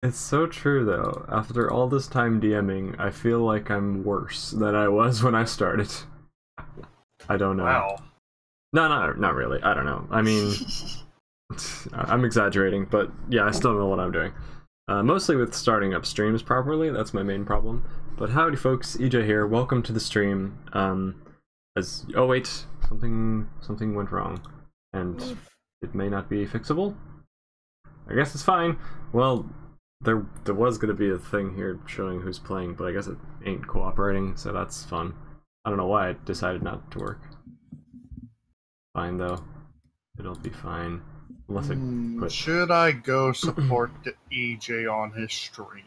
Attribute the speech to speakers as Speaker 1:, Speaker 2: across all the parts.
Speaker 1: It's so true though. After all this time DMing, I feel like I'm worse than I was when I started. I don't know.
Speaker 2: Wow.
Speaker 1: No, not really. I don't know. I mean, I'm exaggerating, but yeah, I still know what I'm doing. Mostly with starting up streams properly, that's my main problem. But howdy folks, EJ here, welcome to the stream. Oh wait, something went wrong. And it may not be fixable? I guess it's fine. Well, there was gonna be a thing here showing who's playing, but I guess it ain't cooperating, so that's fun. I don't know why it decided not to work. Fine though. It'll be fine. Unless I quit.
Speaker 2: Should I go support the EJ on his stream?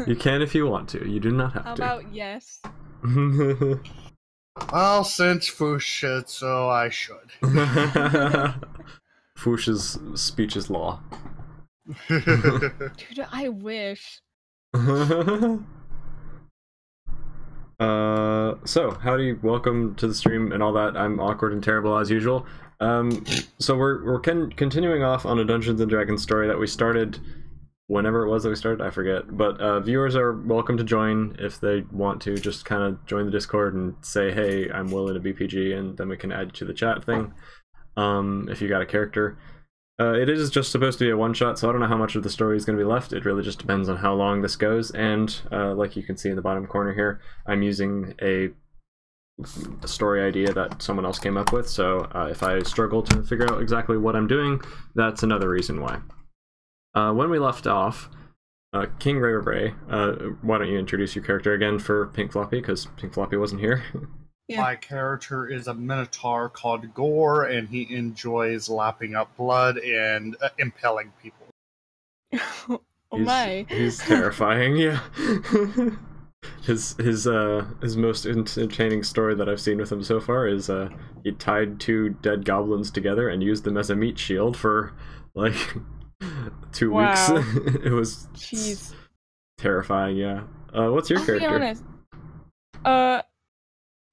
Speaker 1: You can if you want to. You do not have
Speaker 3: How
Speaker 1: to.
Speaker 3: about yes?
Speaker 2: Well, since Foosh said so, I should.
Speaker 1: Foosh's speech is law.
Speaker 3: Dude, I wish.
Speaker 1: So, howdy, welcome to the stream and all that. I'm awkward and terrible as usual. So we're continuing off on a Dungeons and Dragons story that we started whenever it was that we started, I forget. But viewers are welcome to join if they want to. Just kind of join the Discord and say, hey, I'm willing to BPG, and then we can add you to the chat thing. If you got a character. It is just supposed to be a one-shot, so I don't know how much of the story is going to be left. It really just depends on how long this goes, and like you can see in the bottom corner here, I'm using a story idea that someone else came up with, so if I struggle to figure out exactly what I'm doing, that's another reason why. When we left off, King Raverbray, why don't you introduce your character again for Pink Floppy, because Pink Floppy wasn't here.
Speaker 3: Yeah.
Speaker 2: My character is a minotaur called Gore, and he enjoys lapping up blood and impaling people.
Speaker 3: Oh my.
Speaker 1: He's terrifying, yeah. His most entertaining story that I've seen with him so far is he tied two dead goblins together and used them as a meat shield for like 2 weeks. It was terrifying, yeah. What's your character?
Speaker 3: I'll be honest.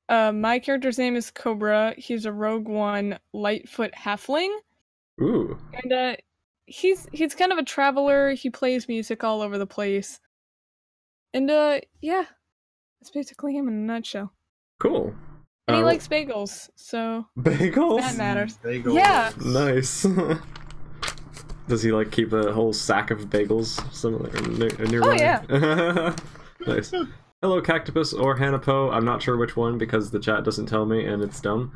Speaker 3: My character's name is Cobra. He's a Rogue One Lightfoot halfling.
Speaker 1: Ooh.
Speaker 3: And he's kind of a traveler. He plays music all over the place. And yeah, that's basically him in a nutshell.
Speaker 1: Cool.
Speaker 3: And he likes bagels, so
Speaker 1: bagels?
Speaker 3: that matters.
Speaker 2: Bagels.
Speaker 3: Yeah.
Speaker 1: Nice. Does he like keep a whole sack of bagels somewhere nearby?
Speaker 3: Oh yeah.
Speaker 1: Nice. Hello, Cactopus or Hanapo. I'm not sure which one because the chat doesn't tell me and it's dumb.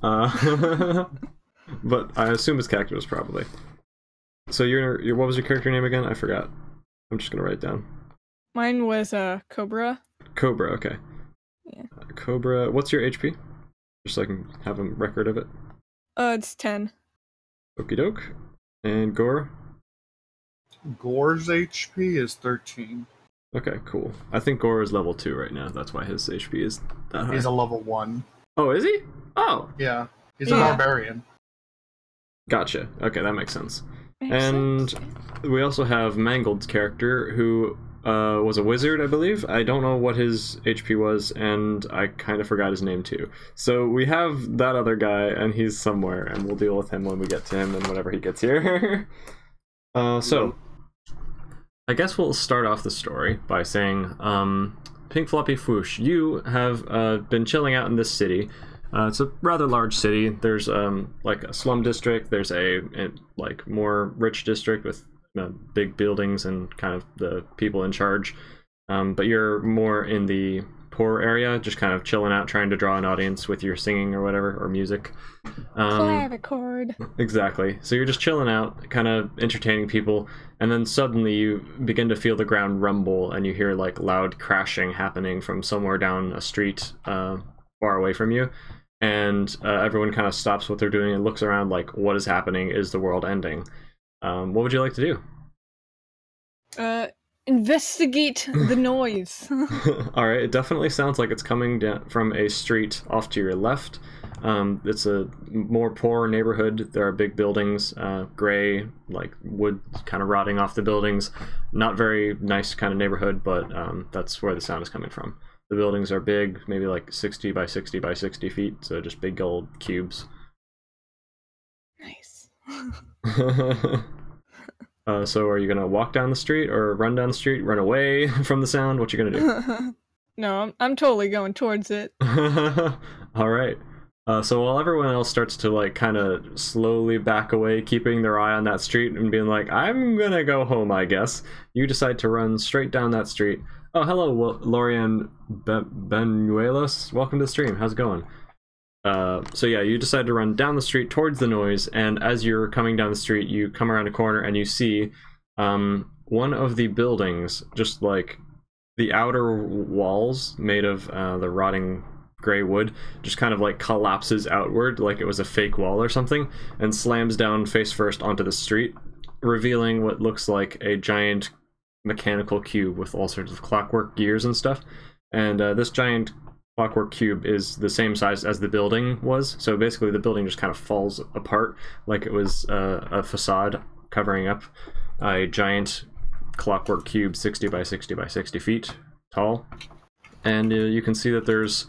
Speaker 1: But I assume it's Cactopus probably. So your what was your character name again? I forgot. I'm just gonna write it down.
Speaker 3: Mine was Cobra.
Speaker 1: Cobra, okay.
Speaker 3: Yeah.
Speaker 1: Cobra, what's your HP? Just so I can have a record of it.
Speaker 3: It's 10.
Speaker 1: Okie doke. And Gore?
Speaker 2: Gore's HP is 13.
Speaker 1: Okay, cool. I think Gore is level 2 right now. That's why his HP is that high.
Speaker 2: He's a level 1.
Speaker 1: Oh, is he? Oh!
Speaker 2: Yeah. He's a barbarian.
Speaker 1: Gotcha. Okay, that makes sense. And we also have Mangled's character, who was a wizard, I believe. I don't know what his HP was, and I kind of forgot his name too. So we have that other guy, and he's somewhere, and we'll deal with him when we get to him and whenever he gets here. So I guess we'll start off the story by saying, Pink Floppy Foosh, you have been chilling out in this city. It's a rather large city. There's like a slum district. There's a like more rich district with big buildings and kind of the people in charge. But you're more in the poor area, just kind of chilling out, trying to draw an audience with your singing or whatever, or music.
Speaker 3: Clavichord.
Speaker 1: Exactly. So you're just chilling out, kind of entertaining people, and then suddenly you begin to feel the ground rumble, and you hear like loud crashing happening from somewhere down a street far away from you. And everyone kind of stops what they're doing and looks around like, what is happening? Is the world ending? What would you like to do?
Speaker 3: Investigate the noise.
Speaker 1: Alright, it definitely sounds like it's coming down from a street off to your left. It's a more poor neighborhood. There are big buildings, gray, like wood kind of rotting off the buildings. Not very nice kind of neighborhood, but that's where the sound is coming from. The buildings are big, maybe like 60 by 60 by 60 feet, so just big gold cubes.
Speaker 3: Nice.
Speaker 1: So are you gonna walk down the street or run down the street, run away from the sound? What you gonna do?
Speaker 3: No, I'm totally going towards it.
Speaker 1: All right. So while everyone else starts to like kind of slowly back away, keeping their eye on that street and being like, I'm gonna go home, I guess, you decide to run straight down that street. Oh, hello, Lorian Benuelos. Welcome to the stream. How's it going? So yeah, you decide to run down the street towards the noise, and as you're coming down the street, you come around a corner and you see one of the buildings, just like the outer walls made of the rotting gray wood, just kind of like collapses outward like it was a fake wall or something, and slams down face first onto the street, revealing what looks like a giant mechanical cube with all sorts of clockwork gears and stuff. And this giant clockwork cube is the same size as the building was, so basically the building just kind of falls apart like it was a facade covering up a giant clockwork cube 60 by 60 by 60 feet tall. And you can see that there's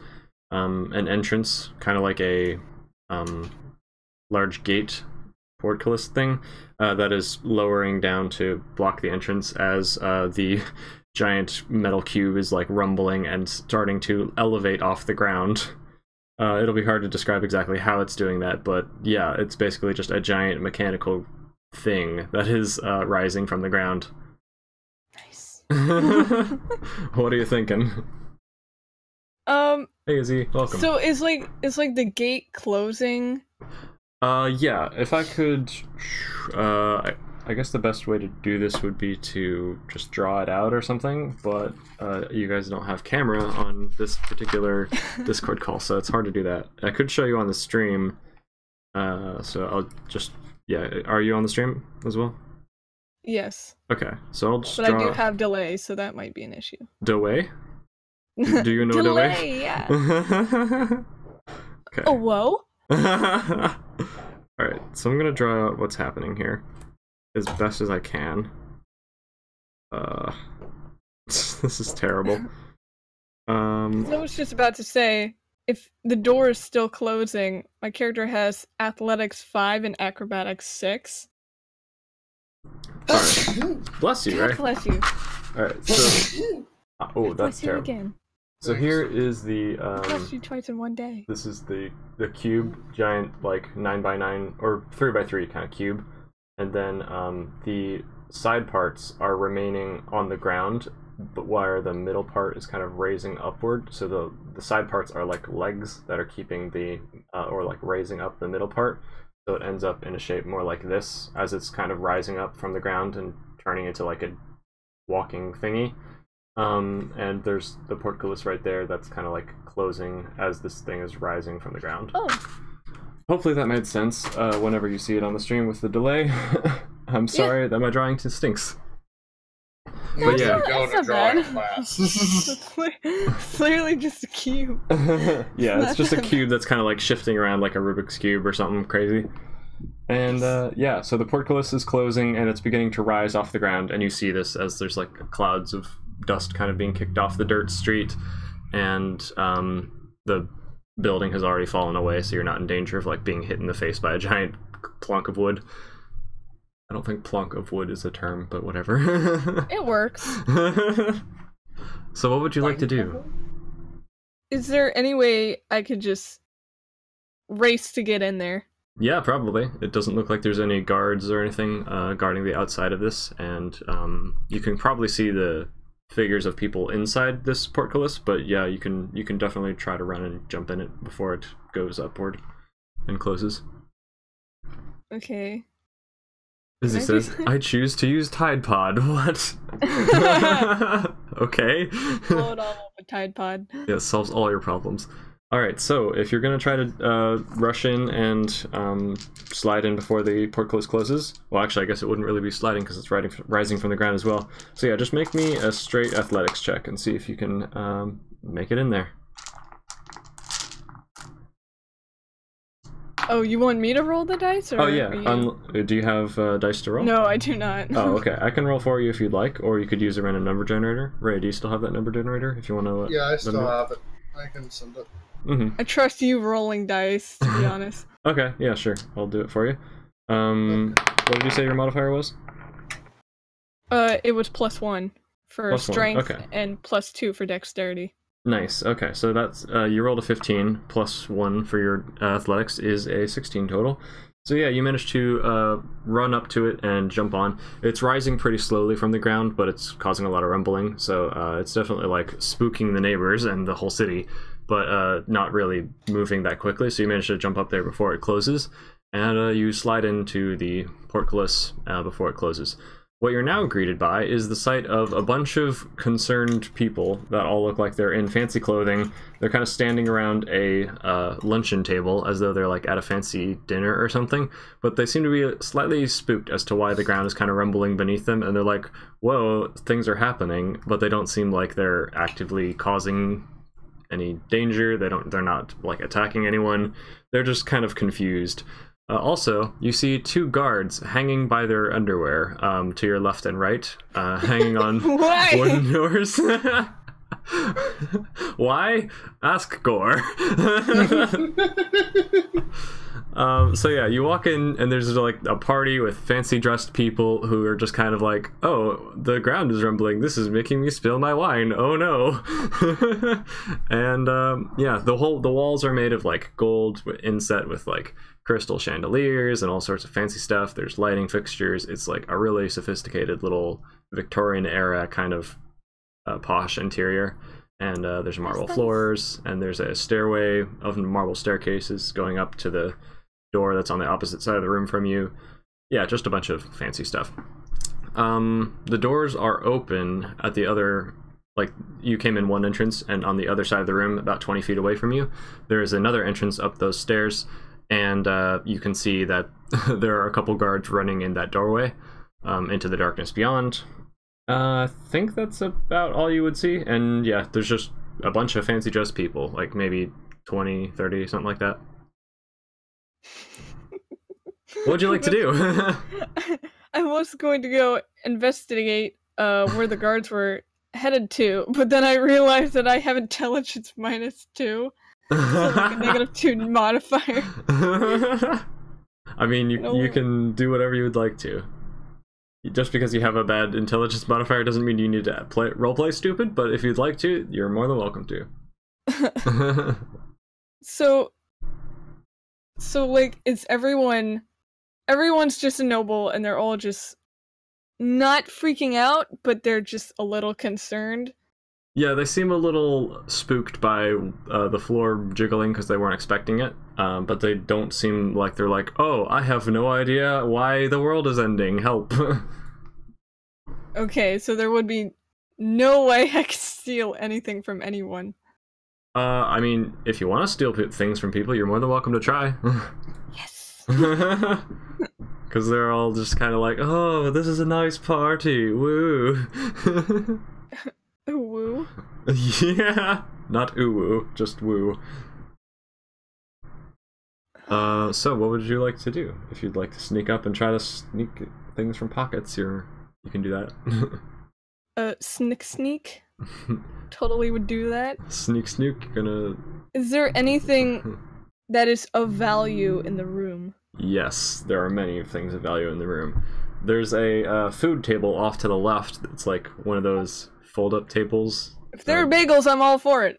Speaker 1: an entrance, kind of like a large gate portcullis thing that is lowering down to block the entrance as the giant metal cube is like rumbling and starting to elevate off the ground. It'll be hard to describe exactly how it's doing that, but yeah, it's basically just a giant mechanical thing that is rising from the ground.
Speaker 3: Nice.
Speaker 1: What are you thinking? Hey Izzy, welcome.
Speaker 3: So is like the gate closing?
Speaker 1: Yeah, if I could, I guess the best way to do this would be to just draw it out or something, but you guys don't have camera on this particular Discord call, so it's hard to do that. I could show you on the stream, so I'll just, yeah, are you on the stream as well?
Speaker 3: Yes.
Speaker 1: Okay, so I'll just
Speaker 3: But I do have delay, so that might be an issue.
Speaker 1: Delay? Do you know delay?
Speaker 3: Yeah.
Speaker 1: Okay.
Speaker 3: Oh, whoa.
Speaker 1: Alright, so I'm gonna draw out what's happening here as best as I can. This is terrible.
Speaker 3: I was just about to say, if the door is still closing, my character has athletics 5 and acrobatics 6.
Speaker 1: Alright. Bless you, right?
Speaker 3: Bless you.
Speaker 1: Alright, so... oh, that's
Speaker 3: Bless you
Speaker 1: terrible.
Speaker 3: again.
Speaker 1: So here is the,
Speaker 3: Bless you twice in one day.
Speaker 1: this is the cube, giant, like, 9x9, or 3x3 kind of cube. And then the side parts are remaining on the ground, but where the middle part is kind of raising upward. So the side parts are like legs that are keeping the, or like raising up the middle part. So it ends up in a shape more like this, as it's kind of rising up from the ground and turning into like a walking thingy. And there's the portcullis right there that's kind of like closing as this thing is rising from the ground.
Speaker 3: Oh.
Speaker 1: Hopefully that made sense whenever you see it on the stream with the delay. I'm sorry that my drawing stinks. But yeah.
Speaker 2: Go to drawing class.
Speaker 3: It's clearly just a cube.
Speaker 1: Yeah, it's just a cube that's kind of like shifting around like a Rubik's Cube or something crazy. And yeah, so the portcullis is closing and it's beginning to rise off the ground, and you see this as there's like clouds of dust kind of being kicked off the dirt street, and the building has already fallen away, so you're not in danger of like being hit in the face by a giant plunk of wood. I don't think plunk of wood is a term, but whatever.
Speaker 3: It works.
Speaker 1: So what would you like to do?
Speaker 3: Is there any way I could just race to get in there?
Speaker 1: Yeah, probably. It doesn't look like there's any guards or anything guarding the outside of this, and you can probably see the figures of people inside this portcullis, but yeah, you can definitely try to run and jump in it before it goes upward and closes.
Speaker 3: Okay.
Speaker 1: Izzy says, I choose to use Tide Pod. What? Okay.
Speaker 3: Blow it all up with Tide Pod.
Speaker 1: Yeah, it solves all your problems. Alright, so if you're gonna try to rush in and slide in before the portcullis closes, well actually I guess it wouldn't really be sliding because it's rising from the ground as well. So yeah, just make me a straight athletics check and see if you can make it in there.
Speaker 3: Oh, you want me to roll the dice? Or
Speaker 1: oh yeah,
Speaker 3: you...
Speaker 1: do you have dice to roll?
Speaker 3: No, I do not.
Speaker 1: Oh, okay. I can roll for you if you'd like, or you could use a random number generator. Ray, do you still have that number generator if you want to?
Speaker 2: Yeah, I still have it. I can send it.
Speaker 1: Mm-hmm.
Speaker 3: I trust you rolling dice, to be honest.
Speaker 1: Okay, yeah, sure. I'll do it for you. What did you say your modifier was?
Speaker 3: It was +1 for
Speaker 1: +1,
Speaker 3: strength
Speaker 1: okay.
Speaker 3: and +2 for dexterity.
Speaker 1: Nice. Okay, so that's you rolled a 15 +1 for your athletics is a 16 total. So yeah, you managed to run up to it and jump on. It's rising pretty slowly from the ground, but it's causing a lot of rumbling. So it's definitely like spooking the neighbors and the whole city, but not really moving that quickly. So you managed to jump up there before it closes, and you slide into the portcullis before it closes. What you're now greeted by is the sight of a bunch of concerned people that all look like they're in fancy clothing. They're kind of standing around a luncheon table as though they're like at a fancy dinner or something, but they seem to be slightly spooked as to why the ground is kind of rumbling beneath them, and they're like, whoa, things are happening, but they don't seem like they're actively causing any danger. They're not like attacking anyone. They're just kind of confused. Also, you see two guards hanging by their underwear to your left and right, hanging on wooden doors. Why? Ask Gore. So yeah, you walk in and there's like a party with fancy dressed people who are just kind of like, oh, the ground is rumbling, this is making me spill my wine, oh no. And yeah, the walls are made of like gold inset with like crystal chandeliers and all sorts of fancy stuff. There's lighting fixtures. It's like a really sophisticated little Victorian era kind of posh interior. And there's marble floors, and there's a stairway of marble staircases going up to the door that's on the opposite side of the room from you. Yeah, just a bunch of fancy stuff. The doors are open at the other, like, you came in one entrance, and on the other side of the room, about 20 feet away from you, there is another entrance up those stairs, and you can see that there are a couple guards running in that doorway into the darkness beyond. I think that's about all you would see, and yeah, there's just a bunch of fancy dressed people, like maybe 20, 30, something like that. What would you like to do?
Speaker 3: I was going to go investigate where the guards were headed to, but then I realized that I have intelligence -2, so like a -2 modifier.
Speaker 1: I mean, you can do whatever you would like to. Just because you have a bad intelligence modifier doesn't mean you need to roleplay stupid, but if you'd like to, you're more than welcome to.
Speaker 3: So like, is everyone's just a noble and they're all just not freaking out, but they're just a little concerned?
Speaker 1: Yeah, they seem a little spooked by the floor jiggling because they weren't expecting it, but they don't seem like they're like, oh, I have no idea why the world is ending, help.
Speaker 3: Okay, so there would be no way I could steal anything from anyone.
Speaker 1: I mean, if you want to steal things from people, you're more than welcome to try.
Speaker 3: Yes!
Speaker 1: Because they're all just kind of like, oh, this is a nice party, woo.
Speaker 3: Woo?
Speaker 1: Yeah, not ooh-woo, just woo. So what would you like to do? If you'd like to sneak up and try to sneak things from pockets, you can do that.
Speaker 3: Sneak? Totally would do that.
Speaker 1: Sneak, gonna...
Speaker 3: Is there anything that is of value in the room?
Speaker 1: Yes, there are many things of value in the room. There's a food table off to the left. It's like one of those fold-up tables.
Speaker 3: If there are bagels, I'm all for it.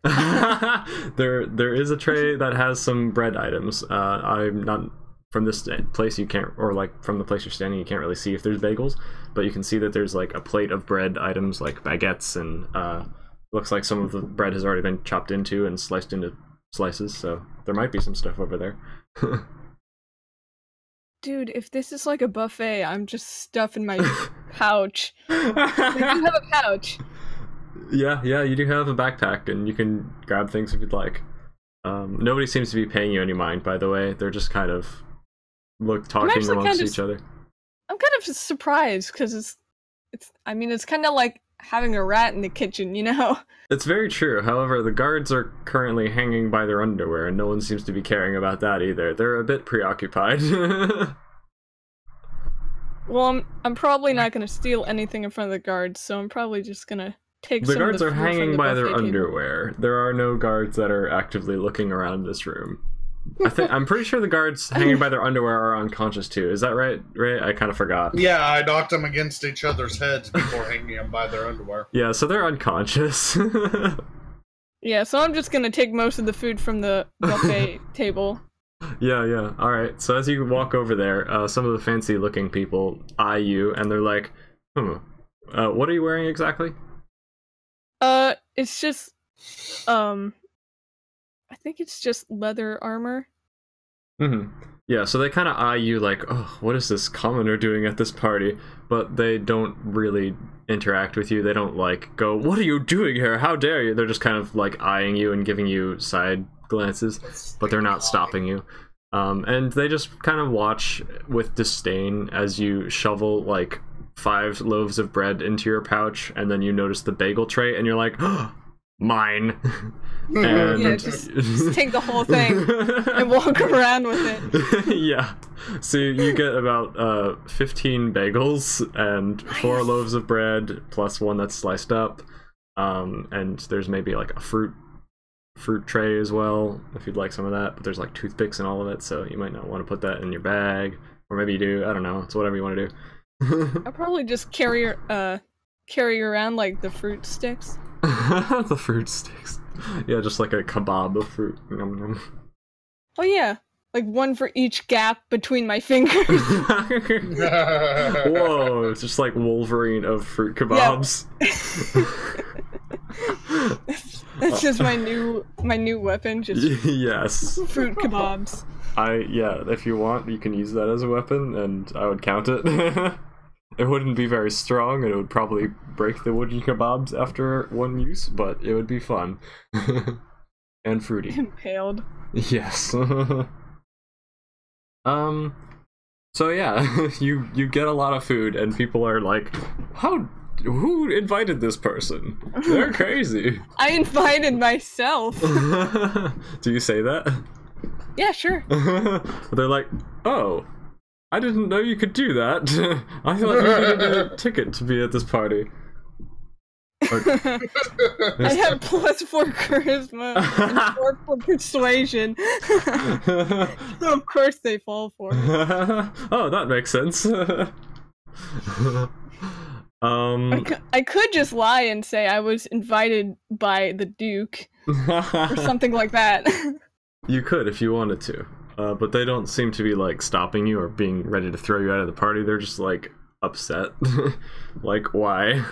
Speaker 1: There is a tray that has some bread items. I'm not from this place, you can't, or like from the place you're standing, you can't really see if there's bagels, but you can see that there's like a plate of bread items like baguettes, and looks like some of the bread has already been chopped into and sliced into slices, so there might be some stuff over there.
Speaker 3: Dude, if this is like a buffet, I'm just stuffing my pouch. I do have a pouch.
Speaker 1: Yeah, you do have a backpack, and you can grab things if you'd like. Nobody seems to be paying you any mind, by the way. They're just kind of talking amongst each other.
Speaker 3: I'm kind of surprised, because it's kind of like having a rat in the kitchen, you know?
Speaker 1: It's very true. However, the guards are currently hanging by their underwear, and no one seems to be caring about that either. They're a bit preoccupied.
Speaker 3: Well, I'm probably not going to steal anything in front of the guards, so I'm probably just going to take some of the
Speaker 1: guards are
Speaker 3: food from
Speaker 1: hanging
Speaker 3: the
Speaker 1: by their
Speaker 3: buffet table.
Speaker 1: underwear. There are no guards that are actively looking around this room. I'm pretty sure the guards hanging by their underwear are unconscious too. Is that right? Right? I kind of forgot.
Speaker 2: Yeah, I knocked them against each other's heads before hanging them by their underwear.
Speaker 1: Yeah, so they're unconscious.
Speaker 3: Yeah, so I'm just gonna take most of the food from the buffet table.
Speaker 1: Yeah. All right. So as you walk over there, some of the fancy-looking people eye you, and they're like, what are you wearing exactly?"
Speaker 3: It's just, I think it's just leather armor.
Speaker 1: Yeah, so they kind of eye you like, "Oh, what is this commoner doing at this party?" But they don't really interact with you. They don't like go, "What are you doing here? How dare you?" They're just kind of like eyeing you and giving you side glances, but they're not stopping you. And they just kind of watch with disdain as you shovel like 5 loaves of bread into your pouch, and then you notice the bagel tray, and you're like, "Oh, mine." And
Speaker 3: Yeah, just take the whole thing and walk around with it.
Speaker 1: Yeah. So you get about 15 bagels and 4 loaves of bread plus 1 that's sliced up. And there's maybe like a fruit tray as well if you'd like some of that, but there's like toothpicks and all of it, so you might not want to put that in your bag, or maybe you do. I don't know. It's whatever you want to do.
Speaker 3: I'll probably just carry around like the fruit sticks.
Speaker 1: The fruit sticks. Yeah, just like a kebab of fruit. Nom, nom.
Speaker 3: Oh yeah, like one for each gap between my fingers.
Speaker 1: Whoa, it's just like Wolverine of fruit kebabs.
Speaker 3: That's just my new weapon. Just
Speaker 1: yes.
Speaker 3: fruit kebabs.
Speaker 1: Yeah, if you want, you can use that as a weapon, and I would count it. It wouldn't be very strong, and it would probably break the wooden kebabs after one use, but it would be fun. And fruity.
Speaker 3: Impaled.
Speaker 1: Yes. So yeah, you get a lot of food, and people are like, who invited this person? They're crazy.
Speaker 3: I invited myself.
Speaker 1: Do you say that?
Speaker 3: Yeah, sure.
Speaker 1: They're like, "Oh, I didn't know you could do that. I thought you needed a ticket to be at this party."
Speaker 3: I have +4 charisma and 4 for persuasion. So of course they fall for it.
Speaker 1: Oh, that makes sense.
Speaker 3: I could just lie and say I was invited by the Duke or something like that.
Speaker 1: You could if you wanted to, but they don't seem to be like stopping you or being ready to throw you out of the party. They're just like upset. Like, why?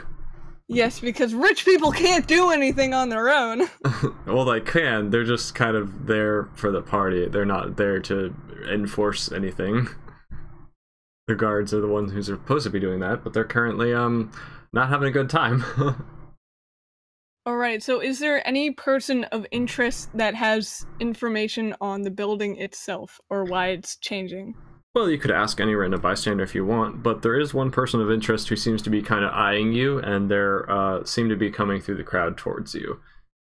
Speaker 3: Yes, because rich people can't do anything on their own.
Speaker 1: Well, they can. They're just kind of there for the party. They're not there to enforce anything. The guards are the ones who are supposed to be doing that, but they're currently not having a good time.
Speaker 3: Alright, so is there any person of interest that has information on the building itself, or why it's changing?
Speaker 1: Well, you could ask any random bystander if you want, but there is one person of interest who seems to be kind of eyeing you, and they're seem to be coming through the crowd towards you.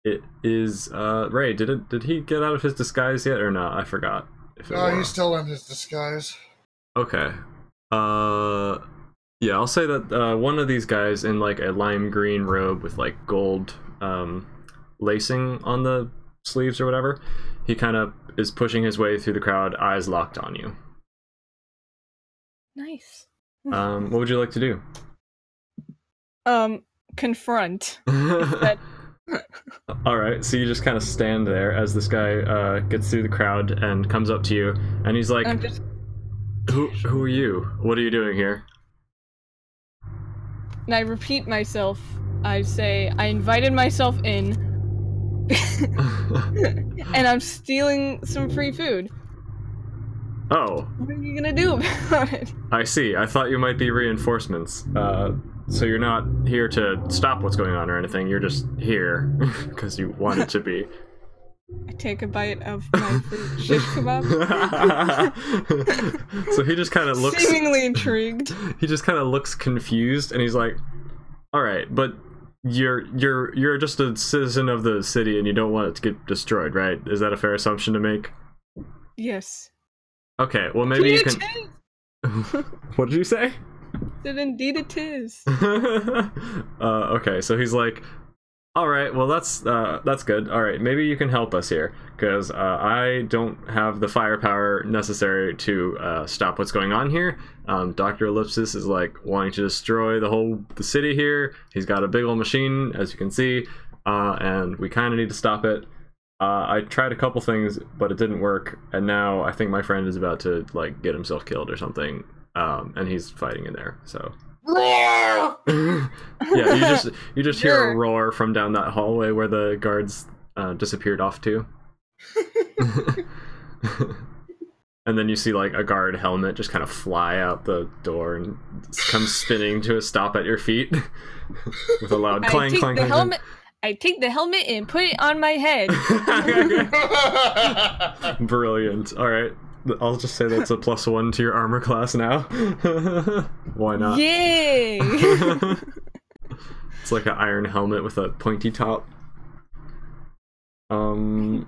Speaker 1: It is Ray. Did he get out of his disguise yet or not? I forgot.
Speaker 2: No, he's still in his disguise.
Speaker 1: Okay. Yeah, I'll say that one of these guys in like a lime green robe with like gold lacing on the sleeves or whatever, he kind of is pushing his way through the crowd, eyes locked on you.
Speaker 3: Nice.
Speaker 1: What would you like to do?
Speaker 3: Confront.
Speaker 1: Alright, so you just kind of stand there as this guy gets through the crowd and comes up to you, and he's like, Who are you? What are you doing here?
Speaker 3: And I repeat myself. I say, I invited myself in, and I'm stealing some free food.
Speaker 1: Oh.
Speaker 3: What are you gonna do about it?
Speaker 1: I see. I thought you might be reinforcements. So you're not here to stop what's going on or anything. You're just here because you wanted to be.
Speaker 3: I take a bite of my fruit shish kebab.
Speaker 1: So he just kind of looks
Speaker 3: seemingly intrigued.
Speaker 1: He just kind of looks confused, and he's like, "All right, but you're just a citizen of the city, and you don't want it to get destroyed, right? Is that a fair assumption to make?"
Speaker 3: Yes.
Speaker 1: Okay. Well, maybe you can. What did you say?
Speaker 3: That indeed it is.
Speaker 1: Okay, so he's like, All right, well that's good. All right, maybe you can help us here because I don't have the firepower necessary to stop what's going on here. Dr. Ellipsis is like wanting to destroy the city here. He's got a big old machine, as you can see, and we kind of need to stop it. I tried a couple things, but it didn't work, and now I think my friend is about to like get himself killed or something, and he's fighting in there. So. Yeah, you just hear a roar from down that hallway where the guards disappeared off to. And then you see like a guard helmet just kind of fly out the door and come spinning to a stop at your feet with a loud clang clang clang.
Speaker 3: I take the helmet and put it on my head.
Speaker 1: Brilliant. All right. I'll just say that's a +1 to your armor class now. Why not?
Speaker 3: Yay!
Speaker 1: It's like an iron helmet with a pointy top.
Speaker 2: Oh,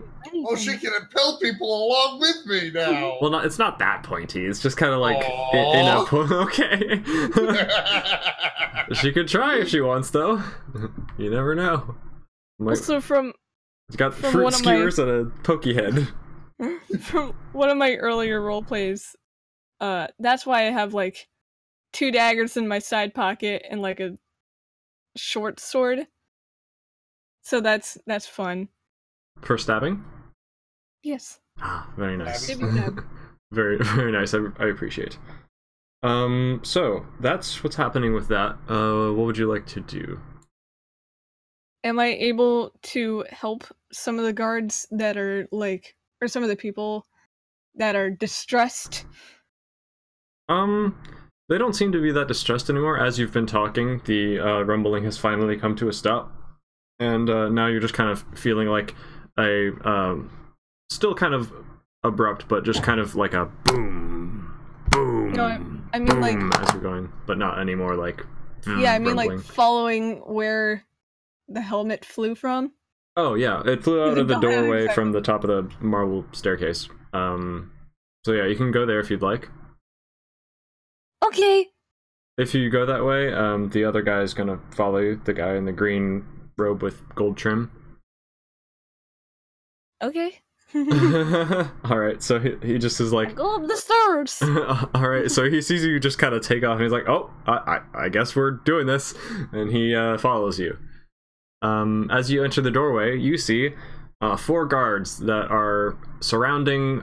Speaker 2: she can impel people along with me now.
Speaker 1: Well, it's not that pointy. It's just kind of like in a okay. She could try if she wants, though. You never know.
Speaker 3: Also, it's
Speaker 1: got fruit skewers and a pokey head.
Speaker 3: From one of my earlier role plays, that's why I have like 2 daggers in my side pocket and like a short sword. So that's fun.
Speaker 1: For stabbing?
Speaker 3: Yes.
Speaker 1: Ah, very nice. Very, very nice. I appreciate. So that's what's happening with that. What would you like to do?
Speaker 3: Am I able to help some of the guards that are like, or some of the people that are distressed?
Speaker 1: They don't seem to be that distressed anymore. As you've been talking, the rumbling has finally come to a stop. And now you're just kind of feeling like a, still kind of abrupt, but just kind of like a boom, boom,
Speaker 3: no, I mean
Speaker 1: boom,
Speaker 3: like,
Speaker 1: as you're going, but not anymore like,
Speaker 3: yeah, I mean
Speaker 1: rumbling.
Speaker 3: like following where the helmet flew from.
Speaker 1: Oh yeah, it flew out of the doorway
Speaker 3: exactly.
Speaker 1: from the top of the marble staircase. So yeah, you can go there if you'd like.
Speaker 3: Okay.
Speaker 1: If you go that way, the other guy is gonna follow you, the guy in the green robe with gold trim.
Speaker 3: Okay.
Speaker 1: Alright, so he just is like...
Speaker 3: Go up the stairs!
Speaker 1: Alright, so he sees you just kind of take off, and he's like, oh, I guess we're doing this. And he follows you. As you enter the doorway, you see 4 guards that are surrounding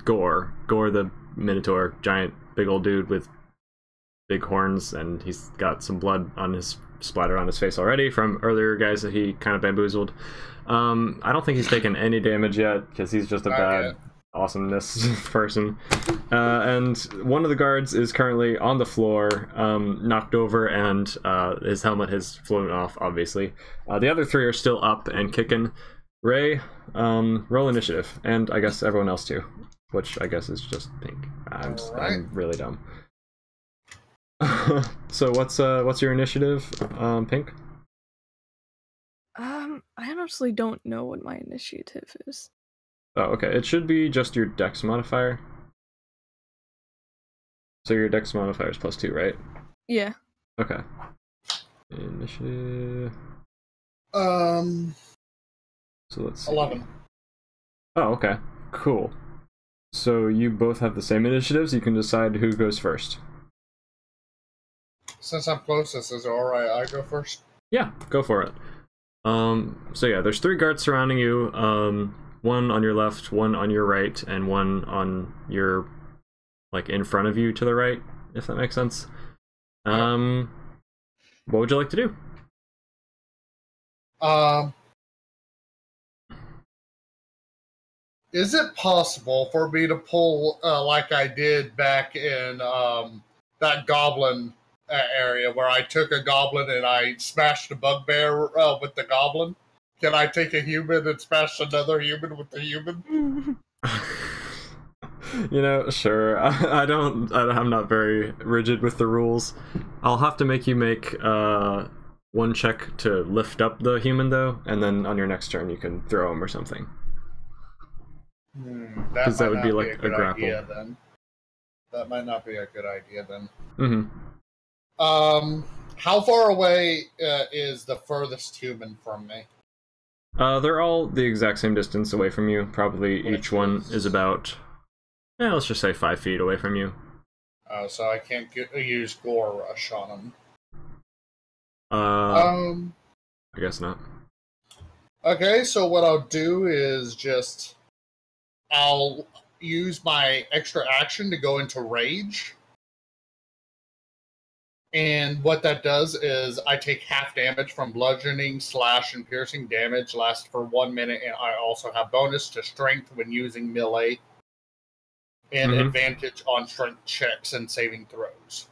Speaker 1: Gore. Gore the Minotaur, giant big old dude with big horns, and he's got some blood on his splattered on his face already from earlier guys that he kind of bamboozled. I don't think he's taken any damage yet because he's just a bad awesomeness person. And one of the guards is currently on the floor, knocked over, and his helmet has flown off, obviously. The other 3 are still up and kicking. Ray, roll initiative, and I guess everyone else too, which I guess is just Pink. I'm really dumb. So what's your initiative, Pink?
Speaker 3: I honestly don't know what my initiative is.
Speaker 1: Oh, okay. It should be just your dex modifier. So your dex modifier is +2, right?
Speaker 3: Yeah.
Speaker 1: Okay. Initiative.
Speaker 2: So
Speaker 1: let's see.
Speaker 2: 11.
Speaker 1: Oh, okay. Cool. So you both have the same initiatives. You can decide who goes first.
Speaker 2: Since I'm closest, is it alright I go first?
Speaker 1: Yeah, go for it. So yeah, there's 3 guards surrounding you. One on your left, one on your right, and one on your, like, in front of you to the right, if that makes sense. What would you like to do?
Speaker 2: Is it possible for me to pull, like I did back in that goblin area where I took a goblin and I smashed a bugbear with the goblin? Can I take a human and smash another human with the human?
Speaker 1: You know, sure. I'm not very rigid with the rules. I'll have to make you make one check to lift up the human, though, and then on your next turn you can throw him or something. Because that would be like a grapple.
Speaker 2: Then. That might not be a good idea then.
Speaker 1: Mm-hmm.
Speaker 2: How far away is the furthest human from me?
Speaker 1: They're all the exact same distance away from you. Probably each one is about, let's just say 5 feet away from you.
Speaker 2: Oh, so I can't use Gore Rush on them.
Speaker 1: I guess not.
Speaker 2: Okay, so what I'll do is I'll use my extra action to go into Rage. And what that does is I take half damage from bludgeoning, slash, and piercing damage, lasts for 1 minute, and I also have bonus to strength when using melee, and advantage on strength checks and saving throws.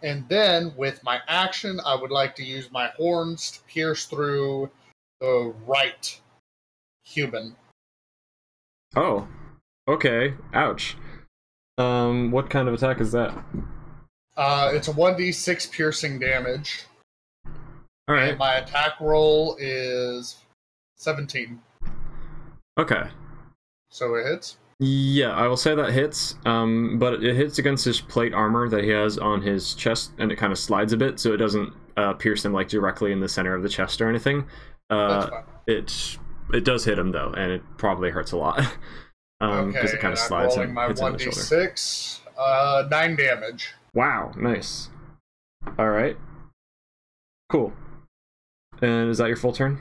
Speaker 2: And then with my action, I would like to use my horns to pierce through the right human.
Speaker 1: Oh, okay. Ouch. What kind of attack is that?
Speaker 2: It's a 1d6 piercing damage.
Speaker 1: All right.
Speaker 2: And my attack roll is 17.
Speaker 1: Okay.
Speaker 2: So it hits?
Speaker 1: Yeah, I will say that hits, but it hits against his plate armor that he has on his chest, and it kind of slides a bit, so it doesn't pierce him like directly in the center of the chest or anything.
Speaker 2: That's fine.
Speaker 1: It does hit him though, and it probably hurts a lot. Because it kind of slides and hits him in the shoulder.
Speaker 2: 1d6, 9 damage.
Speaker 1: Wow, nice. All right, cool. And is that your full turn?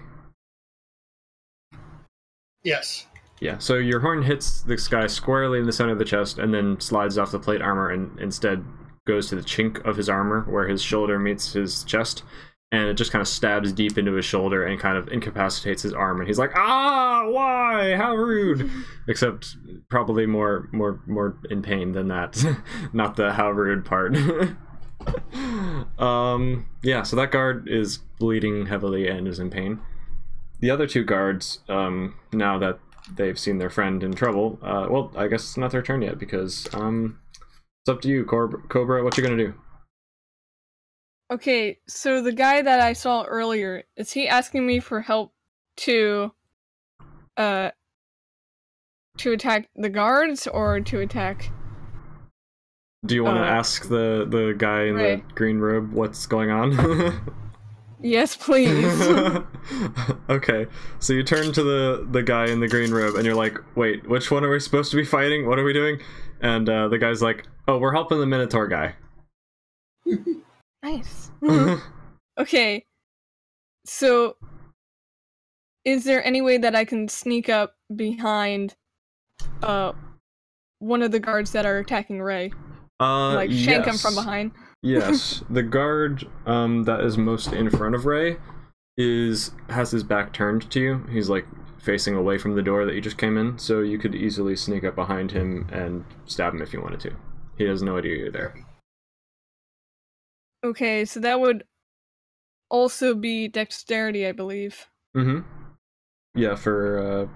Speaker 2: Yes.
Speaker 1: Yeah, so your horn hits this guy squarely in the center of the chest and then slides off the plate armor and instead goes to the chink of his armor where his shoulder meets his chest, and it just kind of stabs deep into his shoulder and kind of incapacitates his arm, and he's like, ah, why? How rude. Except probably more in pain than that. Not the how rude part. Yeah, so that guard is bleeding heavily and is in pain. The other two guards, now that they've seen their friend in trouble, well, I guess it's not their turn yet, because it's up to you, Cobra. What you gonna do?
Speaker 3: Okay, so the guy that I saw earlier, is he asking me for help to attack the guards or to attack?
Speaker 1: Do you want to ask the guy in the green robe what's going on?
Speaker 3: Yes, please.
Speaker 1: Okay, so you turn to the guy in the green robe and you're like, wait, which one are we supposed to be fighting? What are we doing? And the guy's like, oh, we're helping the Minotaur guy.
Speaker 3: Nice. Okay, so is there any way that I can sneak up behind one of the guards that are attacking Ray? Like shank him from behind?
Speaker 1: Yes, the guard that is most in front of Ray has his back turned to you. He's like facing away from the door that you just came in, so you could easily sneak up behind him and stab him if you wanted to. He has no idea you're there.
Speaker 3: Okay, so that would also be dexterity, I believe.
Speaker 1: Yeah, for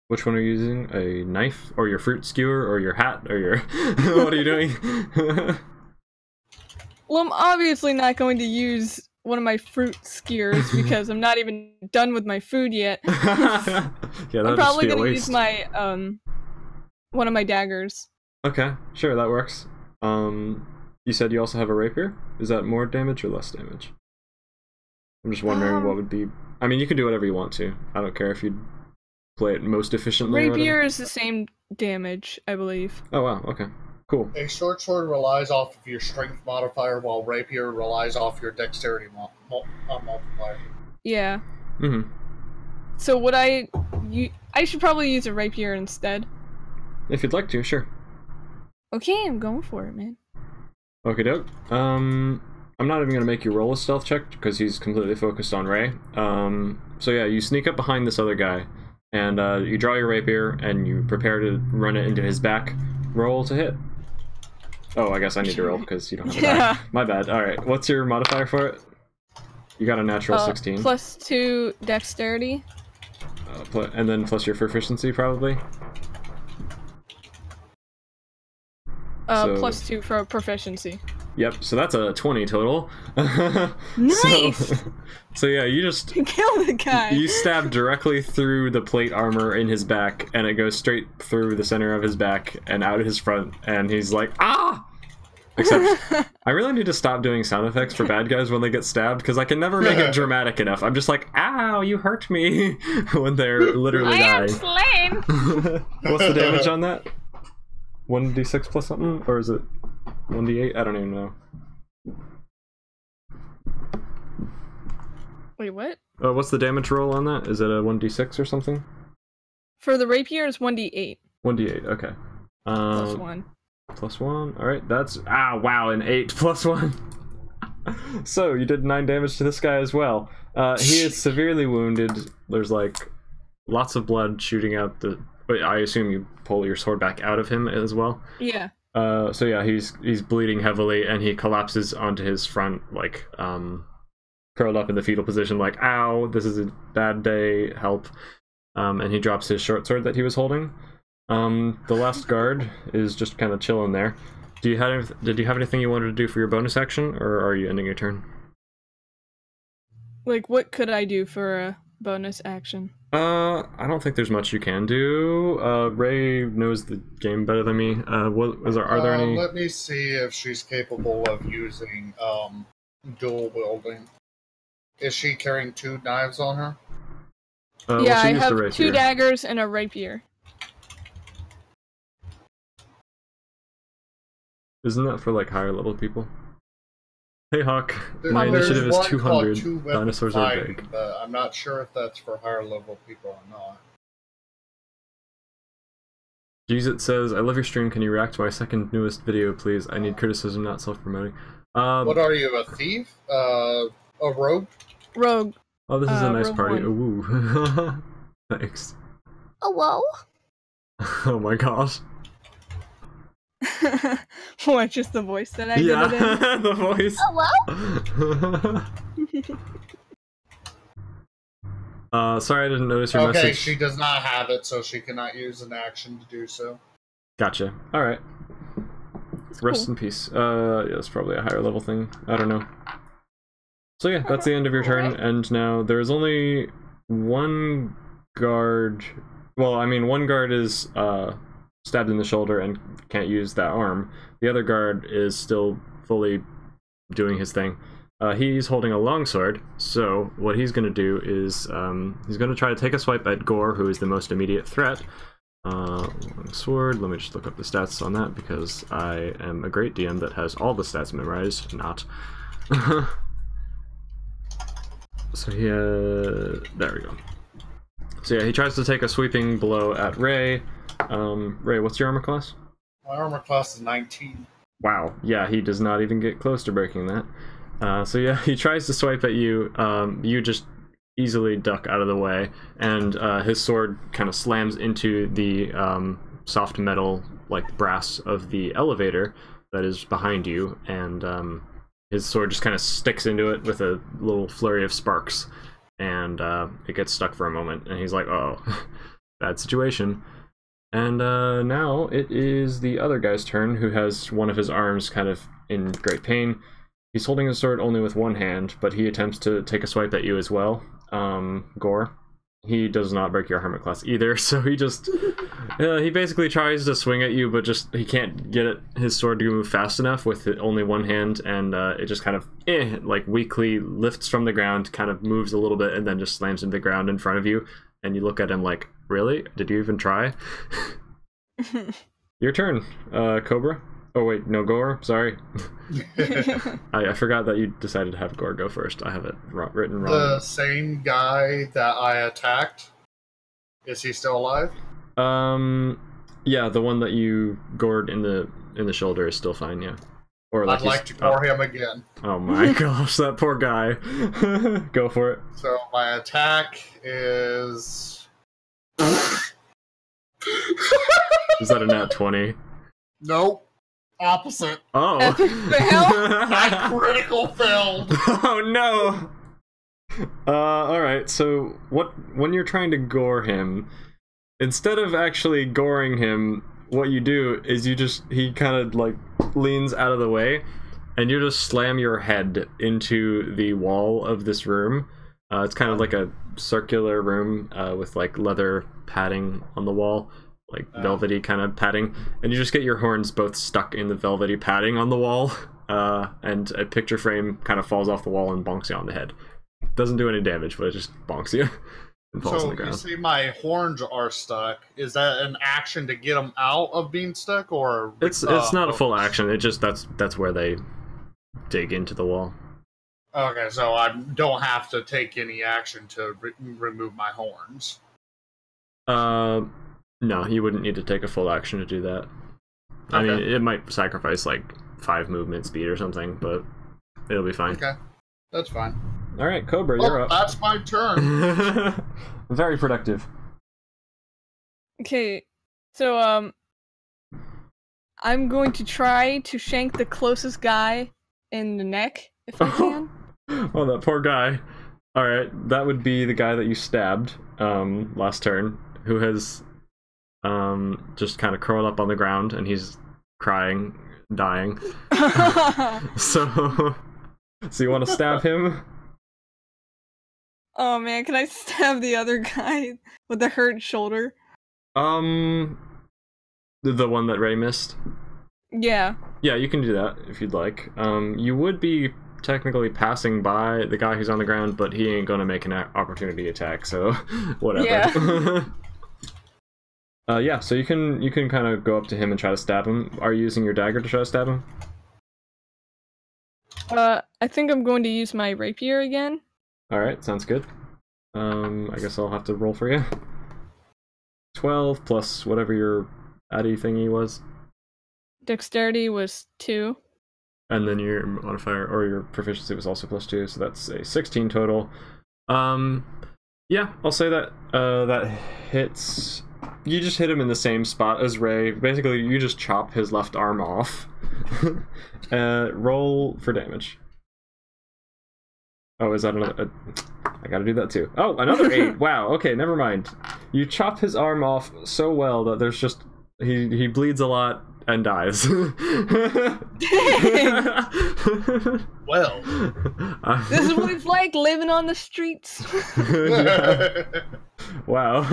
Speaker 1: which one are you using? A knife, or your fruit skewer, or your hat, or your what are you doing?
Speaker 3: Well, I'm obviously not going to use one of my fruit skewers because I'm not even done with my food yet.
Speaker 1: Yeah,
Speaker 3: I'm probably going to use my one of my daggers.
Speaker 1: Okay, sure, that works. You said you also have a rapier? Is that more damage or less damage? I'm just wondering what would be... I mean, you can do whatever you want to. I don't care if you play it most efficiently.
Speaker 3: Rapier is the same damage, I believe.
Speaker 1: Oh, wow, okay. Cool.
Speaker 2: A short sword relies off of your strength modifier, while rapier relies off your dexterity multiplier.
Speaker 3: Yeah. So would I should probably use a rapier instead.
Speaker 1: If you'd like to, sure.
Speaker 3: Okay, I'm going for it, man.
Speaker 1: Okie doke. I'm not even going to make you roll a stealth check, because he's completely focused on Ray. So yeah, you sneak up behind this other guy, and you draw your rapier, and you prepare to run it into his back. Roll to hit. Oh, I guess I need to roll, because you don't have a die. My bad. Alright, what's your modifier for it? You got a natural 16.
Speaker 3: +2 dexterity.
Speaker 1: And then plus your proficiency, probably?
Speaker 3: +2 for proficiency.
Speaker 1: Yep, so that's a 20 total.
Speaker 3: Nice!
Speaker 1: So yeah, you just...
Speaker 3: Kill the guy!
Speaker 1: You stab directly through the plate armor in his back, and it goes straight through the center of his back and out of his front, and he's like, ah! Except, I really need to stop doing sound effects for bad guys when they get stabbed, because I can never make it dramatic enough. I'm just like, ow, you hurt me, when they're literally dying.
Speaker 3: I am slain!
Speaker 1: What's the damage on that? 1d6 plus something? Or is it 1d8? I don't even know.
Speaker 3: Wait, what?
Speaker 1: What's the damage roll on that? Is it a 1d6 or something?
Speaker 3: For the rapier, it's 1d8.
Speaker 1: 1d8, okay.
Speaker 3: Plus 1.
Speaker 1: Plus 1, alright, that's... Ah, wow, an 8 plus 1. So, you did 9 damage to this guy as well. He is severely wounded. There's, like, lots of blood shooting out the... Wait, I assume you pull your sword back out of him as well?
Speaker 3: Yeah.
Speaker 1: So yeah, he's bleeding heavily, and he collapses onto his front, like, curled up in the fetal position, like, ow, this is a bad day, help. And he drops his short sword that he was holding. The last guard is just kind of chilling there. Did you have anything you wanted to do for your bonus action, or are you ending your turn?
Speaker 3: Like, what could I do for a bonus action?
Speaker 1: I don't think there's much you can do. Ray knows the game better than me. Are there any...
Speaker 2: Let me see if she's capable of using, dual wielding. Is she carrying 2 knives on her?
Speaker 3: Yeah, I have 2 daggers and a rapier.
Speaker 1: Isn't that for, like, higher level people? Hey, Hawk. My initiative is 200. Dinosaurs are big.
Speaker 2: I'm not sure if that's for higher level people or not.
Speaker 1: Jeezit says, I love your stream. Can you react to my second newest video, please? I need criticism, not self-promoting.
Speaker 2: What are you, a thief? A rogue?
Speaker 3: Rogue.
Speaker 1: Oh, this is a nice
Speaker 3: Rogue
Speaker 1: party.
Speaker 3: One.
Speaker 1: Oh, woo. Thanks.
Speaker 3: Oh, whoa.
Speaker 1: Oh my gosh.
Speaker 3: What, just the voice that I did it in?
Speaker 1: The voice.
Speaker 3: Oh,
Speaker 1: well. Sorry I didn't notice your
Speaker 2: message. Okay,
Speaker 1: message.
Speaker 2: she does not have it, so she cannot use an action to do so.
Speaker 1: Gotcha. Alright. Rest in peace. Yeah, that's probably a higher level thing. I don't know. So yeah, that's the end of your turn, and now there's only one guard... Well, I mean, one guard is stabbed in the shoulder and can't use that arm. The other guard is still fully doing his thing. He's holding a longsword, so what he's going to do is he's going to try to take a swipe at Gore, who is the most immediate threat. Longsword, let me just look up the stats on that, because I am a great DM that has all the stats memorized. Not. So there we go. So yeah, he tries to take a sweeping blow at Ray. Ray, what's your armor class?
Speaker 2: My armor class is 19.
Speaker 1: Wow, yeah, he does not even get close to breaking that. So yeah, he tries to swipe at you. You just easily duck out of the way, and his sword kind of slams into the soft metal, like brass of the elevator that is behind you, and his sword just kind of sticks into it with a little flurry of sparks, and it gets stuck for a moment, and he's like, oh, bad situation. And now it is the other guy's turn, who has one of his arms kind of in great pain. He's holding his sword only with one hand, but he attempts to take a swipe at you as well. Gore. He does not break your armor class either, so he just... he basically tries to swing at you, but just he can't get his sword to move fast enough with only one hand, and it just kind of, like, weakly lifts from the ground, kind of moves a little bit, and then just slams into the ground in front of you, and you look at him like, really? Did you even try? Your turn, Cobra. Oh wait, no, Gore, sorry. I forgot that you decided to have Gore go first. I have it written wrong.
Speaker 2: The same guy that I attacked, is he still alive?
Speaker 1: Yeah, the one that you gored in the shoulder is still fine, yeah. Or like
Speaker 2: I'd like to gore him again.
Speaker 1: Oh my gosh, that poor guy. Go for it.
Speaker 2: So my attack is...
Speaker 1: Is that a nat 20?
Speaker 2: Nope. Opposite.
Speaker 1: Oh.
Speaker 2: I critical failed.
Speaker 1: Oh no. Alright, so when you're trying to gore him, instead of actually goring him, what you do is he kind of like leans out of the way, and you just slam your head into the wall of this room. It's kind of like a circular room with like leather padding on the wall, like velvety kind of padding, and you just get your horns both stuck in the velvety padding on the wall. and a picture frame kind of falls off the wall and bonks you on the head. Doesn't do any damage, but it just bonks you and falls on the
Speaker 2: So
Speaker 1: ground.
Speaker 2: you see my horns are stuck. Is that an action to get them out of being stuck, or
Speaker 1: It's not a full action. It just that's where they dig into the wall.
Speaker 2: Okay, so I don't have to take any action to remove my horns.
Speaker 1: No, you wouldn't need to take a full action to do that. I mean, it might sacrifice like 5 movement speed or something, but it'll be fine.
Speaker 2: Okay, that's fine.
Speaker 1: All right, Cobra, you're up.
Speaker 2: That's my turn.
Speaker 1: Very productive.
Speaker 3: Okay, so I'm going to try to shank the closest guy in the neck if I can.
Speaker 1: Oh, that poor guy. All right, that would be the guy that you stabbed last turn, who has just kind of curled up on the ground and he's crying, dying. So you want to stab him?
Speaker 3: Oh man, can I stab the other guy with the hurt shoulder?
Speaker 1: The one that Ray missed?
Speaker 3: Yeah.
Speaker 1: Yeah, you can do that if you'd like. You would be technically passing by the guy who's on the ground, but he ain't gonna make an opportunity attack, so whatever.
Speaker 3: Yeah.
Speaker 1: Yeah, so you can kind of go up to him and try to stab him. Are you using your dagger to try to stab him?
Speaker 3: I think I'm going to use my rapier again.
Speaker 1: Alright, sounds good. I guess I'll have to roll for you. 12 plus whatever your addy thingy was.
Speaker 3: Dexterity was 2.
Speaker 1: And then your modifier, or your proficiency was also plus 2, so that's a 16 total. Yeah, I'll say that that hits. You just hit him in the same spot as Ray. Basically, you just chop his left arm off. Roll for damage. Oh, is that another? I gotta do that too. Oh, another 8. Wow. Okay, never mind. You chop his arm off so well that there's just he bleeds a lot and dies.
Speaker 2: Well,
Speaker 3: This is what it's like living on the streets.
Speaker 1: Yeah. Wow.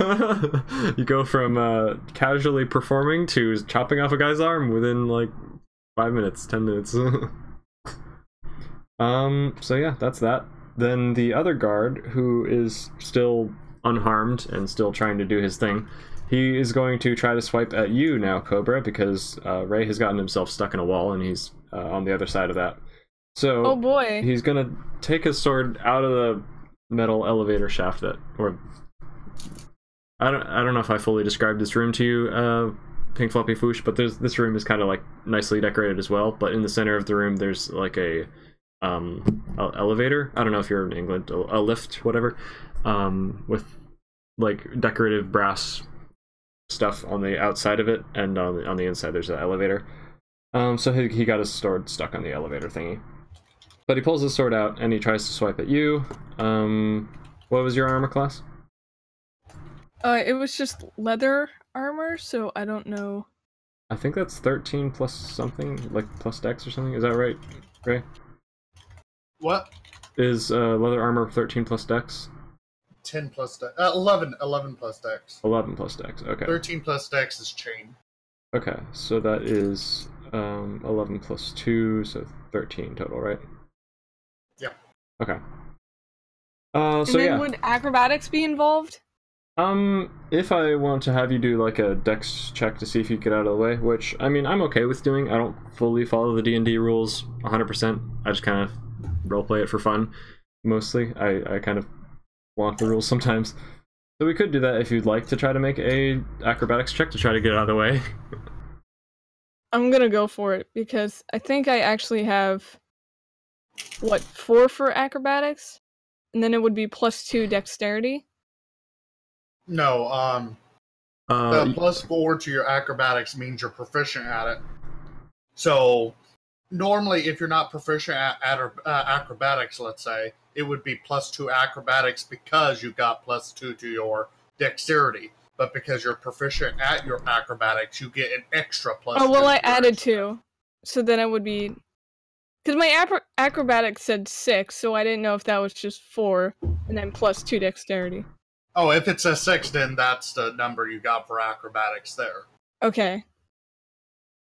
Speaker 1: You go from casually performing to chopping off a guy's arm within like 5 minutes, 10 minutes. So yeah, that's that. Then the other guard, who is still unharmed and still trying to do his thing, he is going to try to swipe at you now, Cobra, because Ray has gotten himself stuck in a wall and he's on the other side of that. So
Speaker 3: Oh boy.
Speaker 1: he's gonna take his sword out of the metal elevator shaft that, or I don't know if I fully described this room to you, Pink Floppy Foosh, but this room is kind of like nicely decorated as well. But in the center of the room, there's like a elevator. I don't know if you're in England, a lift, whatever, with like decorative brass stuff on the outside of it, and on the inside there's an elevator. So he got his sword stuck on the elevator thingy. But he pulls his sword out and he tries to swipe at you. What was your armor class?
Speaker 3: It was just leather armor, so I don't know.
Speaker 1: I think that's 13 plus something, like plus dex or something. Is that right, Ray?
Speaker 2: what?
Speaker 1: Is leather armor 13 plus dex?
Speaker 2: 10 plus dex. 11 plus dex.
Speaker 1: 11 plus dex, okay.
Speaker 2: 13 plus dex is chain.
Speaker 1: Okay, so that is 11 plus 2, so 13 total, right?
Speaker 2: Yeah.
Speaker 1: Okay.
Speaker 3: And
Speaker 1: So
Speaker 3: then
Speaker 1: yeah.
Speaker 3: would acrobatics be involved?
Speaker 1: If I want to have you do like a dex check to see if you get out of the way, which, I mean, I'm okay with doing. I don't fully follow the D&D rules 100%. I just kind of roleplay it for fun, mostly. I kind of want the rules sometimes. So we could do that if you'd like to try to make a acrobatics check to try to get out of the way.
Speaker 3: I'm gonna go for it, because I think I actually have, 4 for acrobatics? And then it would be plus 2 dexterity?
Speaker 2: No, the plus 4 to your acrobatics means you're proficient at it. So, normally, if you're not proficient at acrobatics, let's say, it would be plus 2 acrobatics because you got plus 2 to your dexterity. But because you're proficient at your acrobatics, you get an extra plus 2.
Speaker 3: Oh, well, I
Speaker 2: to your
Speaker 3: added
Speaker 2: acrobatics.
Speaker 3: 2. So then it would be... Because my acrobatics said 6, so I didn't know if that was just 4, and then plus 2 dexterity.
Speaker 2: Oh, if it says 6, then that's the number you got for acrobatics there.
Speaker 3: Okay.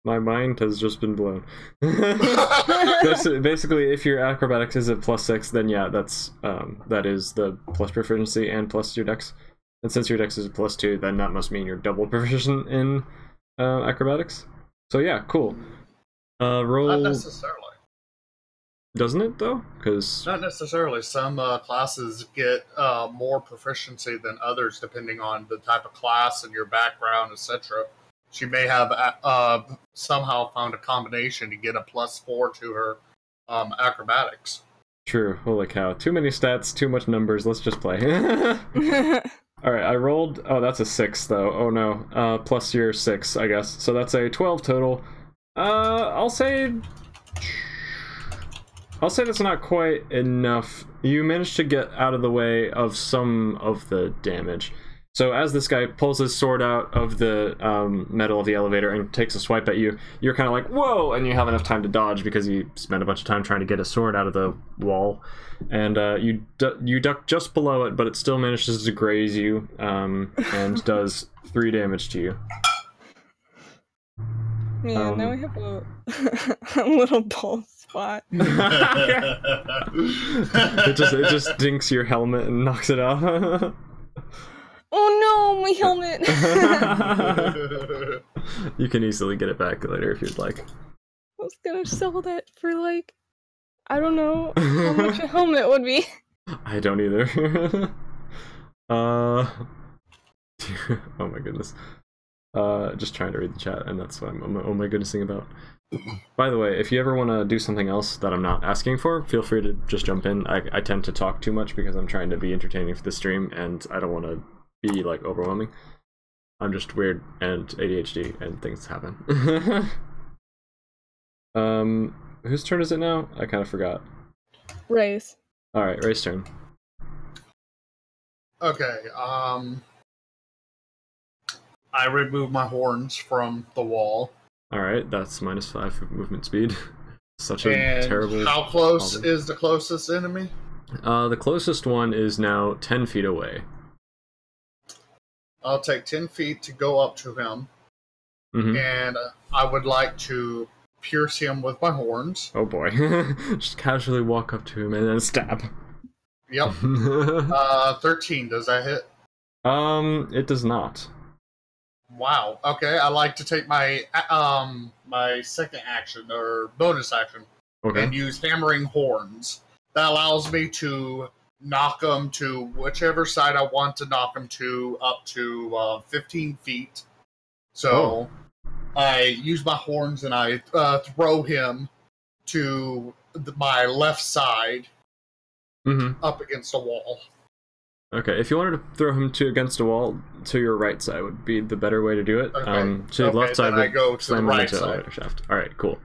Speaker 1: My mind has just been blown. Basically, if your acrobatics is at +6, then yeah, that is the plus proficiency and plus your dex. And since your dex is a +2, then that must mean you're double proficient in acrobatics. So yeah, cool. Roll.
Speaker 2: Not necessarily.
Speaker 1: Doesn't it though? Because
Speaker 2: Not necessarily. Some classes get more proficiency than others depending on the type of class and your background, etc. She may have somehow found a combination to get a +4 to her acrobatics.
Speaker 1: True. Holy cow! Too many stats, too much numbers. Let's just play. All right, I rolled. Oh, that's a 6 though. Oh no. Plus your 6, I guess. So that's a 12 total. I'll say that's not quite enough. You managed to get out of the way of some of the damage. So as this guy pulls his sword out of the metal of the elevator and takes a swipe at you, you're kind of like, whoa, and you have enough time to dodge because he spent a bunch of time trying to get his sword out of the wall. And you duck just below it, but it still manages to graze you and does 3 damage to you.
Speaker 3: Yeah, now we have a little bald spot.
Speaker 1: it just dinks your helmet and knocks it off.
Speaker 3: Oh no, my helmet!
Speaker 1: You can easily get it back later if you'd like.
Speaker 3: I was gonna sell that for like, I don't know how much a helmet would be.
Speaker 1: I don't either. Oh my goodness. Just trying to read the chat, and that's what I'm oh my goodnessing about. By the way, if you ever want to do something else that I'm not asking for, feel free to just jump in. I tend to talk too much because I'm trying to be entertaining for the stream, and I don't want to be like overwhelming. I'm just weird and ADHD, and things happen. Whose turn is it now? I kind of forgot.
Speaker 3: Ray's.
Speaker 1: All right, Ray's turn.
Speaker 2: Okay. I remove my horns from the wall.
Speaker 1: All right, that's -5 for movement speed. Such a
Speaker 2: And
Speaker 1: terrible.
Speaker 2: how close
Speaker 1: problem.
Speaker 2: is the closest enemy?
Speaker 1: The closest one is now 10 feet away.
Speaker 2: I'll take 10 feet to go up to him, and I would like to pierce him with my horns.
Speaker 1: Oh boy. Just casually walk up to him and then stab.
Speaker 2: Yep. 13, does that hit?
Speaker 1: It does not.
Speaker 2: Wow. Okay, I like to take my my second action, or bonus action,
Speaker 1: Okay.
Speaker 2: and use hammering horns. That allows me to knock them to whichever side I want to knock them to, up to 15 feet. So I use my horns and I throw him to my left side, up against a wall.
Speaker 1: Okay, if you wanted to throw him against a wall, to your right side would be the better way to do it.
Speaker 2: Okay.
Speaker 1: To the left side
Speaker 2: then I
Speaker 1: would
Speaker 2: go to the
Speaker 1: slam him
Speaker 2: right
Speaker 1: into the
Speaker 2: side.
Speaker 1: elevator shaft. Alright, cool.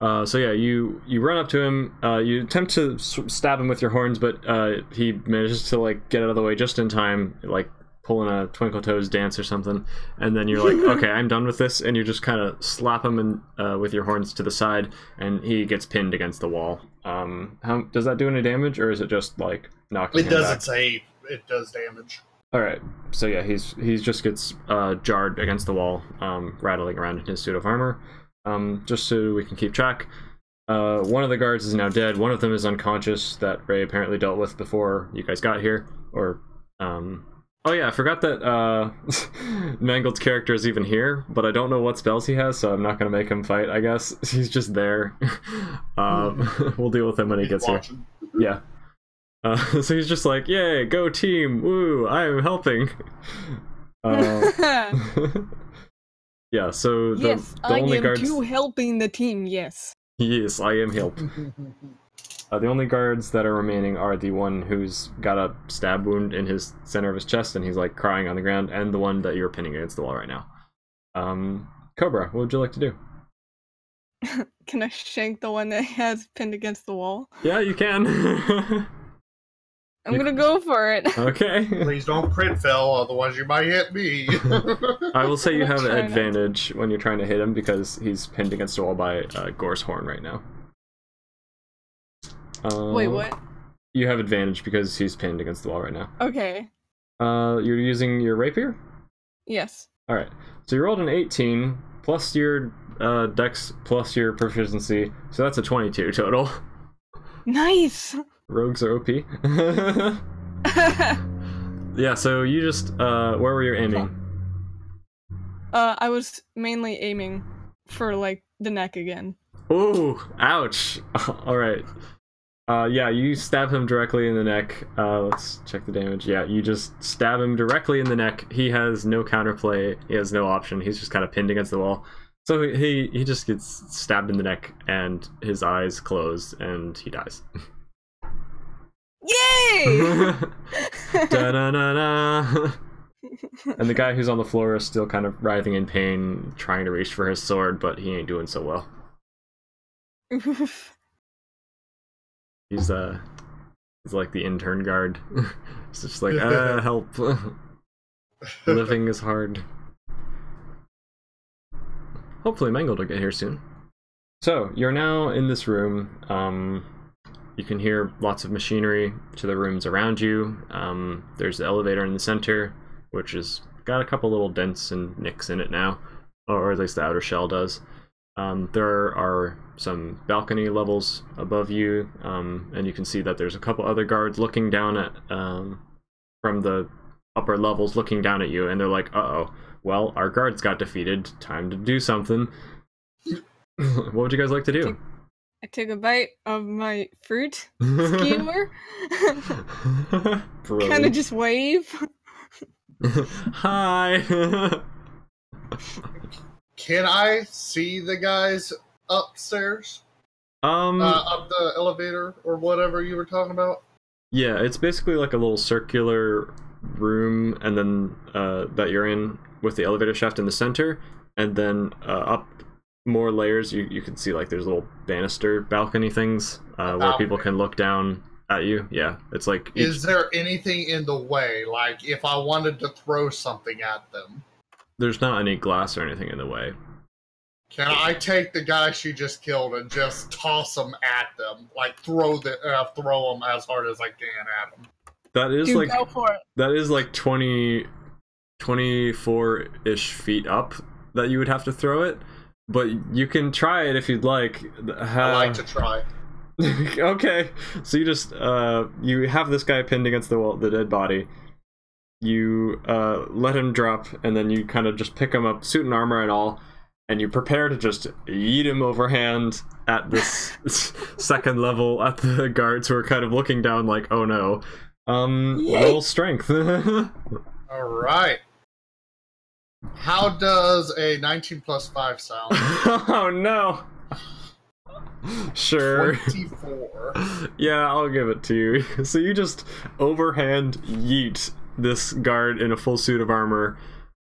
Speaker 1: So yeah, you run up to him, you attempt to stab him with your horns, but he manages to like get out of the way just in time, like pulling a Twinkle Toes dance or something, and then you're like, okay, I'm done with this, and you just kind of slap him with your horns to the side, and he gets pinned against the wall. How does that do any damage, or is it just like knocking him
Speaker 2: It doesn't
Speaker 1: back?
Speaker 2: say it does damage.
Speaker 1: Alright, so yeah, he's just gets jarred against the wall, rattling around in his suit of armor. Just so we can keep track. One of the guards is now dead. One of them is unconscious, that Ray apparently dealt with before you guys got here. Or, oh yeah, I forgot that Mangled's character is even here, but I don't know what spells he has, so I'm not going to make him fight, I guess. He's just there. We'll deal with him when he gets here. Yeah. So he's just like, yay, go team, woo, I am helping. Yeah, so the only guards...
Speaker 3: Yes, I am too helping the team, yes.
Speaker 1: Yes, I am help. The only guards that are remaining are the one who's got a stab wound in his center of his chest and he's like crying on the ground, and the one that you're pinning against the wall right now. Cobra, what would you like to do?
Speaker 3: Can I shank the one that has pinned against the wall?
Speaker 1: Yeah, you can.
Speaker 3: I'm gonna go for it.
Speaker 1: Okay.
Speaker 2: Please don't crit fail, otherwise you might hit me.
Speaker 1: I will say you have
Speaker 3: Try not
Speaker 1: advantage when you're trying to hit him because he's pinned against a wall by Gore's horn right now.
Speaker 3: Wait, what?
Speaker 1: You have advantage because he's pinned against the wall right now.
Speaker 3: Okay.
Speaker 1: You're using your rapier?
Speaker 3: Yes.
Speaker 1: Alright. So you rolled an 18, plus your dex plus your proficiency, so that's a 22 total.
Speaker 3: Nice.
Speaker 1: Rogues are OP. Yeah, so you just where were you aiming?
Speaker 3: I was mainly aiming for like the neck again.
Speaker 1: Ooh, ouch. All right. Yeah, you stab him directly in the neck. Let's check the damage. Yeah, you just stab him directly in the neck. He has no counterplay. He has no option. He's just kind of pinned against the wall. So he just gets stabbed in the neck, and his eyes close, and he dies.
Speaker 3: Yay!
Speaker 1: Da-na-na-na. And the guy who's on the floor is still kind of writhing in pain, trying to reach for his sword, but he ain't doing so well. He's like the intern guard. He's just like, help. Living is hard. Hopefully Mangold will get here soon. So, you're now in this room. You can hear lots of machinery to the rooms around you. There's the elevator in the center, which has got a couple little dents and nicks in it now, or at least the outer shell does. There are some balcony levels above you, and you can see that there's a couple other guards looking down at, from the upper levels looking down at you, and they're like, uh-oh, well, our guards got defeated, time to do something. What would you guys like to do?
Speaker 3: I took a bite of my fruit skewer. Kind of just wave.
Speaker 1: Hi.
Speaker 2: Can I see the guys upstairs? Up the elevator or whatever you were talking about?
Speaker 1: Yeah, it's basically like a little circular room, and then that you're in with the elevator shaft in the center, and then up more layers you can see like there's little banister balcony things where people can look down at you. Yeah, it's like
Speaker 2: is there anything in the way, like if I wanted to throw something at them? There's
Speaker 1: not any glass or anything in the way.
Speaker 2: Can I take the guy she just killed and just toss them at them, like throw them as hard as I can at them?
Speaker 1: That is
Speaker 3: Dude,
Speaker 1: like
Speaker 3: go for it.
Speaker 1: That is like 24-ish feet up that you would have to throw it, but you can try it if you'd like.
Speaker 2: I like to try.
Speaker 1: Okay, so you just you have this guy pinned against the wall, the dead body. You let him drop, and then you kind of just pick him up, suit and armor and all, and you prepare to just yeet him overhand at this second level at the guards who are kind of looking down like, oh no. Roll strength.
Speaker 2: Alright. How does a 19 plus 5 sound?
Speaker 1: Oh no. Sure.
Speaker 2: 24.
Speaker 1: Yeah, I'll give it to you. So you just overhand yeet this guard in a full suit of armor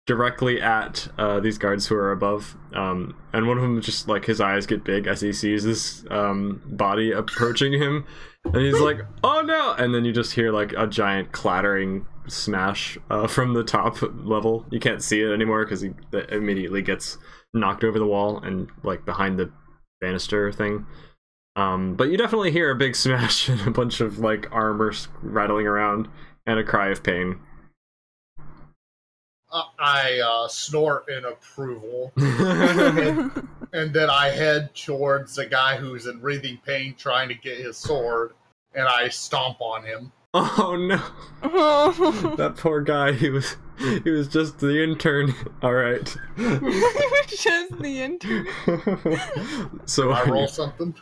Speaker 1: directly at these guards who are above, and one of them just like his eyes get big as he sees this body approaching him, and he's like, oh no, and then you just hear like a giant clattering smash from the top level. You can't see it anymore because he immediately gets knocked over the wall and like behind the banister thing, but you definitely hear a big smash and a bunch of like armor rattling around and a cry of pain.
Speaker 2: I snort in approval, and then I head towards the guy who's in breathing pain trying to get his sword, and I stomp on him.
Speaker 1: Oh no. That poor guy, he was just the intern. Alright.
Speaker 3: Just the intern.
Speaker 1: So
Speaker 2: I roll something?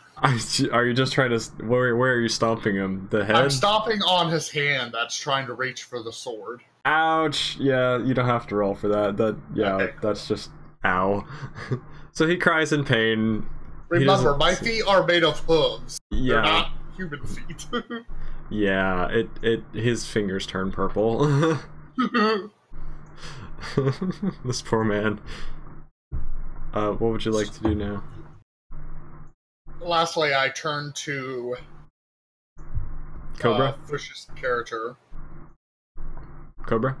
Speaker 1: Are you just trying to... Where are you stomping him? The head?
Speaker 2: I'm stomping on his hand that's trying to reach for the sword.
Speaker 1: Ouch! Yeah, you don't have to roll for that.
Speaker 2: Okay.
Speaker 1: That's just... Ow. So he cries in pain.
Speaker 2: Remember, my feet are made of hooves.
Speaker 1: Yeah.
Speaker 2: They're not human feet.
Speaker 1: Yeah, his fingers turn purple. This poor man. What would you like to do now?
Speaker 2: Lastly, I turn to
Speaker 1: Cobra?
Speaker 2: Fush's character.
Speaker 1: Cobra?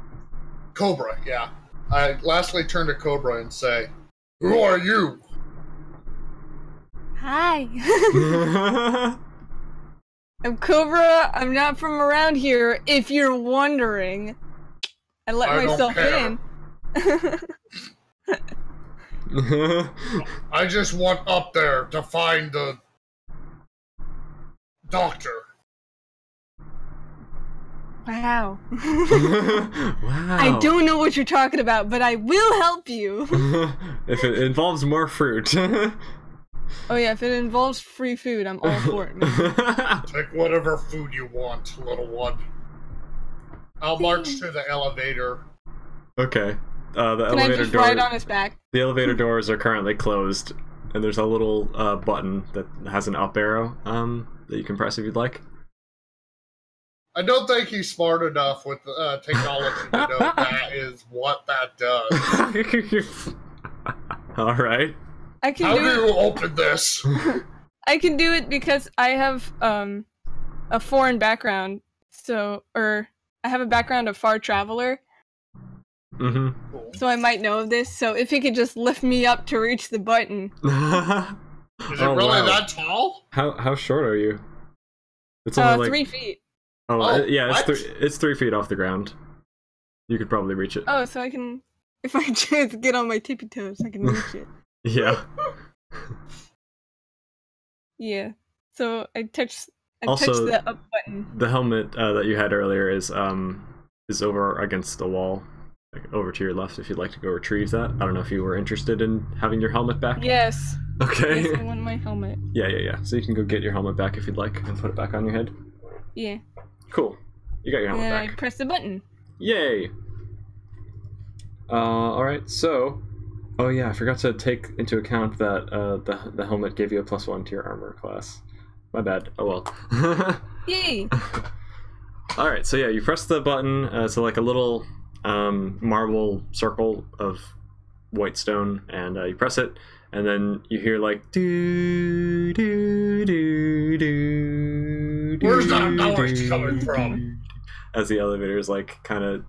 Speaker 2: Cobra, yeah. I lastly turn to Cobra and say, who are you?
Speaker 3: Hi. I'm Cobra. I'm not from around here, if you're wondering. I let myself in.
Speaker 2: I just want up there to find the doctor.
Speaker 3: Wow.
Speaker 1: Wow.
Speaker 3: I don't know what you're talking about, but I will help you.
Speaker 1: If it involves more fruit.
Speaker 3: Oh yeah, if it involves free food, I'm all for it, man.
Speaker 2: Take whatever food you want, little one. I'll march to the elevator.
Speaker 1: Okay. The
Speaker 3: Can I
Speaker 1: elevator
Speaker 3: just
Speaker 1: door.
Speaker 3: ride on his back?
Speaker 1: The elevator doors are currently closed, and there's a little button that has an up arrow that you can press if you'd like.
Speaker 2: I don't think he's smart enough with technology to know that is what that does.
Speaker 1: All right.
Speaker 3: I can
Speaker 2: How
Speaker 3: do
Speaker 2: do
Speaker 3: it.
Speaker 2: you open this?
Speaker 3: I can do it because I have a foreign background, or I have a background of far traveler,
Speaker 1: Mm-hmm.
Speaker 3: so I might know of this. So if he could just lift me up to reach the button.
Speaker 2: Is it really that tall?
Speaker 1: How short are you? It's only like
Speaker 3: 3 feet.
Speaker 2: Oh,
Speaker 1: yeah,
Speaker 2: what?
Speaker 1: it's 3 feet off the ground. You could probably reach it.
Speaker 3: Oh, so I can, if I just get on my tippy toes, I can reach it.
Speaker 1: Yeah.
Speaker 3: Yeah. So I touch
Speaker 1: Also,
Speaker 3: the up button.
Speaker 1: The helmet that you had earlier is over against the wall, like over to your left. If you'd like to go retrieve that, I don't know if you were interested in having your helmet back.
Speaker 3: Yes.
Speaker 1: Okay.
Speaker 3: Yes, I want my helmet.
Speaker 1: Yeah. So you can go get your helmet back if you'd like and put it back on your head.
Speaker 3: Yeah.
Speaker 1: Cool. You got your helmet
Speaker 3: And then
Speaker 1: back.
Speaker 3: I press the button.
Speaker 1: Yay! Alright, so... Oh yeah, I forgot to take into account that the helmet gave you a +1 to your armor class. My bad. Oh well.
Speaker 3: Yay!
Speaker 1: Alright, so yeah, you press the button, so like a little marble circle of white stone, and you press it, and then you hear like doo doo doo doo.
Speaker 2: Where's that noise coming from?
Speaker 1: As the elevator is like kind of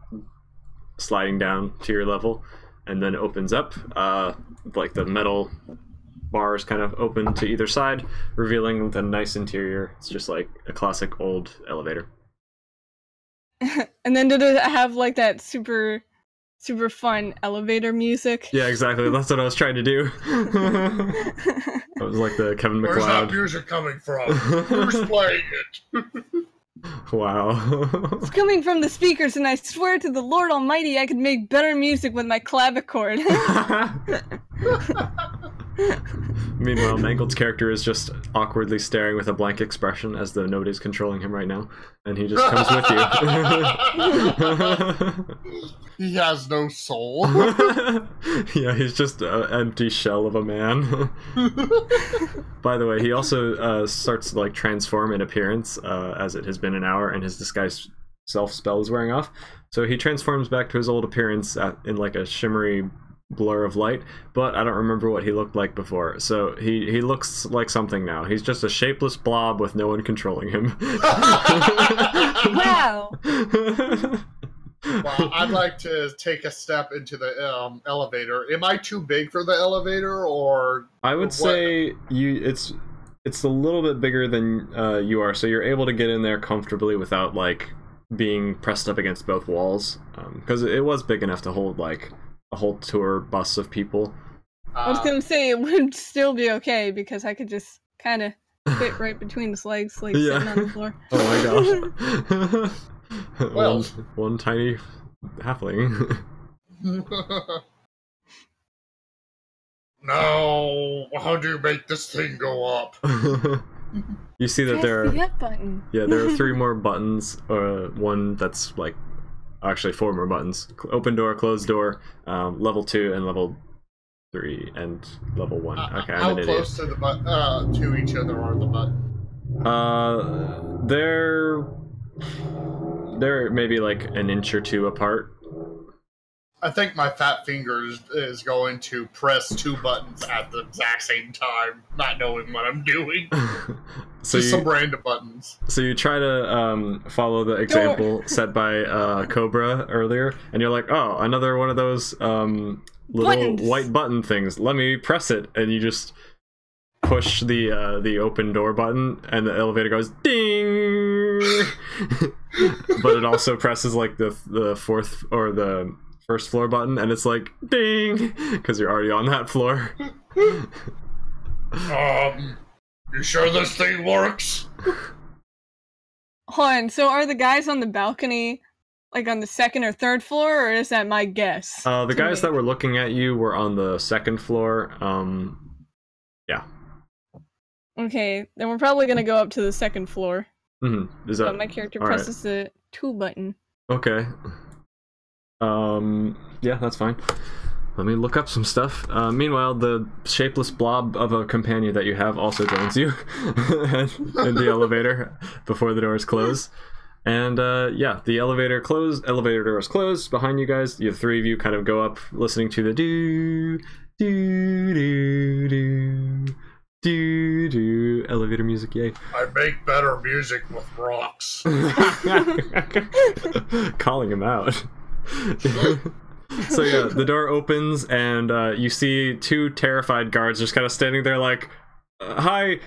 Speaker 1: sliding down to your level, and then opens up. Like the metal bars kind of open to either side, revealing the nice interior. It's just like a classic old elevator.
Speaker 3: And then did it have like that super fun elevator music?
Speaker 1: Yeah, exactly. That's what I was trying to do. That was like the Kevin
Speaker 2: Where's that
Speaker 1: McLeod.
Speaker 2: music coming from? Who's playing it?
Speaker 1: Wow.
Speaker 3: It's coming from the speakers, and I swear to the Lord Almighty, I could make better music with my clavichord.
Speaker 1: Meanwhile, Mangold's character is just awkwardly staring with a blank expression as though nobody's controlling him right now, and he just comes with you.
Speaker 2: He has no soul.
Speaker 1: Yeah, he's just an empty shell of a man. By the way, he also starts to like transform in appearance as it has been an hour, and his disguise self spell is wearing off. So he transforms back to his old appearance in like a shimmery blur of light, but I don't remember what he looked like before. So he looks like something now. He's just a shapeless blob with no one controlling him.
Speaker 3: Wow.
Speaker 2: Well, I'd like to take a step into the elevator. Am I too big for the elevator, or
Speaker 1: I would say it's a little bit bigger than you are, so you're able to get in there comfortably without like being pressed up against both walls, because it was big enough to hold like a whole tour bus of people.
Speaker 3: I was gonna say it would still be okay because I could just kind of fit right between his legs, like sitting on the floor.
Speaker 1: Oh my gosh.
Speaker 2: Well.
Speaker 1: one tiny halfling.
Speaker 2: No, how do you make this thing go up?
Speaker 1: You see that
Speaker 3: Press
Speaker 1: there are
Speaker 3: the up button.
Speaker 1: yeah, there are 3 more buttons. One that's like actually 4 more buttons: open door, closed door, level 2, and level 3, and level 1. Okay, I'm
Speaker 2: How
Speaker 1: an idiot.
Speaker 2: close to the to each other are the buttons?
Speaker 1: They're maybe like an inch or 2 apart.
Speaker 2: I think my fat finger is going to press 2 buttons at the exact same time, not knowing what I'm doing.
Speaker 1: So
Speaker 2: Just some random buttons.
Speaker 1: So you try to follow the example set by Cobra earlier, and you're like, oh, another one of those little
Speaker 3: Buttons.
Speaker 1: white button things. Let me press it, and you just push the open door button, and the elevator goes ding. But it also presses like the 4th or the first floor button, and it's like, ding, because you're already on that floor.
Speaker 2: You sure this thing works?
Speaker 3: Hold on, so are the guys on the balcony, like, on the second or third floor, or is that my guess?
Speaker 1: The guys that were looking at you were on the second floor. Yeah.
Speaker 3: Okay, then we're probably gonna go up to the second floor.
Speaker 1: Mm-hmm. Is that...
Speaker 3: So my character presses the 2 button.
Speaker 1: Okay. Yeah, that's fine. Let me look up some stuff. Meanwhile, the shapeless blob of a companion that you have also joins you in the elevator before the doors close. And yeah, the elevator doors close behind you guys. The 3 of you kind of go up, listening to the do do do do do do elevator music. Yay!
Speaker 2: I make better music with rocks.
Speaker 1: Calling him out. So yeah, the door opens and you see 2 terrified guards just kind of standing there like, hi,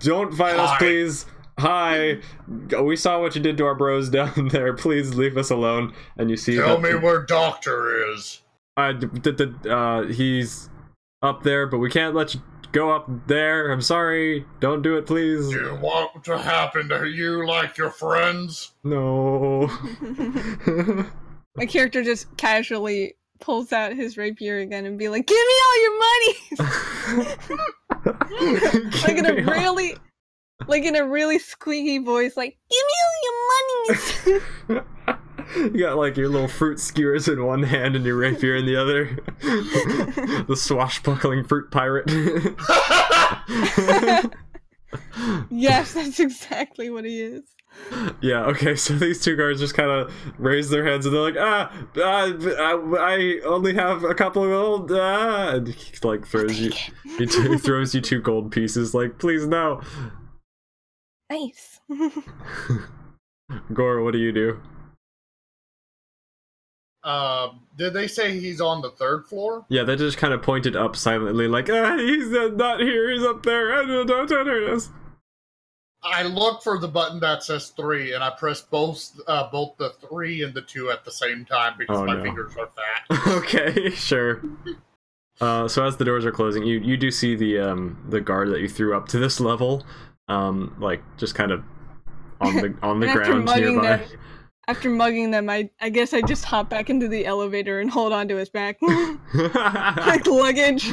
Speaker 1: don't fight us, please. Hi, we saw what you did to our bros down there. Please leave us alone. And you see...
Speaker 2: Tell me where Doctor is.
Speaker 1: He's up there, but we can't let you go up there. I'm sorry. Don't do it, please.
Speaker 2: Do you want to happen to you like your friends?
Speaker 1: No.
Speaker 3: My character just casually pulls out his rapier again and be like, "Give me all your money!" like in a really squeaky voice, like, "Give me all your money!"
Speaker 1: You got like your little fruit skewers in one hand and your rapier in the other. The swashbuckling fruit pirate.
Speaker 3: Yes, that's exactly what he is.
Speaker 1: Yeah, okay, so these 2 guards just kind of raise their heads and they're like, I only have a couple of gold, and he like throws you, he throws you 2 gold pieces, like, please no.
Speaker 3: Nice.
Speaker 1: Gore, what do you do?
Speaker 2: Did they say he's on the 3rd floor?
Speaker 1: Yeah, they just kind of pointed up silently, like, he's not here, he's up there, don't hurt us.
Speaker 2: I look for the button that says 3, and I press both the 3 and the 2 at the same time because my fingers are fat.
Speaker 1: Okay, sure. So as the doors are closing, you do see the guard that you threw up to this level, like just kind of on the ground nearby.
Speaker 3: After mugging them, I guess I just hop back into the elevator and hold onto his back. Like luggage.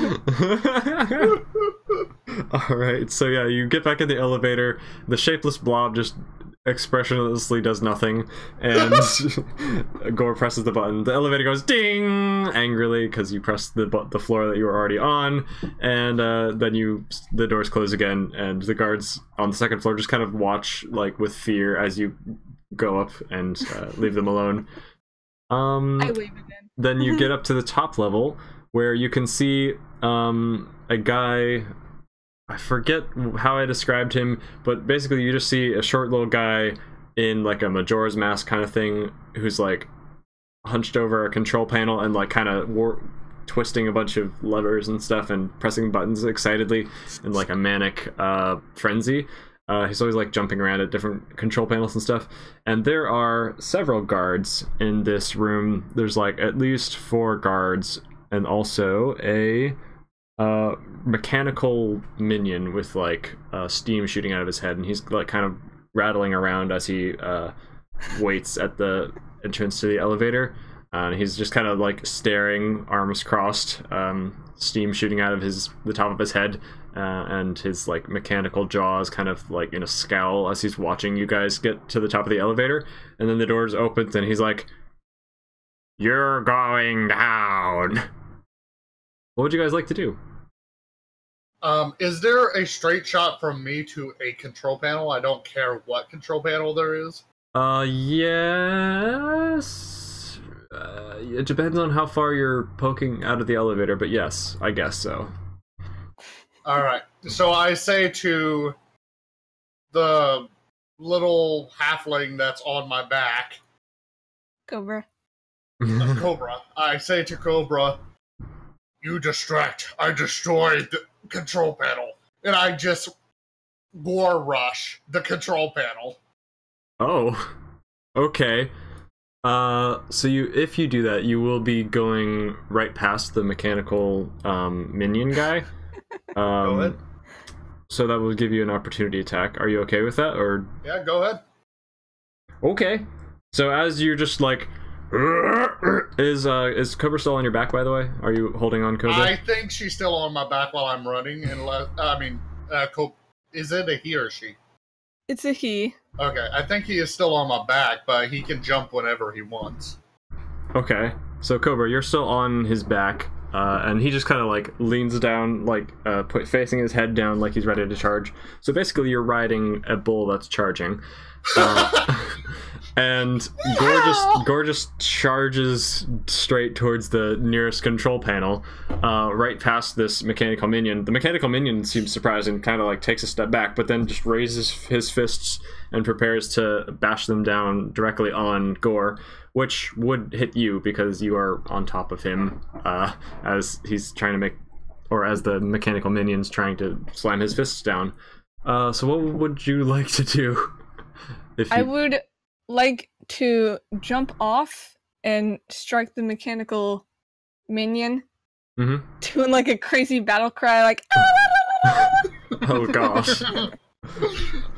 Speaker 1: Alright, so yeah, you get back in the elevator, the shapeless blob just expressionlessly does nothing, and Gore presses the button. The elevator goes ding angrily because you pressed the floor that you were already on, and then the doors close again, and the guards on the 2nd floor just kind of watch like with fear as you go up and leave them alone.
Speaker 3: I wave again.
Speaker 1: Then you get up to the top level where you can see a guy. I forget how I described him, but basically you just see a short little guy in like a Majora's Mask kind of thing who's like hunched over a control panel and like kind of twisting a bunch of levers and stuff and pressing buttons excitedly in like a manic frenzy. He's always like jumping around at different control panels and stuff. And there are several guards in this room. There's like at least 4 guards and also a mechanical minion with like steam shooting out of his head, and he's like kind of rattling around as he waits at the entrance to the elevator. And he's just kind of like staring, arms crossed, steam shooting out of the top of his head, and his like mechanical jaws kind of like in a scowl as he's watching you guys get to the top of the elevator. And then the doors open and he's like, "You're going down." What would you guys like to do?
Speaker 2: Is there a straight shot from me to a control panel? I don't care what control panel there is.
Speaker 1: Yes. It depends on how far you're poking out of the elevator, but yes, I guess so.
Speaker 2: Alright, so I say to the little halfling that's on my back,
Speaker 3: Cobra.
Speaker 2: Cobra, I say to Cobra, "You distract, I destroy the control panel," and I just war rush the control panel.
Speaker 1: Oh, okay. So if you do that, you will be going right past the mechanical minion guy.
Speaker 2: Go ahead.
Speaker 1: So that will give you an opportunity attack. Are you okay with that, or?
Speaker 2: Yeah, go ahead.
Speaker 1: Okay. So as you're just like, is Cobra still on your back? By the way, are you holding on, Cobra?
Speaker 2: I think she's still on my back while I'm running. Unless is it a he or she?
Speaker 3: It's a he.
Speaker 2: Okay, I think he is still on my back, but he can jump whenever he wants.
Speaker 1: Okay. So Cobra, you're still on his back. And he just kind of like leans down, like facing his head down, like he's ready to charge. So basically, you're riding a bull that's charging, and Gore just charges straight towards the nearest control panel, right past this mechanical minion. The mechanical minion seems surprised and kind of like takes a step back, but then just raises his fists and prepares to bash them down directly on Gore, which would hit you because you are on top of him, as he's trying to make, or as the mechanical minion's trying to slam his fists down. So what would you like to do?
Speaker 3: I would like to jump off and strike the mechanical minion, doing like a crazy battle cry, like.
Speaker 1: Oh gosh.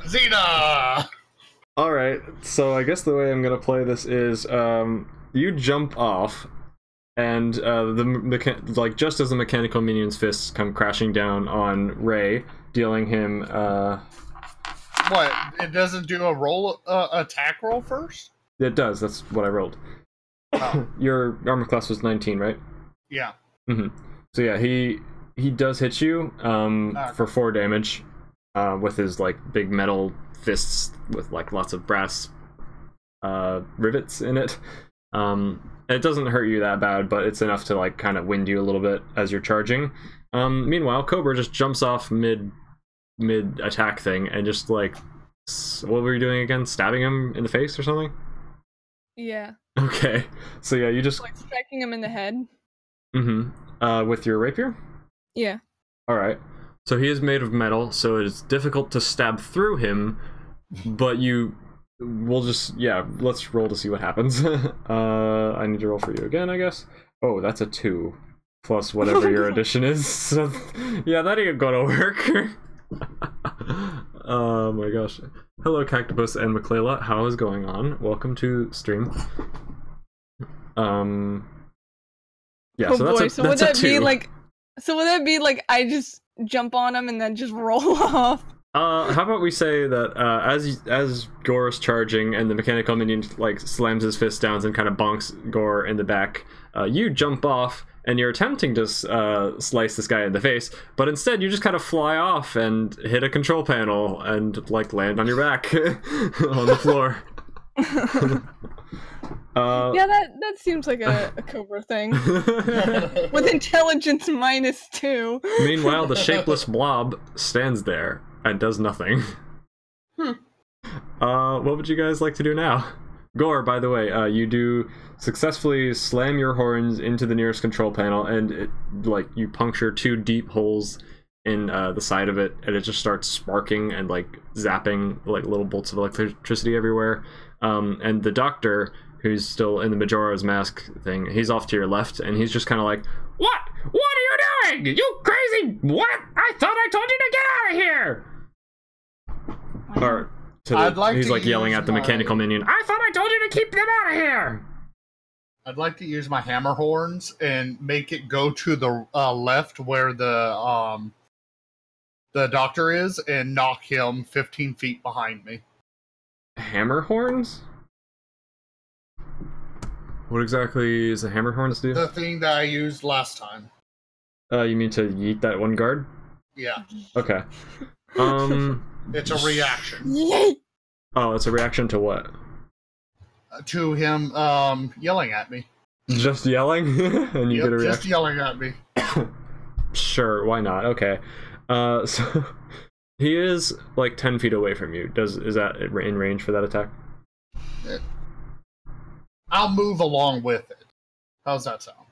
Speaker 2: Xena!
Speaker 1: Alright, so I guess the way I'm gonna play this is, you jump off, and like just as the mechanical minion's fists come crashing down on Ray, dealing him,
Speaker 2: What? It doesn't do a roll, attack roll first?
Speaker 1: It does, that's what I rolled.
Speaker 2: Oh.
Speaker 1: Your armor class was 19, right?
Speaker 2: Yeah.
Speaker 1: So yeah, he does hit you, for 4 damage, with his, like, big metal fists with like lots of brass rivets in it. It doesn't hurt you that bad, but it's enough to like kind of wind you a little bit as you're charging. Meanwhile, Cobra just jumps off mid attack thing and just like, what were you doing again? Stabbing him in the face or something?
Speaker 3: Yeah.
Speaker 1: Okay, so yeah, you just
Speaker 3: Like striking him in the head.
Speaker 1: With your rapier?
Speaker 3: Yeah.
Speaker 1: All right. So he is made of metal, so it's difficult to stab through him, but let's roll to see what happens. I need to roll for you again, I guess. Oh, that's a 2, plus whatever your addition is. So, yeah, that ain't gonna work. Oh my gosh. Hello, Cactopus and Maklayla. How is going on? Welcome to stream. Yeah,
Speaker 3: Oh
Speaker 1: so
Speaker 3: boy,
Speaker 1: that's
Speaker 3: so would that
Speaker 1: a 2.
Speaker 3: be like... So would that be like I just jump on him and then just roll off?
Speaker 1: How about we say that as Gore is charging and the mechanical minion like slams his fist down and kind of bonks Gore in the back, you jump off and you're attempting to slice this guy in the face, but instead you just kind of fly off and hit a control panel and like land on your back on the floor.
Speaker 3: Yeah, that seems like a Cobra thing. With intelligence -2.
Speaker 1: Meanwhile, the shapeless blob stands there and does nothing. What would you guys like to do now? Gore, by the way, you do successfully slam your horns into the nearest control panel, and you puncture 2 deep holes in the side of it, and it just starts sparking and like zapping like little bolts of electricity everywhere. And the doctor, who's still in the Majora's Mask thing, he's off to your left, and he's just kind of like, What are you doing? You crazy? What? I thought I told you to get out of here! Or he's like yelling at the mechanical minion, I thought I told you to keep them out of here!
Speaker 2: I'd like to use my hammer horns and make it go to the left where the doctor is and knock him 15 feet behind me.
Speaker 1: Hammer horns? What exactly is the hammer horns do?
Speaker 2: The thing that I used last time.
Speaker 1: You mean to yeet that one guard?
Speaker 2: Yeah.
Speaker 1: Okay.
Speaker 2: It's a reaction.
Speaker 3: Yay!
Speaker 1: Oh, it's a reaction to what?
Speaker 2: To him yelling at me.
Speaker 1: Just yelling? And you get a reaction?
Speaker 2: Just yelling at me.
Speaker 1: Sure, why not? Okay. So he is like 10 feet away from you. Is that in range for that attack?
Speaker 2: I'll move along with it. How's that sound?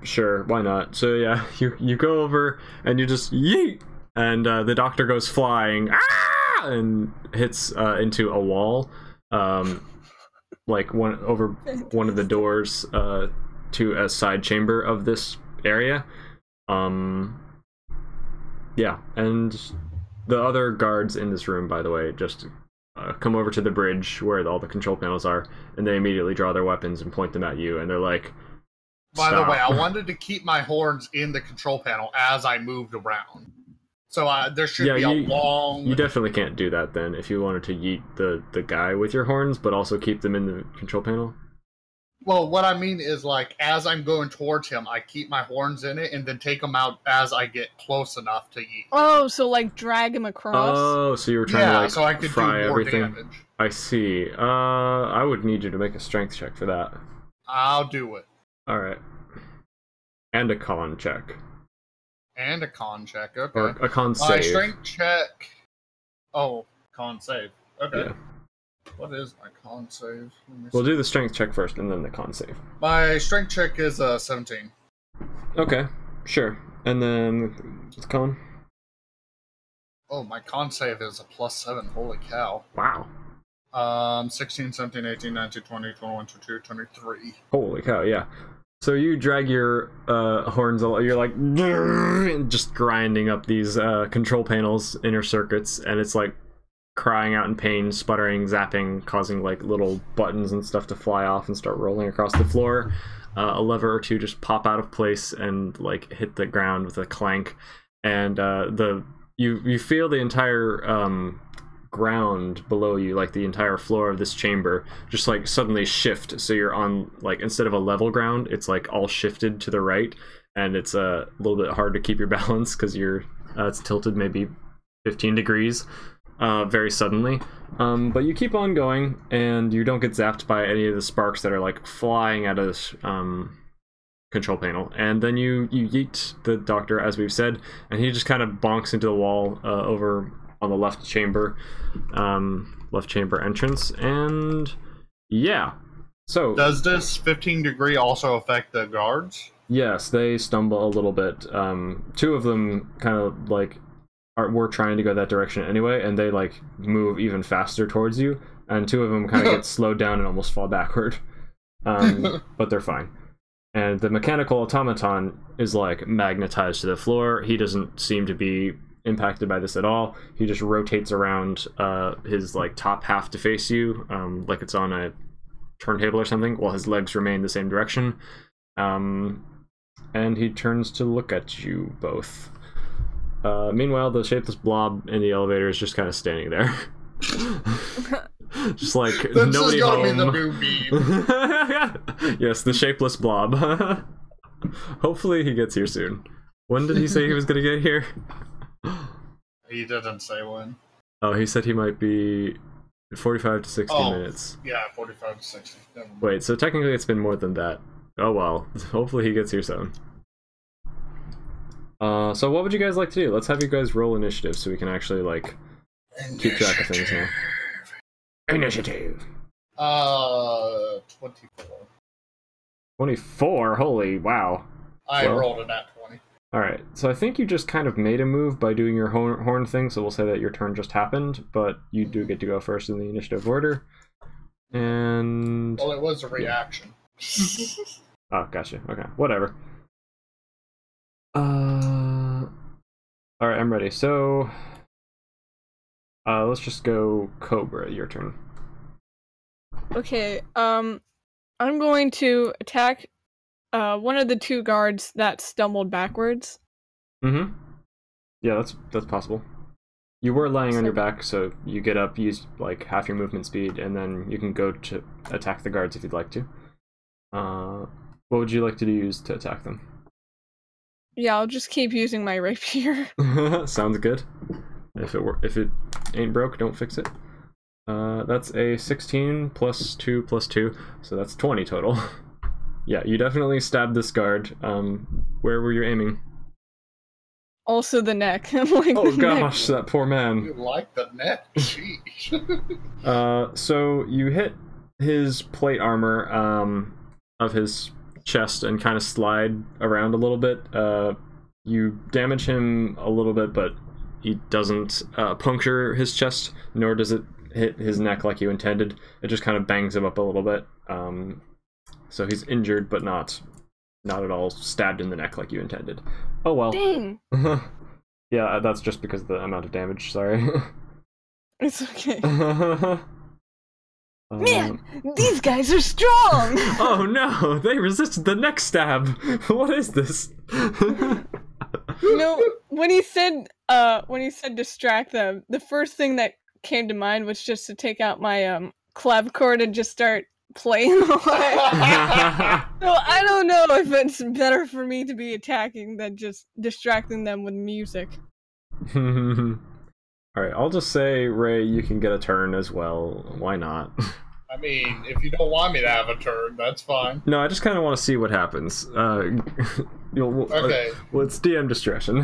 Speaker 1: Sure, why not? So yeah, you go over and you just yeet, and the doctor goes flying, and hits into a wall. like one over one of the doors to a side chamber of this area. Yeah, and the other guards in this room, by the way, just come over to the bridge where all the control panels are, and they immediately draw their weapons and point them at you, and they're like,
Speaker 2: By the
Speaker 1: "Stop."
Speaker 2: way, I wanted to keep my horns in the control panel as I moved around. So there should be a long...
Speaker 1: You definitely can't do that then if you wanted to yeet the guy with your horns, but also keep them in the control panel.
Speaker 2: Well, what I mean is, like, as I'm going towards him, I keep my horns in it and then take them out as I get close enough to yeet.
Speaker 3: Oh, so like drag him across?
Speaker 1: Oh, so you were trying to like
Speaker 2: so I could
Speaker 1: fry
Speaker 2: do more
Speaker 1: everything.
Speaker 2: damage.
Speaker 1: I see. I would need you to make a strength check for that.
Speaker 2: I'll do it.
Speaker 1: All right. And a con check.
Speaker 2: And a con check, okay.
Speaker 1: Or a con
Speaker 2: My
Speaker 1: save.
Speaker 2: strength check... Oh, con save. Okay.
Speaker 1: Yeah.
Speaker 2: What is my con save?
Speaker 1: We'll do the strength check first and then the con save.
Speaker 2: My strength check is 17.
Speaker 1: Okay, sure. And then what's con?
Speaker 2: Oh, my con save is a +7. Holy cow.
Speaker 1: Wow.
Speaker 2: 16, 17, 18, 19, 20, 21, 22, 23.
Speaker 1: Holy cow, yeah. So you drag your horns, you're like just grinding up these control panels, inner circuits, and it's like crying out in pain, sputtering, zapping, causing like little buttons and stuff to fly off and start rolling across the floor. A lever or two just pop out of place and like hit the ground with a clank, and you feel the entire ground below you, like the entire floor of this chamber, just like suddenly shift. So you're on, like, instead of a level ground, it's like all shifted to the right, and it's a little bit hard to keep your balance because you're it's tilted maybe 15 degrees very suddenly. But you keep on going, and you don't get zapped by any of the sparks that are like flying out of this control panel. And then you yeet the doctor, as we've said, and he just kind of bonks into the wall over on the left chamber entrance. And yeah, so
Speaker 2: does this 15 degree also affect the guards?
Speaker 1: Yes, they stumble a little bit. Two of them kind of like were trying to go that direction anyway, and they like move even faster towards you, and two of them kind of get slowed down and almost fall backward. But they're fine. And the mechanical automaton is like magnetized to the floor. He doesn't seem to be impacted by this at all. He just rotates around his like top half to face you, like it's on a turntable or something, while his legs remain the same direction. And he turns to look at you both. Meanwhile, the shapeless blob in the elevator is just kind of standing there. Just like
Speaker 2: This
Speaker 1: nobody
Speaker 2: is gonna
Speaker 1: home.
Speaker 2: be the new meme.
Speaker 1: Yes, the shapeless blob. Hopefully he gets here soon. When did he say he was gonna get here?
Speaker 2: He didn't say when.
Speaker 1: Oh, he said he might be 45 to 60 minutes.
Speaker 2: Yeah, 45 to 60. Never mind.
Speaker 1: Wait, so technically it's been more than that. Oh well, hopefully he gets here soon. So what would you guys like to do? Let's have you guys roll initiative so we can actually like keep track of things now. Initiative.
Speaker 2: 24.
Speaker 1: 24? Holy wow.
Speaker 2: I
Speaker 1: Well.
Speaker 2: rolled a nat 20.
Speaker 1: Alright, so I think you just kind of made a move by doing your horn thing, so we'll say that your turn just happened, but you do get to go first in the initiative order. And...
Speaker 2: Well, it was a reaction.
Speaker 1: Oh, gotcha. Okay, whatever. Alright, I'm ready. So... let's just go Cobra, your turn.
Speaker 3: Okay, I'm going to attack one of the two guards that stumbled backwards.
Speaker 1: Mm-hmm. Yeah, that's possible. You were lying on your back, so you get up, use like half your movement speed, and then you can go to attack the guards if you'd like to. What would you like to use to attack them?
Speaker 3: Yeah, I'll just keep using my rapier.
Speaker 1: Sounds good. If it ain't broke, don't fix it. That's a 16 plus 2 plus 2, so that's 20 total. Yeah, you definitely stabbed this guard. Where were you aiming?
Speaker 3: Also the neck. Like
Speaker 1: Oh
Speaker 3: the neck.
Speaker 1: gosh, that poor man.
Speaker 2: You like the neck? Sheesh.
Speaker 1: So you hit his plate armor of his chest and kind of slide around a little bit. You damage him a little bit, but he doesn't puncture his chest, nor does it hit his neck like you intended. It just kind of bangs him up a little bit. So he's injured, but not at all stabbed in the neck like you intended. Oh well.
Speaker 3: Dang.
Speaker 1: Yeah, that's just because of the amount of damage. Sorry.
Speaker 3: It's okay. Man, these guys are strong!
Speaker 1: Oh no, they resisted the neck stab! What is this?
Speaker 3: You know, when he said distract them, the first thing that came to mind was just to take out my clavichord and just start playing away. So I don't know if it's better for me to be attacking than just distracting them with music.
Speaker 1: Alright, I'll just say, Ray, you can get a turn as well. Why not?
Speaker 2: I mean, if you don't want me to have a turn, that's fine.
Speaker 1: No, I just kind of want to see what happens. Okay. Well, it's DM discretion.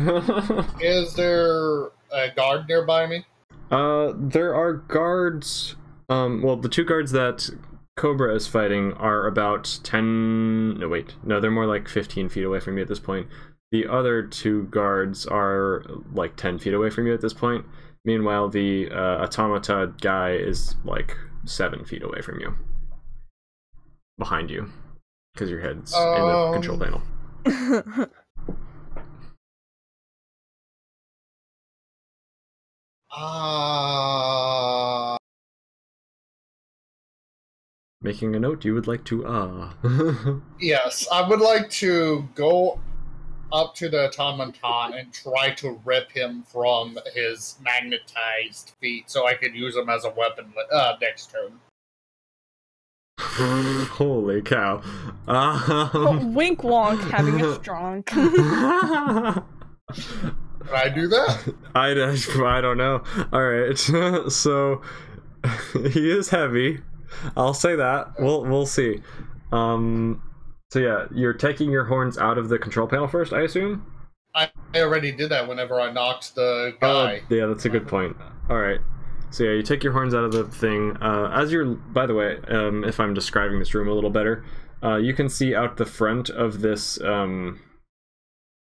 Speaker 2: Is there a guard nearby me?
Speaker 1: There are guards. Well, the two guards that Cobra is fighting are about 10... No, wait. No, they're more like 15 feet away from you at this point. The other two guards are like 10 feet away from you at this point. Meanwhile, the automata guy is like 7 feet away from you. Behind you. Because your head's in the control panel. Making a note, you would like to
Speaker 2: Yes, I would like to go up to the automaton and try to rip him from his magnetized feet so I could use him as a weapon next turn.
Speaker 1: Holy cow.
Speaker 3: Wink wonk having a strong.
Speaker 2: Can I do that?
Speaker 1: I don't know. Alright, so he is heavy. I'll say that. We'll see. So yeah, you're taking your horns out of the control panel first, I assume?
Speaker 2: I already did that whenever I knocked the guy.
Speaker 1: Yeah, that's a good point. Alright. So yeah, you take your horns out of the thing. As you're, by the way, if I'm describing this room a little better, you can see out the front of this,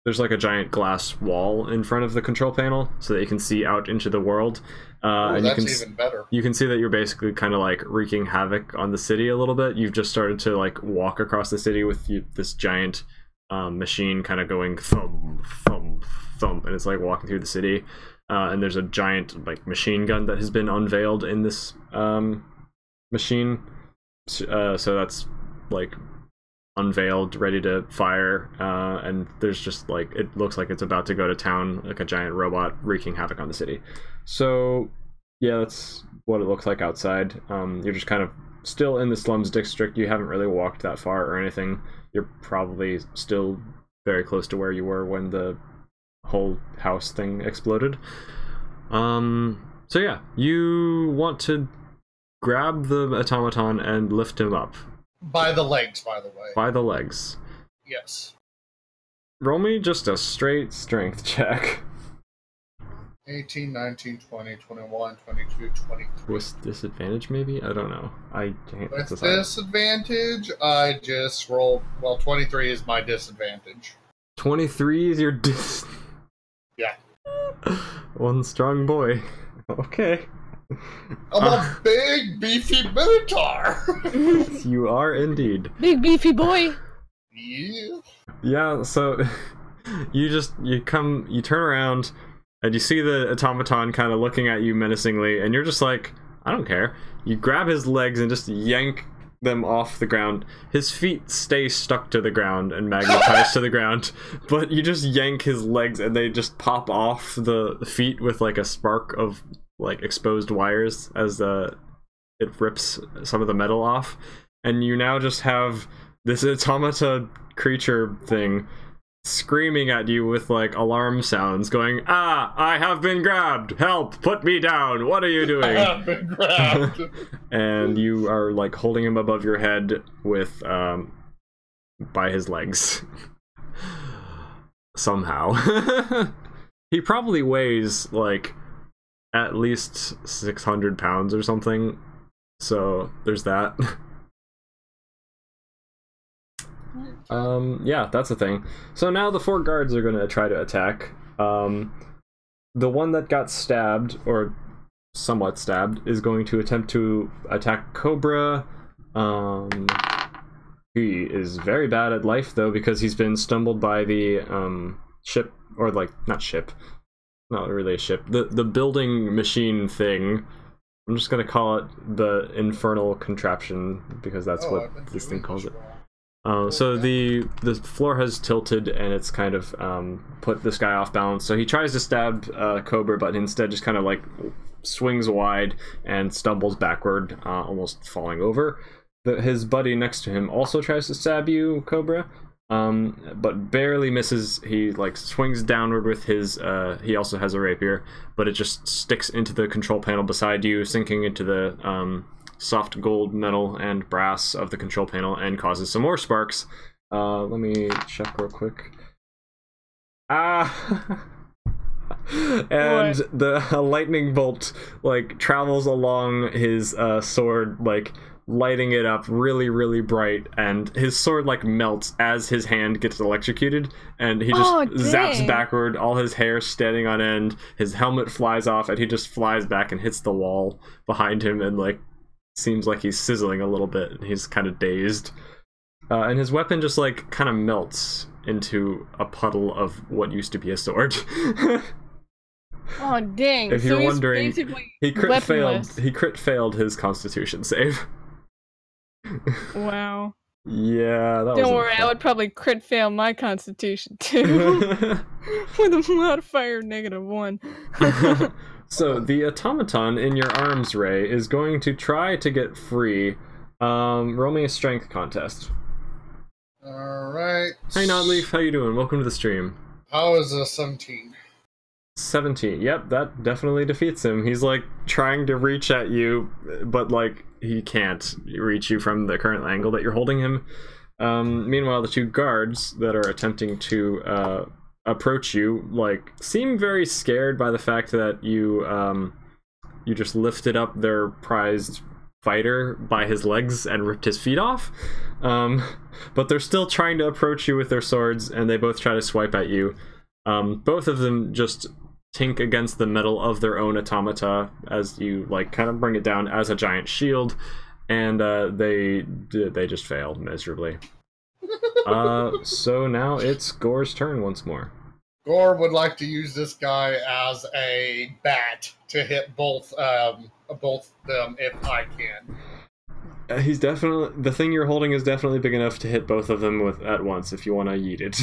Speaker 1: there's like a giant glass wall in front of the control panel so that you can see out into the world. And
Speaker 2: that's even better.
Speaker 1: You can see that you're basically kind of like wreaking havoc on the city a little bit. You've just started to like walk across the city with this giant machine kind of going thump, thump, thump, and it's like walking through the city. And there's a giant like machine gun that has been unveiled in this machine. So that's like unveiled, ready to fire, and there's just like, it looks like it's about to go to town, like a giant robot wreaking havoc on the city. So yeah, that's what it looks like outside. You're just kind of still in the slums district. You haven't really walked that far or anything. You're probably still very close to where you were when the whole house thing exploded. So yeah, you want to grab the automaton and lift him up.
Speaker 2: By the legs, by the way.
Speaker 1: By the legs.
Speaker 2: Yes.
Speaker 1: Roll me just a straight strength check.
Speaker 2: 18, 19, 20, 21, 22, 23.
Speaker 1: With disadvantage, maybe? I don't know. I can't.
Speaker 2: With disadvantage, I just rolled. Well, 23 is my disadvantage.
Speaker 1: 23 is your
Speaker 2: Yeah.
Speaker 1: One strong boy. Okay.
Speaker 2: I'm a big, beefy minotaur!
Speaker 1: You are indeed.
Speaker 3: Big beefy boy!
Speaker 2: Yeah.
Speaker 1: Yeah, so you turn around and you see the automaton kind of looking at you menacingly, and you're just like, I don't care. You grab his legs and just yank them off the ground. His feet stay stuck to the ground and magnetized to the ground, but you just yank his legs and they just pop off the feet with like a spark of like exposed wires as it rips some of the metal off, and you now just have this automata creature thing screaming at you with like alarm sounds going, "Ah, I have been grabbed! Help! Put me down! What are you doing?"
Speaker 2: I have been grabbed.
Speaker 1: And you are like holding him above your head with by his legs. Somehow. He probably weighs like at least 600 pounds or something, so there's that. Yeah, that's the thing. So now the 4 guards are going to try to attack. The one that got stabbed, or somewhat stabbed, is going to attempt to attack Cobra. He is very bad at life, though, because he's been stumbled by the ship, or like, not really a ship, the building machine thing. I'm just gonna call it the infernal contraption, because that's what this thing calls it. So the floor has tilted, and it's kind of put this guy off balance. So he tries to stab Cobra, but instead just kind of like swings wide and stumbles backward, almost falling over. His buddy next to him also tries to stab you, Cobra, but barely misses. He like swings downward with his, he also has a rapier, but it just sticks into the control panel beside you, sinking into the soft gold, metal, and brass of the control panel, and causes some more sparks. Let me check real quick. And the lightning bolt like travels along his sword, like lighting it up really, really bright, and his sword like melts as his hand gets electrocuted, and he just zaps backward, all his hair standing on end, his helmet flies off, and he just flies back and hits the wall behind him, and like seems like he's sizzling a little bit, and he's kind of dazed. And his weapon just like kind of melts into a puddle of what used to be a sword.
Speaker 3: Oh dang!
Speaker 1: If you're wondering, he crit failed his Constitution save.
Speaker 3: Wow.
Speaker 1: Yeah, that
Speaker 3: Don't worry, I would probably crit fail my Constitution too. With a modifier -1.
Speaker 1: So the automaton in your arms, Ray, is going to try to get free. Roll me a strength contest.
Speaker 2: Alright.
Speaker 1: Hey Nodleaf, how you doing? Welcome to the stream.
Speaker 2: How is a 17?
Speaker 1: 17. Yep, that definitely defeats him. He's like trying to reach at you, but like he can't reach you from the current angle that you're holding him. Meanwhile, the two guards that are attempting to approach you like seem very scared by the fact that you just lifted up their prized fighter by his legs and ripped his feet off. But they're still trying to approach you with their swords, and they both try to swipe at you. Both of them just tink against the metal of their own automata as you like kind of bring it down as a giant shield, and they just fail miserably. So now it's Gore's turn once more.
Speaker 2: Gore would like to use this guy as a bat to hit both them if I can.
Speaker 1: He's definitely, the thing you're holding is definitely big enough to hit both of them with at once if you want to yeet it.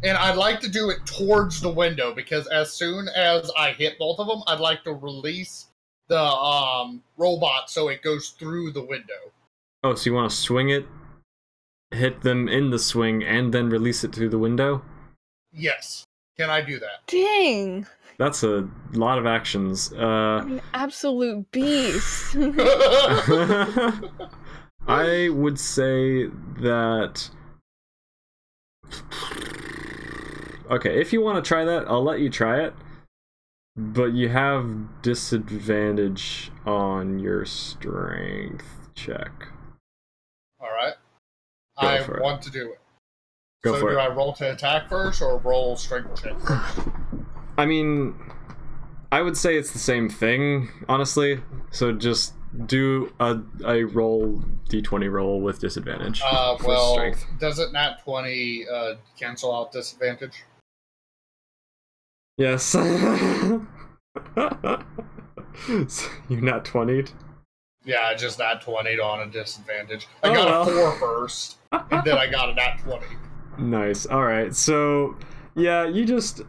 Speaker 2: And I'd like to do it towards the window, because as soon as I hit both of them, I'd like to release the robot so it goes through the window.
Speaker 1: Oh, so you want to swing it, hit them in the swing, and then release it through the window?
Speaker 2: Yes. Can I do that?
Speaker 3: Dang!
Speaker 1: That's a lot of actions.
Speaker 3: An absolute beast.
Speaker 1: I would say that... Okay, if you want to try that, I'll let you try it. But you have disadvantage on your strength check.
Speaker 2: Alright. I want to do it.
Speaker 1: Go for it.
Speaker 2: Do I roll to attack first, or roll strength check first?
Speaker 1: I mean, I would say it's the same thing, honestly. So just do a roll, d20 roll with disadvantage.
Speaker 2: Well,
Speaker 1: strength.
Speaker 2: Doesn't nat 20 cancel out disadvantage?
Speaker 1: Yes. So you're not 20'd?
Speaker 2: Yeah, just nat 20'd on a disadvantage. I got a 4 first, and then I got a nat 20.
Speaker 1: Nice. Alright, so yeah, you just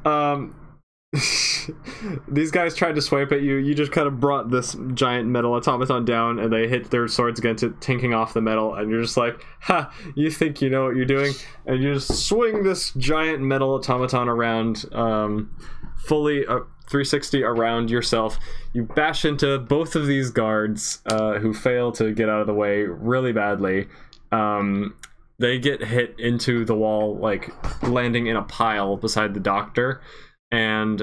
Speaker 1: these guys tried to swipe at you. You just kind of brought this giant metal automaton down, and they hit their swords against it, tinking off the metal, and you're just like, ha, you think you know what you're doing? And you just swing this giant metal automaton around, fully 360 around yourself. You bash into both of these guards, who fail to get out of the way really badly. They get hit into the wall, like landing in a pile beside the doctor. And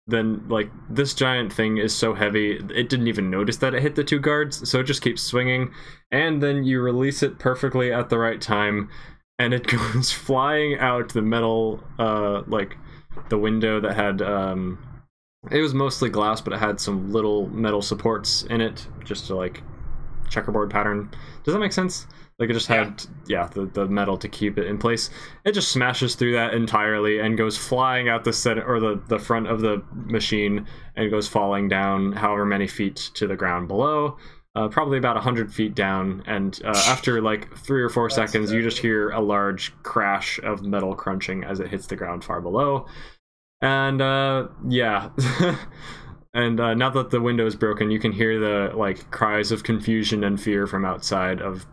Speaker 1: then like this giant thing is so heavy it didn't even notice that it hit the two guards, so it just keeps swinging, and then you release it perfectly at the right time, and it goes flying out the metal, like the window that had It was mostly glass, but it had some little metal supports in it, just to like checkerboard pattern. Does that make sense? Like it just had, the metal to keep it in place. It just smashes through that entirely and goes flying out the center, or the front of the machine, and goes falling down however many feet to the ground below. Probably about 100 feet down, and after like 3 or 4 seconds, you just hear a large crash of metal crunching as it hits the ground far below. And yeah. And now that the window is broken, you can hear the like cries of confusion and fear from outside of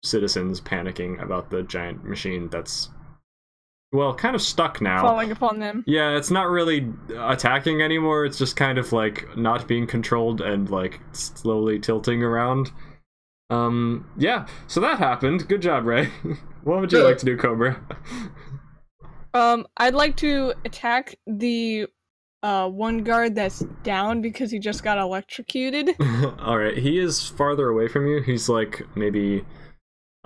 Speaker 1: citizens panicking about the giant machine that's, well, kind of stuck now.
Speaker 3: Falling upon them.
Speaker 1: Yeah, it's not really attacking anymore. It's just kind of like not being controlled and like slowly tilting around. Yeah, so that happened. Good job, Ray. What would you like to do, Cobra?
Speaker 3: I'd like to attack the one guard that's down because he just got electrocuted.
Speaker 1: Alright, he is farther away from you. He's like maybe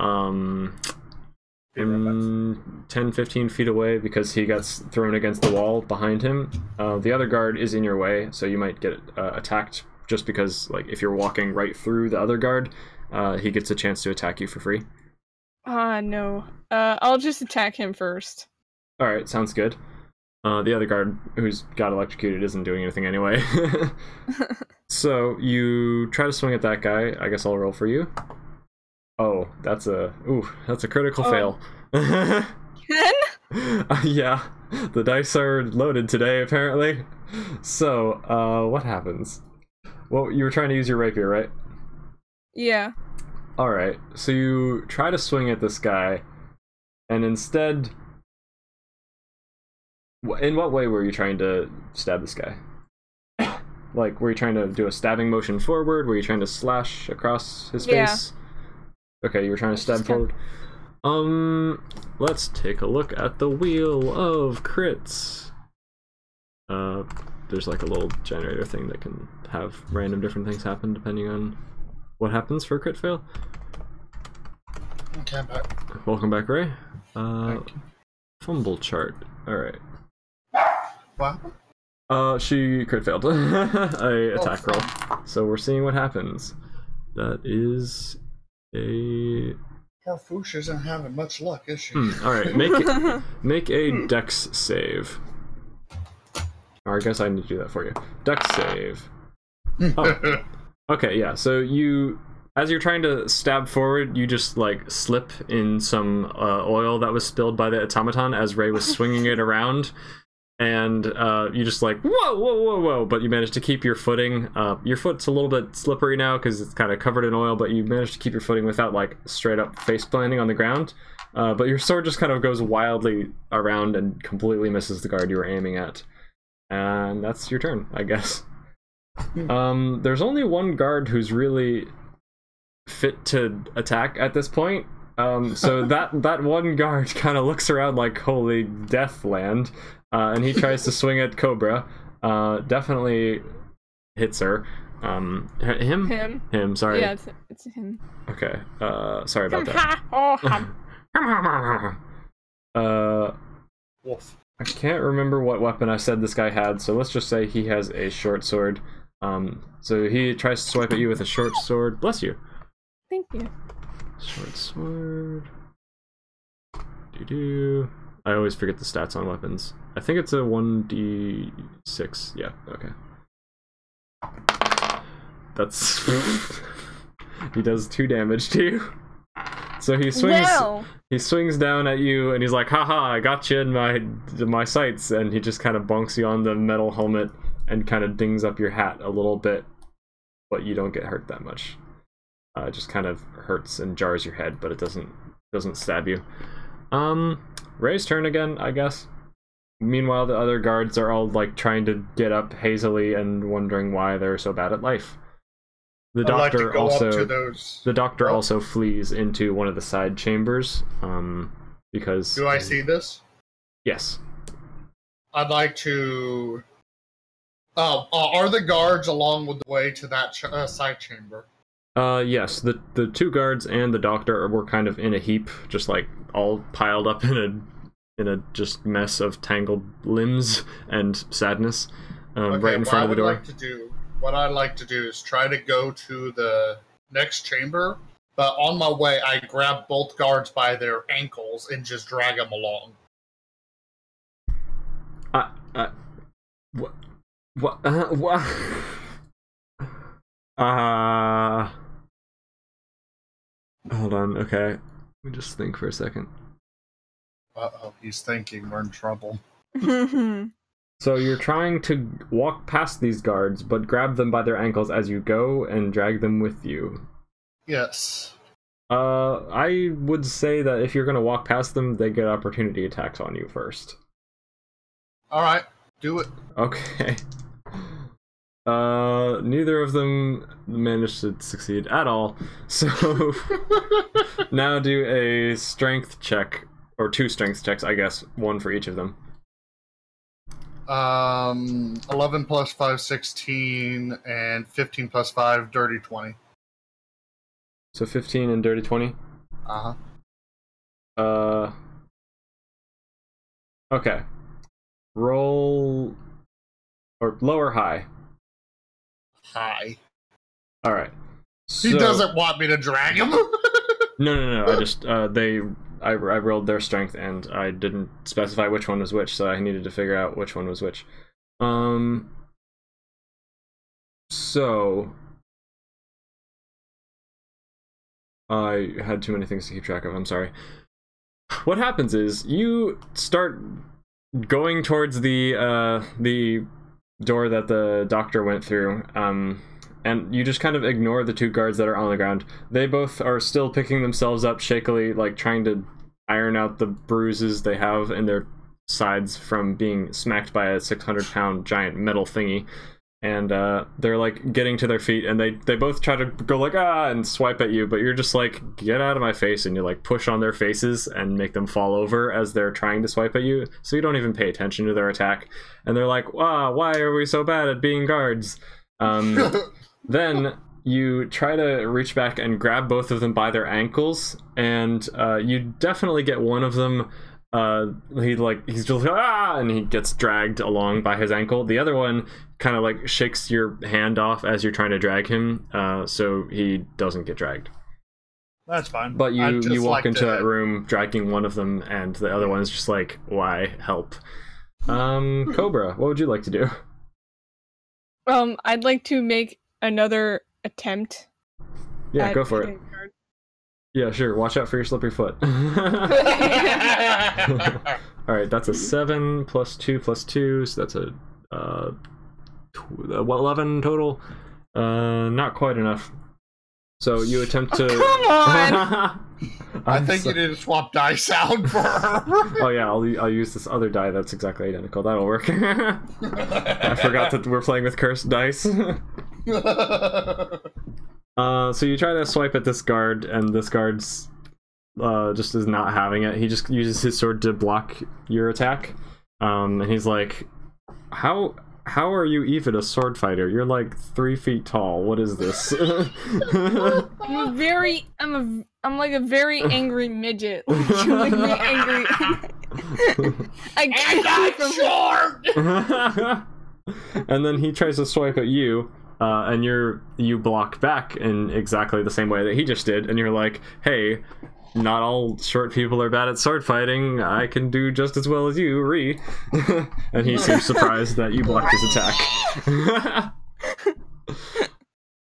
Speaker 1: 10-15 feet away because he got thrown against the wall behind him. The other guard is in your way, so you might get attacked just because, like, if you're walking right through the other guard, he gets a chance to attack you for free.
Speaker 3: No. I'll just attack him first.
Speaker 1: Alright, sounds good. The other guard who's got electrocuted isn't doing anything anyway. So you try to swing at that guy. I guess I'll roll for you. Oh, that's a critical fail.
Speaker 3: 10?
Speaker 1: Yeah, the dice are loaded today apparently. So, what happens? Well, you were trying to use your rapier, right?
Speaker 3: Yeah.
Speaker 1: Alright, so you try to swing at this guy, and instead... In what way were you trying to stab this guy? Like, were you trying to do a stabbing motion forward? Were you trying to slash across his face? Okay, you were trying to stab forward. Let's take a look at the wheel of crits. There's like a little generator thing that can have random different things happen depending on what happens for a crit fail.
Speaker 2: Okay, I'm back.
Speaker 1: Welcome back, Ray. Fumble chart. Alright.
Speaker 2: What?
Speaker 1: She crit failed. A attack roll. So we're seeing what happens. That is a...
Speaker 2: Harfouche isn't having much luck, is she?
Speaker 1: Alright, make a dex save. Or I guess I need to do that for you. Dex save. Oh. Okay, yeah, so you... As you're trying to stab forward, you just, like, slip in some oil that was spilled by the automaton as Ray was swinging it around. And you just like, whoa, whoa, whoa, whoa, but you managed to keep your footing. Your foot's a little bit slippery now because it's kind of covered in oil, but you managed to keep your footing without like straight up face planting on the ground. But your sword just kind of goes wildly around and completely misses the guard you were aiming at. And that's your turn, I guess. There's only one guard who's really fit to attack at this point. So that one guard kind of looks around like holy death land. And he tries to swing at Cobra. Definitely hits her. Him, sorry.
Speaker 3: Yeah, it's him.
Speaker 1: Okay, sorry about that.
Speaker 2: Wolf.
Speaker 1: I can't remember what weapon I said this guy had, so let's just say he has a short sword. So he tries to swipe at you with a short sword. Bless you.
Speaker 3: Thank you.
Speaker 1: Short sword. Doo-doo. I always forget the stats on weapons. I think it's a 1d6. Yeah, okay. That's... He does 2 damage to you. So he swings.
Speaker 3: Wow.
Speaker 1: He swings down at you, and he's like, "Haha! I got you in my sights." And he just kind of bonks you on the metal helmet and kind of dings up your hat a little bit, but you don't get hurt that much. It just kind of hurts and jars your head, but it doesn't stab you. Ray's turn again, I guess. Meanwhile, the other guards are all like trying to get up hazily and wondering why they're so bad at life. The doctor also flees into one of the side chambers, because...
Speaker 2: Do I see this?
Speaker 1: Yes.
Speaker 2: I'd like to... are the guards along with the way to that side chamber?
Speaker 1: Yes. The 2 guards and the doctor were kind of in a heap, just like all piled up in a just mess of tangled limbs and sadness. right in front of the door.
Speaker 2: What I'd like to do is try to go to the next chamber, but on my way, I grab both guards by their ankles and just drag them along.
Speaker 1: What? What? Hold on, okay. Let me just think for a second.
Speaker 2: Uh-oh, he's thinking we're in trouble.
Speaker 1: So you're trying to walk past these guards, but grab them by their ankles as you go and drag them with you.
Speaker 2: Yes.
Speaker 1: I would say that if you're going to walk past them, they get opportunity attacks on you first.
Speaker 2: Alright, do it.
Speaker 1: Okay. Neither of them managed to succeed at all. So now do a strength check, or 2 strength checks, I guess, 1 for each of them.
Speaker 2: 11 plus 5, 16, and 15 plus 5, dirty 20.
Speaker 1: So 15 and dirty 20?
Speaker 2: Uh-huh.
Speaker 1: Okay. Roll... or low or high?
Speaker 2: High.
Speaker 1: Alright. So...
Speaker 2: He doesn't want me to drag him!
Speaker 1: No. I just, I rolled their strength and I didn't specify which one was which, so I needed to figure out which one was which. So... I had too many things to keep track of, I'm sorry. What happens is, you start going towards the door that the doctor went through, and you just kind of ignore the 2 guards that are on the ground. They both are still picking themselves up shakily, like trying to iron out the bruises they have in their sides from being smacked by a 600-pound giant metal thingy. And they're like getting to their feet, and they both try to go like and swipe at you, but you're just like, get out of my face, and you like push on their faces and make them fall over as they're trying to swipe at you, so you don't even pay attention to their attack. And they're like, why are we so bad at being guards? Then you try to reach back and grab both of them by their ankles, and you definitely get one of them. He's just and he gets dragged along by his ankle. The other one kind of like shakes your hand off as you're trying to drag him, so he doesn't get dragged.
Speaker 2: That's fine.
Speaker 1: But you walk into that room dragging one of them, and the other one's just like, why? Help. Cobra, what would you like to do?
Speaker 3: I'd like to make another attempt.
Speaker 1: Yeah, go for it. Yeah, sure. Watch out for your slippery foot. Alright, that's a 7 plus 2 plus 2, so that's a 11 total. Not quite enough. So you attempt to...
Speaker 3: Come on!
Speaker 2: I think you need to swap dice out for her.
Speaker 1: Oh yeah, I'll use this other die that's exactly identical. That'll work. I forgot that we're playing with cursed dice. So you try to swipe at this guard, and this guard's just is not having it. He just uses his sword to block your attack. And he's like, How are you even a sword fighter? You're like 3 feet tall. What is this?
Speaker 3: I'm like a very angry midget. Like, really angry. I got short.
Speaker 1: And then he tries to swipe at you, and you block back in exactly the same way that he just did, and you're like, hey, not all short people are bad at sword fighting. I can do just as well as you, Ree. And he seems surprised that you blocked his attack.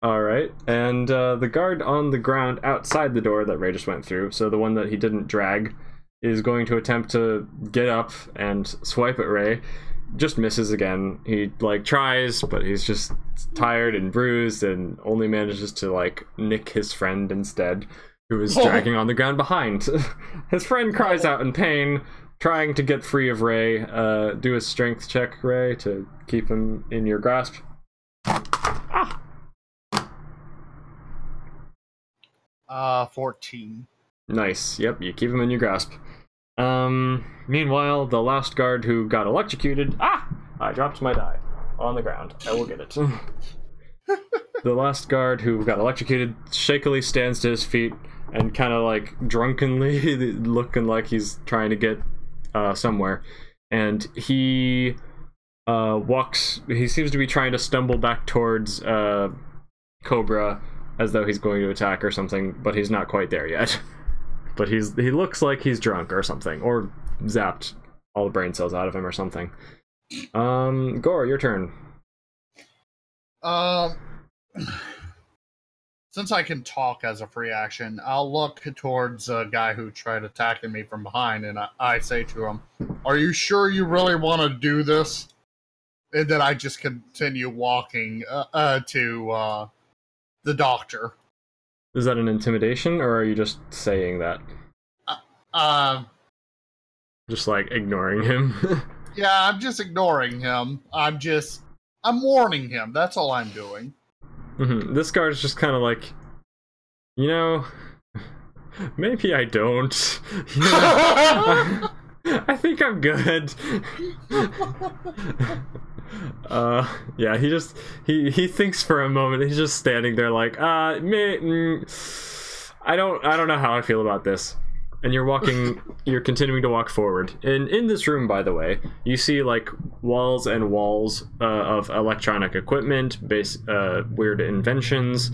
Speaker 1: Alright, and the guard on the ground outside the door that Ray just went through, so the one that he didn't drag, is going to attempt to get up and swipe at Ray. Just misses again. He like tries, but he's just tired and bruised and only manages to like nick his friend instead, who is dragging on the ground behind. His friend cries out in pain, trying to get free of Ray. Do a strength check, Ray, to keep him in your grasp.
Speaker 2: 14.
Speaker 1: Nice. Yep, you keep him in your grasp. Meanwhile, the last guard who got electrocuted... I dropped my die on the ground. I will get it. The last guard who got electrocuted shakily stands to his feet and kind of like drunkenly looking like he's trying to get somewhere. And he walks. He seems to be trying to stumble back towards Cobra as though he's going to attack or something, but he's not quite there yet. But he looks like he's drunk or something, or zapped all the brain cells out of him or something. Gore, your turn.
Speaker 2: Since I can talk as a free action, I'll look towards a guy who tried attacking me from behind, and I say to him, "Are you sure you really want to do this?" And then I just continue walking to the doctor.
Speaker 1: Is that an intimidation, or are you just saying that? Just like ignoring him?
Speaker 2: Yeah, I'm just ignoring him. I'm warning him. That's all I'm doing.
Speaker 1: Mm-hmm. This guard's just kind of like, you know, maybe I don't. You know, I think I'm good. Yeah, he thinks for a moment. He's just standing there like, I don't know how I feel about this. And you're continuing to walk forward. And in this room, by the way, you see like walls and walls of electronic equipment, weird inventions,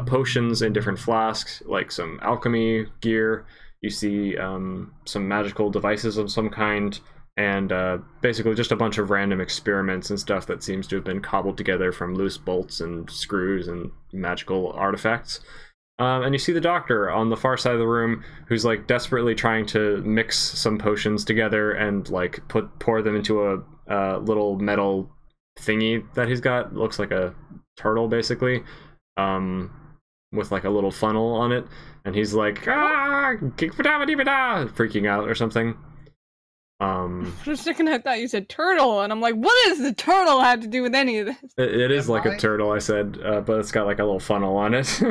Speaker 1: potions in different flasks, like some alchemy gear. You see some magical devices of some kind, and basically just a bunch of random experiments and stuff that seems to have been cobbled together from loose bolts and screws and magical artifacts. And you see the doctor on the far side of the room, who's like desperately trying to mix some potions together and like pour them into a little metal thingy that he's got. Looks like a turtle, basically, with like a little funnel on it. And he's like, freaking out or something.
Speaker 3: For a second, I thought you said turtle, and I'm like, what does the turtle have to do with any of this?
Speaker 1: It is like a turtle, I said, but it's got like a little funnel on it.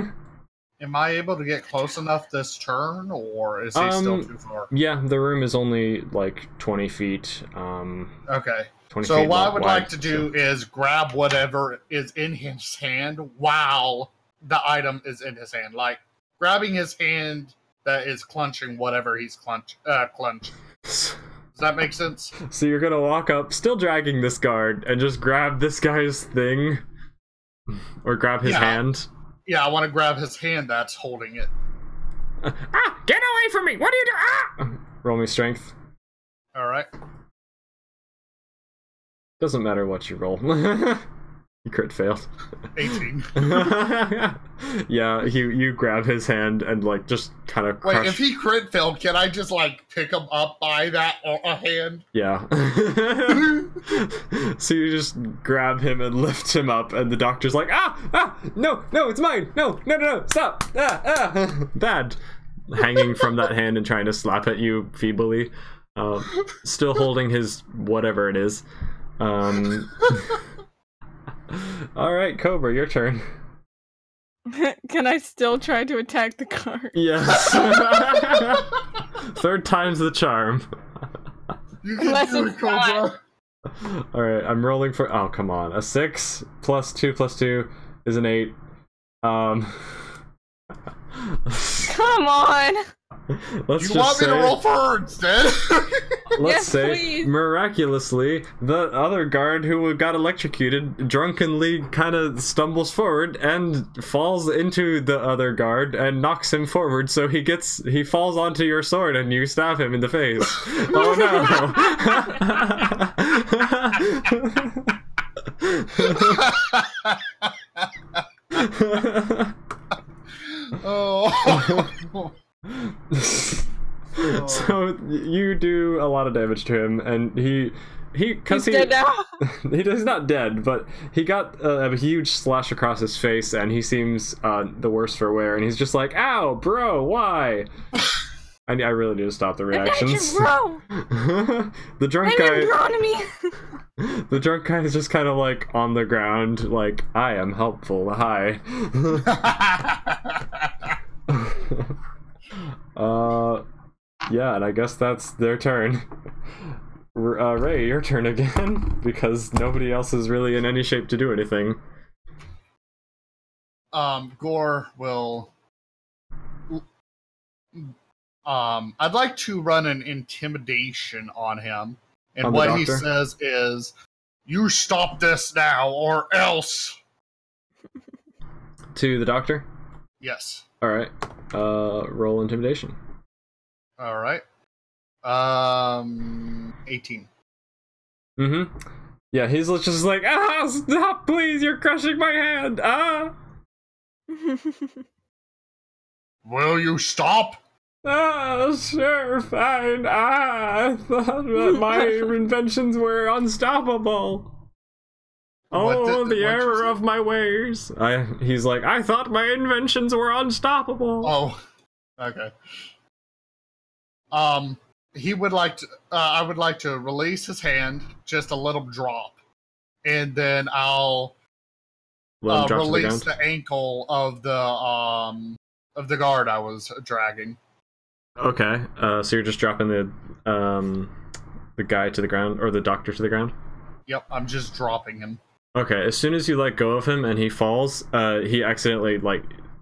Speaker 2: Am I able to get close enough this turn, or is he still too far?
Speaker 1: Yeah, the room is only like 20 feet.
Speaker 2: Okay.
Speaker 1: 20
Speaker 2: so
Speaker 1: feet
Speaker 2: what I would
Speaker 1: wide,
Speaker 2: like to do is grab whatever is in his hand while the item is in his hand. Like, grabbing his hand that is clenching whatever he's clenching. Does that make sense?
Speaker 1: So you're gonna walk up, still dragging this guard, and just grab this guy's thing? Or grab his hand?
Speaker 2: Yeah, I want to grab his hand that's holding it.
Speaker 1: Get away from me! What are you doing? Roll me strength.
Speaker 2: Alright.
Speaker 1: Doesn't matter what you roll. You crit failed.
Speaker 2: 18.
Speaker 1: Yeah, you grab his hand and like just kind of crush.
Speaker 2: Wait, if he crit failed, can I just like pick him up by that hand?
Speaker 1: Yeah. So you just grab him and lift him up, and the doctor's like, no, it's mine, no, stop, bad, hanging from that hand and trying to slap at you feebly, still holding his whatever it is. All right, Cobra, your turn.
Speaker 3: Can I still try to attack the guard?
Speaker 1: Yes. Third time's the charm.
Speaker 2: You can do it, Cobra.
Speaker 1: All right, I'm rolling for. Oh, come on! A 6 plus 2 is an 8.
Speaker 3: Come on!
Speaker 1: Let's
Speaker 2: you want me to roll for her instead?
Speaker 1: Let's
Speaker 3: yes,
Speaker 1: say,
Speaker 3: please.
Speaker 1: Miraculously, the other guard who got electrocuted drunkenly kind of stumbles forward and falls into the other guard and knocks him forward, so he falls onto your sword and you stab him in the face. Oh no!
Speaker 2: Oh.
Speaker 1: So you do a lot of damage to him, and he's
Speaker 3: dead now.
Speaker 1: He's not dead, but he got a huge slash across his face, and he seems the worse for wear. And he's just like, "Ow, bro, why?" I really need to stop the reactions.
Speaker 3: Bro.
Speaker 1: The drunk guy. The drunk guy is just kind of like on the ground, like, "I am helpful. Hi." Yeah, and I guess that's their turn. Ray, your turn again, because nobody else is really in any shape to do anything.
Speaker 2: Gore will... I'd like to run an intimidation on him. And
Speaker 1: On
Speaker 2: what he says is, You stop this now, or else.
Speaker 1: To the doctor?
Speaker 2: Yes.
Speaker 1: Alright. Roll intimidation.
Speaker 2: All right. 18.
Speaker 1: Mm-hmm. Yeah, he's just like, stop, please, you're crushing my hand,
Speaker 2: Will you stop?
Speaker 1: Sure, fine, I thought that my inventions were unstoppable. Oh, the error of my ways. He's like, I thought my inventions were unstoppable.
Speaker 2: Oh, okay. He would like to. I would like to release his hand, just a little drop, and then I'll release the ankle of the guard I was dragging.
Speaker 1: Okay. So you're just dropping the guy to the ground, or the doctor to the ground?
Speaker 2: Yep, I'm just dropping him.
Speaker 1: Okay. As soon as you let go of him and he falls, he accidentally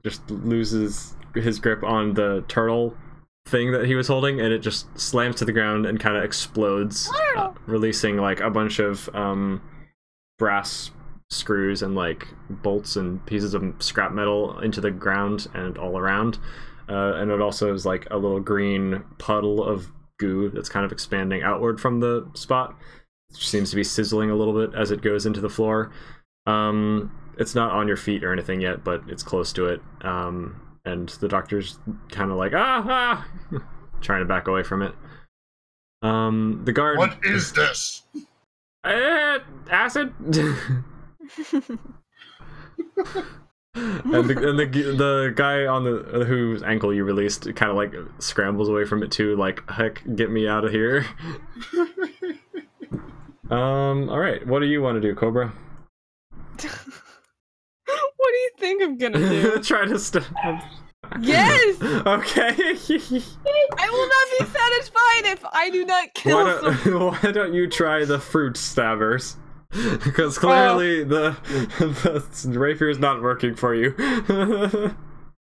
Speaker 1: just loses his grip on the turtle thing that he was holding, and it just slams to the ground and kind of explodes, releasing a bunch of brass screws and bolts and pieces of scrap metal into the ground and all around, and it also is a little green puddle of goo that's kind of expanding outward from the spot, which seems to be sizzling a little bit as it goes into the floor. It's not on your feet or anything yet, but it's close to it. And the doctor's kind of trying to back away from it. The guard...
Speaker 2: What is this?
Speaker 1: Acid? and the guy on whose ankle you released kind of scrambles away from it too, heck, get me out of here. Alright, what do you want to do, Cobra?
Speaker 3: What do you think I'm gonna do?
Speaker 1: Try to stop.
Speaker 3: Yes!
Speaker 1: Okay.
Speaker 3: I will not be satisfied if I do not kill someone.
Speaker 1: Why don't you try the fruit stabbers? Because clearly the rapier is not working for you.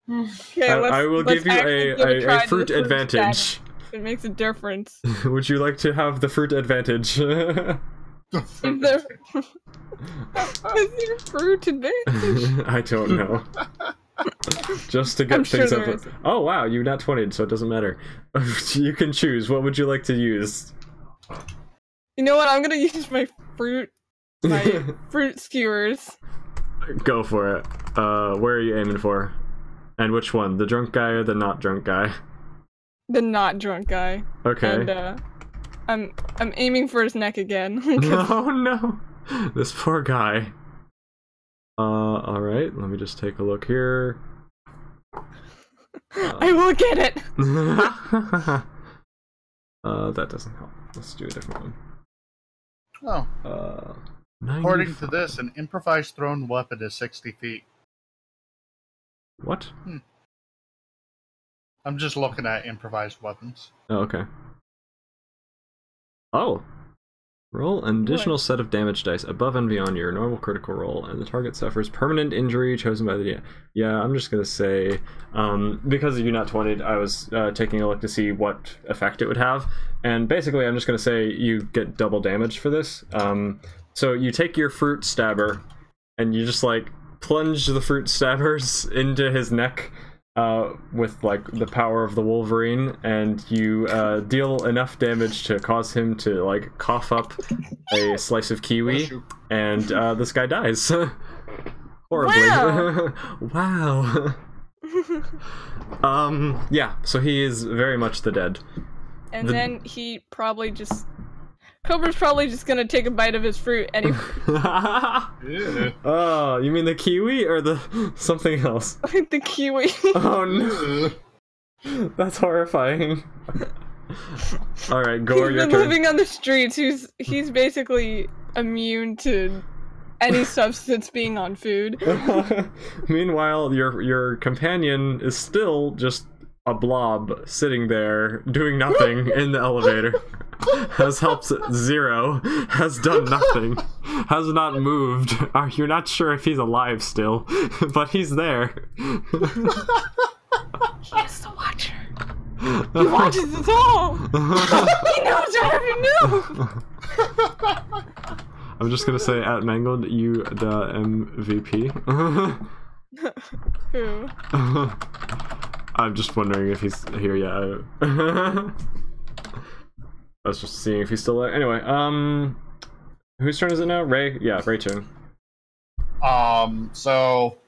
Speaker 3: Okay,
Speaker 1: I will give you a fruit advantage.
Speaker 3: It makes a difference.
Speaker 1: Would you like to have the fruit advantage?
Speaker 3: Is there fruit advantage?
Speaker 1: I don't know. Just to get things up. Oh wow, you not 20'd, so it doesn't matter. You can choose. What would you like to use?
Speaker 3: You know what? I'm gonna use my fruit skewers.
Speaker 1: Go for it. Where are you aiming for? And which one? The drunk guy or the not drunk guy?
Speaker 3: The not drunk guy.
Speaker 1: Okay.
Speaker 3: And I'm aiming for his neck again.
Speaker 1: Oh no! This poor guy. Alright, let me just take a look here.
Speaker 3: I will get it!
Speaker 1: That doesn't help. Let's do a different one.
Speaker 2: Oh. According to this, an improvised thrown weapon is 60 feet.
Speaker 1: What?
Speaker 2: I'm just looking at improvised weapons.
Speaker 1: Oh, okay. Oh! Roll an additional set of damage dice above and beyond your normal critical roll, and the target suffers permanent injury chosen by the... Yeah, I'm just gonna say... because you're not 20'd, I was taking a look to see what effect it would have, and basically I'm just gonna say you get double damage for this. So you take your fruit stabber, and you just plunge the fruit stabbers into his neck, with the power of the Wolverine, and you deal enough damage to cause him to cough up a slice of kiwi, and this guy dies. Horribly.
Speaker 3: Wow.
Speaker 1: Wow. Yeah, so he is very much the dead.
Speaker 3: And then he probably just... Cobra's probably just gonna take a bite of his fruit and he...
Speaker 2: Yeah.
Speaker 1: Oh, you mean the kiwi or the something else?
Speaker 3: The kiwi.
Speaker 1: Oh no. That's horrifying. Alright, Gore, your turn.
Speaker 3: He's been living on the streets. He's basically immune to any substance being on food.
Speaker 1: Meanwhile, your companion is still just a blob sitting there doing nothing in the elevator. Has helped zero, has done nothing, has not moved. You're not sure if he's alive still, but he's there.
Speaker 3: He is the Watcher. He watches us all. He knows every move.
Speaker 1: I'm just gonna say at Mangled, you the MVP.
Speaker 3: Who?
Speaker 1: I'm just wondering if he's here yet. I was just seeing if he's still there. Anyway, whose turn is it now? Ray? Yeah, Ray turn. So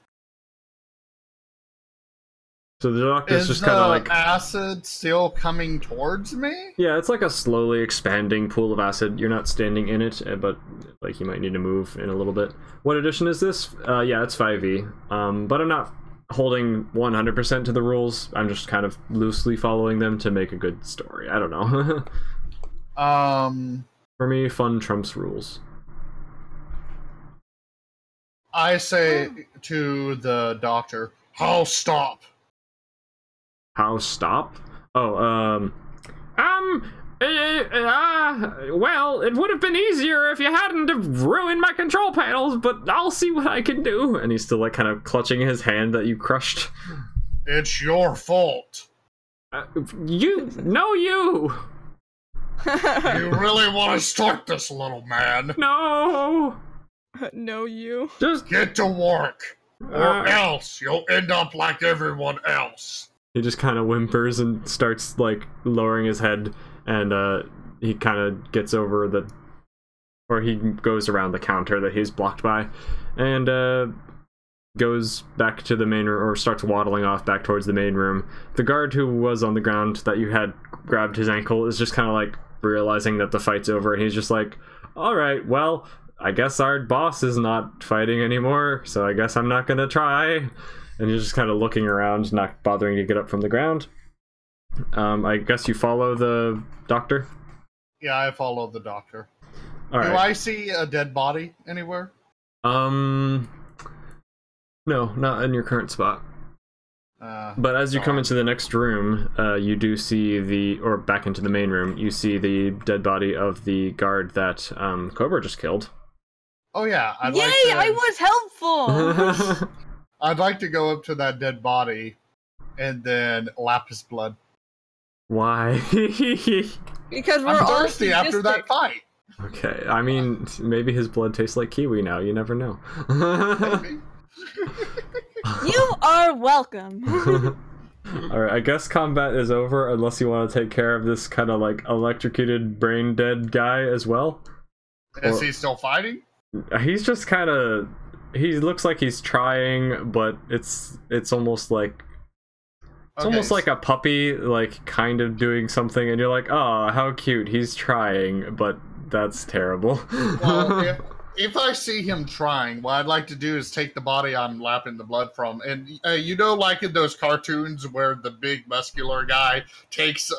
Speaker 1: the doctor's just kind of like...
Speaker 2: acid still coming towards me?
Speaker 1: Yeah, it's like a slowly expanding pool of acid. You're not standing in it, but like you might need to move in a little bit. What edition is this? Yeah, it's 5e. But I'm not holding 100% to the rules. I'm just kind of loosely following them to make a good story. I don't know. For me, fun trumps rules.
Speaker 2: I say to the doctor, "How stop?"
Speaker 1: How stop? Oh, well, it would have been easier if you hadn't have ruined my control panels, but I'll see what I can do. And he's still like kind of clutching his hand that you crushed.
Speaker 2: It's your fault.
Speaker 1: You. You
Speaker 2: really want to start this, little man?
Speaker 1: No.
Speaker 3: No, you.
Speaker 1: Just
Speaker 2: get to work, or else you'll end up like everyone else.
Speaker 1: He just kind of whimpers and starts like lowering his head, and he kind of gets over or he goes around the counter that he's blocked by, and goes back to the main room, or starts waddling off back towards the main room. The guard who was on the ground that you had grabbed his ankle is just kind of like realizing that the fight's over, and he's just like, all right, well, I guess our boss is not fighting anymore, so I guess I'm not gonna try. And you're just kind of looking around, not bothering to get up from the ground. I guess you follow the doctor?
Speaker 2: Yeah, I follow the doctor.
Speaker 1: All right.
Speaker 2: Do I see a dead body anywhere?
Speaker 1: No, not in your current spot. But as you come into the next room, you do see or back into the main room, you see the dead body of the guard that Cobra just killed.
Speaker 2: Oh yeah,
Speaker 3: Yay, I was helpful!
Speaker 2: I'd like to go up to that dead body and then lap his blood.
Speaker 1: Why?
Speaker 3: Because we're
Speaker 2: I'm
Speaker 3: all
Speaker 2: thirsty after that fight.
Speaker 1: Okay, I mean, maybe his blood tastes like kiwi now. You never know.
Speaker 2: Maybe.
Speaker 3: You are welcome.
Speaker 1: Alright, I guess combat is over unless you want to take care of this kind of like electrocuted, brain dead guy as well.
Speaker 2: Is he still fighting?
Speaker 1: He's just kind of... He looks like he's trying, but it's almost like... It's almost like a puppy, like, kind of doing something, and you're like, oh, how cute, he's trying, but that's terrible.
Speaker 2: Well, if I see him trying, what I'd like to do is take the body I'm lapping the blood from, and you know, like in those cartoons where the big muscular guy takes,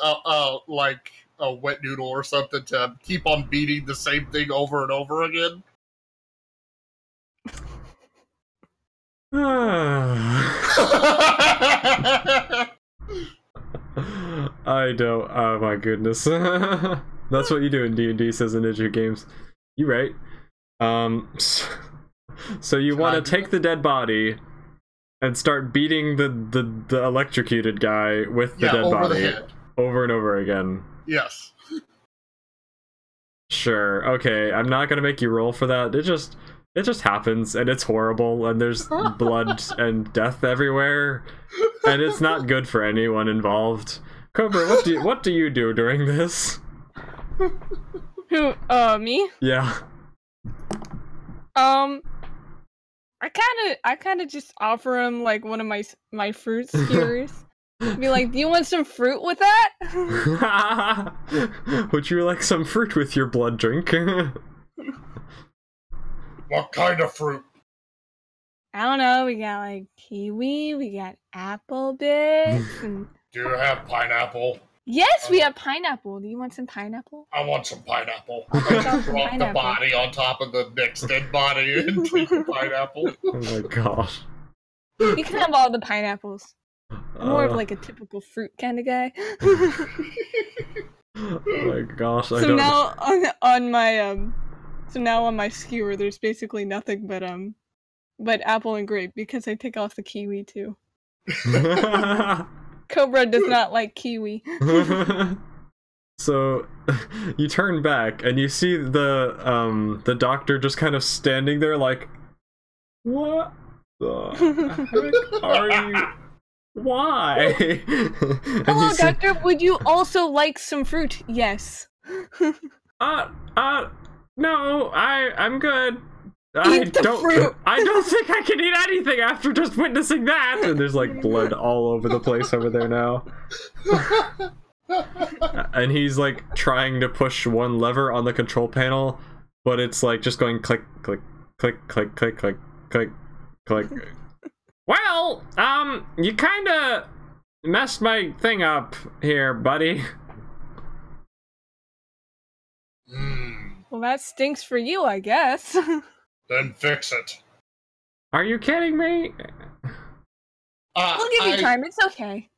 Speaker 2: like, a wet noodle or something to keep on beating the same thing over and over again?
Speaker 1: I don't. Oh my goodness. That's what you do in D&D, says the Ninja Games. You right. So you want to take the dead body and start beating the electrocuted guy with the dead body over and over again.
Speaker 2: Yes.
Speaker 1: Sure. Okay. I'm not gonna make you roll for that. It just happens, and it's horrible, and there's blood and death everywhere, and it's not good for anyone involved. Cobra, what do you do during this?
Speaker 3: Who? Me?
Speaker 1: Yeah.
Speaker 3: I kind of just offer him like one of my fruit skewers. Be like, do you want some fruit with that?
Speaker 1: Would you like some fruit with your blood drink?
Speaker 2: What kind of fruit?
Speaker 3: I don't know. We got like kiwi, we got apple bits. And...
Speaker 2: Do you have pineapple?
Speaker 3: Yes, we have pineapple. Do you want some pineapple?
Speaker 2: I want some pineapple. I drop the body on top of the next dead body and take the pineapple.
Speaker 1: Oh my gosh.
Speaker 3: You can have all the pineapples. I'm more of like a typical fruit kind of guy.
Speaker 1: Oh my gosh.
Speaker 3: So now on my skewer, there's basically nothing but apple and grape because I take off the kiwi too. Cobra does not like kiwi.
Speaker 1: So you turn back and you see the doctor just kind of standing there like, what the heck are you? Why?
Speaker 3: Hello, doctor. Would you also like some fruit? Yes.
Speaker 1: No, I'm good.
Speaker 3: Eat the fruit.
Speaker 1: I don't think I can eat anything after just witnessing that. And there's like blood all over the place over there now. And he's like trying to push one lever on the control panel, but it's like just going click, click, click, click, click, click, click, click. Well, you kinda messed my thing up here, buddy.
Speaker 3: Well, that stinks for you, I guess.
Speaker 2: Then fix it.
Speaker 1: Are you kidding me?
Speaker 3: We'll give you time. It's okay.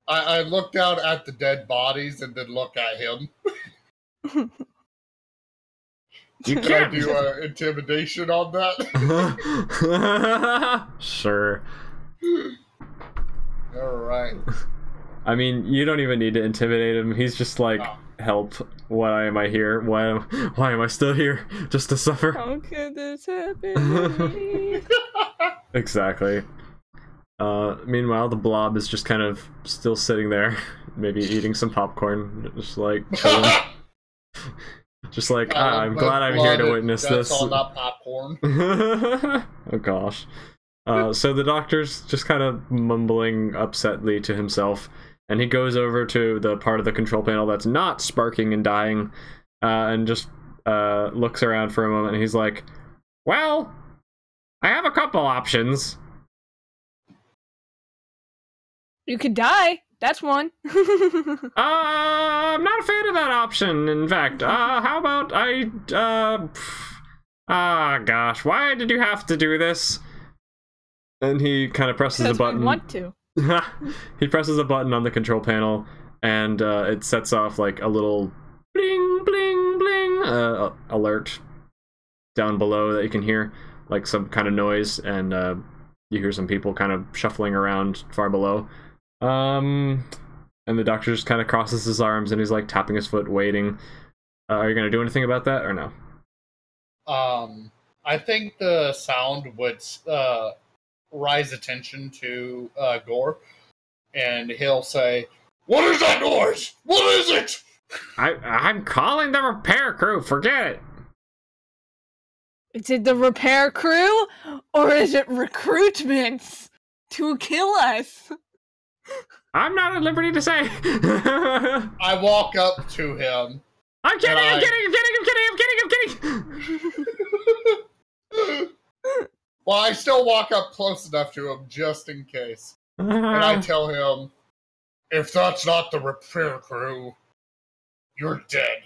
Speaker 2: I look down at the dead bodies and then look at him.
Speaker 1: You
Speaker 2: Can
Speaker 1: can't
Speaker 2: I do intimidation on that?
Speaker 1: Sure.
Speaker 2: Alright.
Speaker 1: I mean, you don't even need to intimidate him. He's just like, help. Why am I here? Why am I still here? Just to suffer?
Speaker 3: How could this happen to me?
Speaker 1: Exactly. Meanwhile, the blob is just kind of still sitting there, maybe eating some popcorn, just like chilling. Just like, I'm glad I'm here to witness this.
Speaker 2: That's all not popcorn.
Speaker 1: Oh gosh. So the doctor's just kind of mumbling upsetly to himself, and he goes over to the part of the control panel that's not sparking and dying, and just looks around for a moment, and he's like, well, I have a couple options.
Speaker 3: You could die. That's one.
Speaker 1: I'm not a fan of that option, in fact. How about gosh, why did you have to do this? And he kind of presses a button.
Speaker 3: We want to.
Speaker 1: He presses a button on the control panel, and it sets off like a little bling, bling, bling alert down below that you can hear, like some kind of noise, and you hear some people kind of shuffling around far below. And the doctor just kind of crosses his arms and he's like tapping his foot, waiting. Are you gonna do anything about that or no?
Speaker 2: I think the sound would rise attention to Gore, and he'll say, "What is that noise? What is it?"
Speaker 1: I'm calling the repair crew. Forget it.
Speaker 3: Is it the repair crew, or is it recruitments to kill us?
Speaker 1: I'm not at liberty to say.
Speaker 2: I walk up to him.
Speaker 1: I'm kidding, I'm kidding.
Speaker 2: Well, I still walk up close enough to him just in case. And I tell him, if that's not the repair crew, you're dead.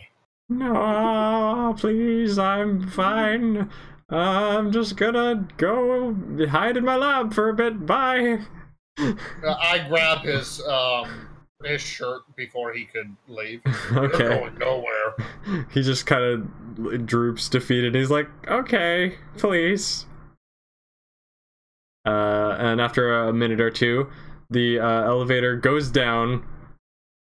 Speaker 1: No, please, I'm fine. I'm just gonna go hide in my lab for a bit. Bye.
Speaker 2: I grab his shirt before he could leave.
Speaker 1: Okay.
Speaker 2: You're going nowhere.
Speaker 1: He just kind of droops defeated. He's like, okay, please. And after a minute or two, the elevator goes down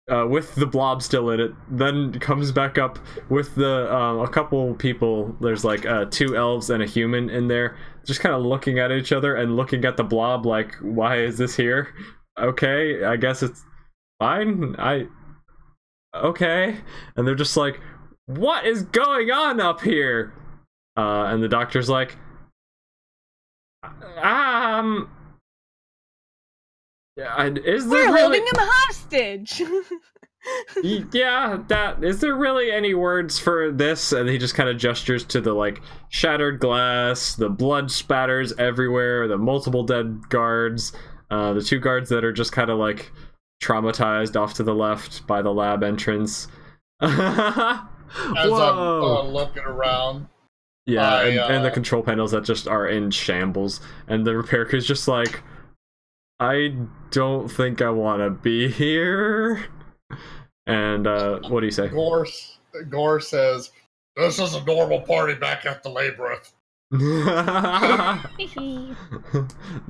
Speaker 1: with the blob still in it, then comes back up with the a couple people. There's like 2 elves and a human in there, just kind of looking at each other and looking at the blob like, why is this here? Okay, I guess it's fine. Okay. And they're just like, what is going on up here? And the doctor's like,
Speaker 3: We're holding him hostage.
Speaker 1: Yeah, is there really any words for this? And he just kind of gestures to the like shattered glass, the blood spatters everywhere, the multiple dead guards, the 2 guards that are just kind of like traumatized off to the left by the lab entrance. As
Speaker 2: I'm looking around.
Speaker 1: Yeah, and the control panels that just are in shambles, and the repair crew's just like, I don't think I want to be here. And what do you say?
Speaker 2: Gore says, "This is a normal party back at the labyrinth."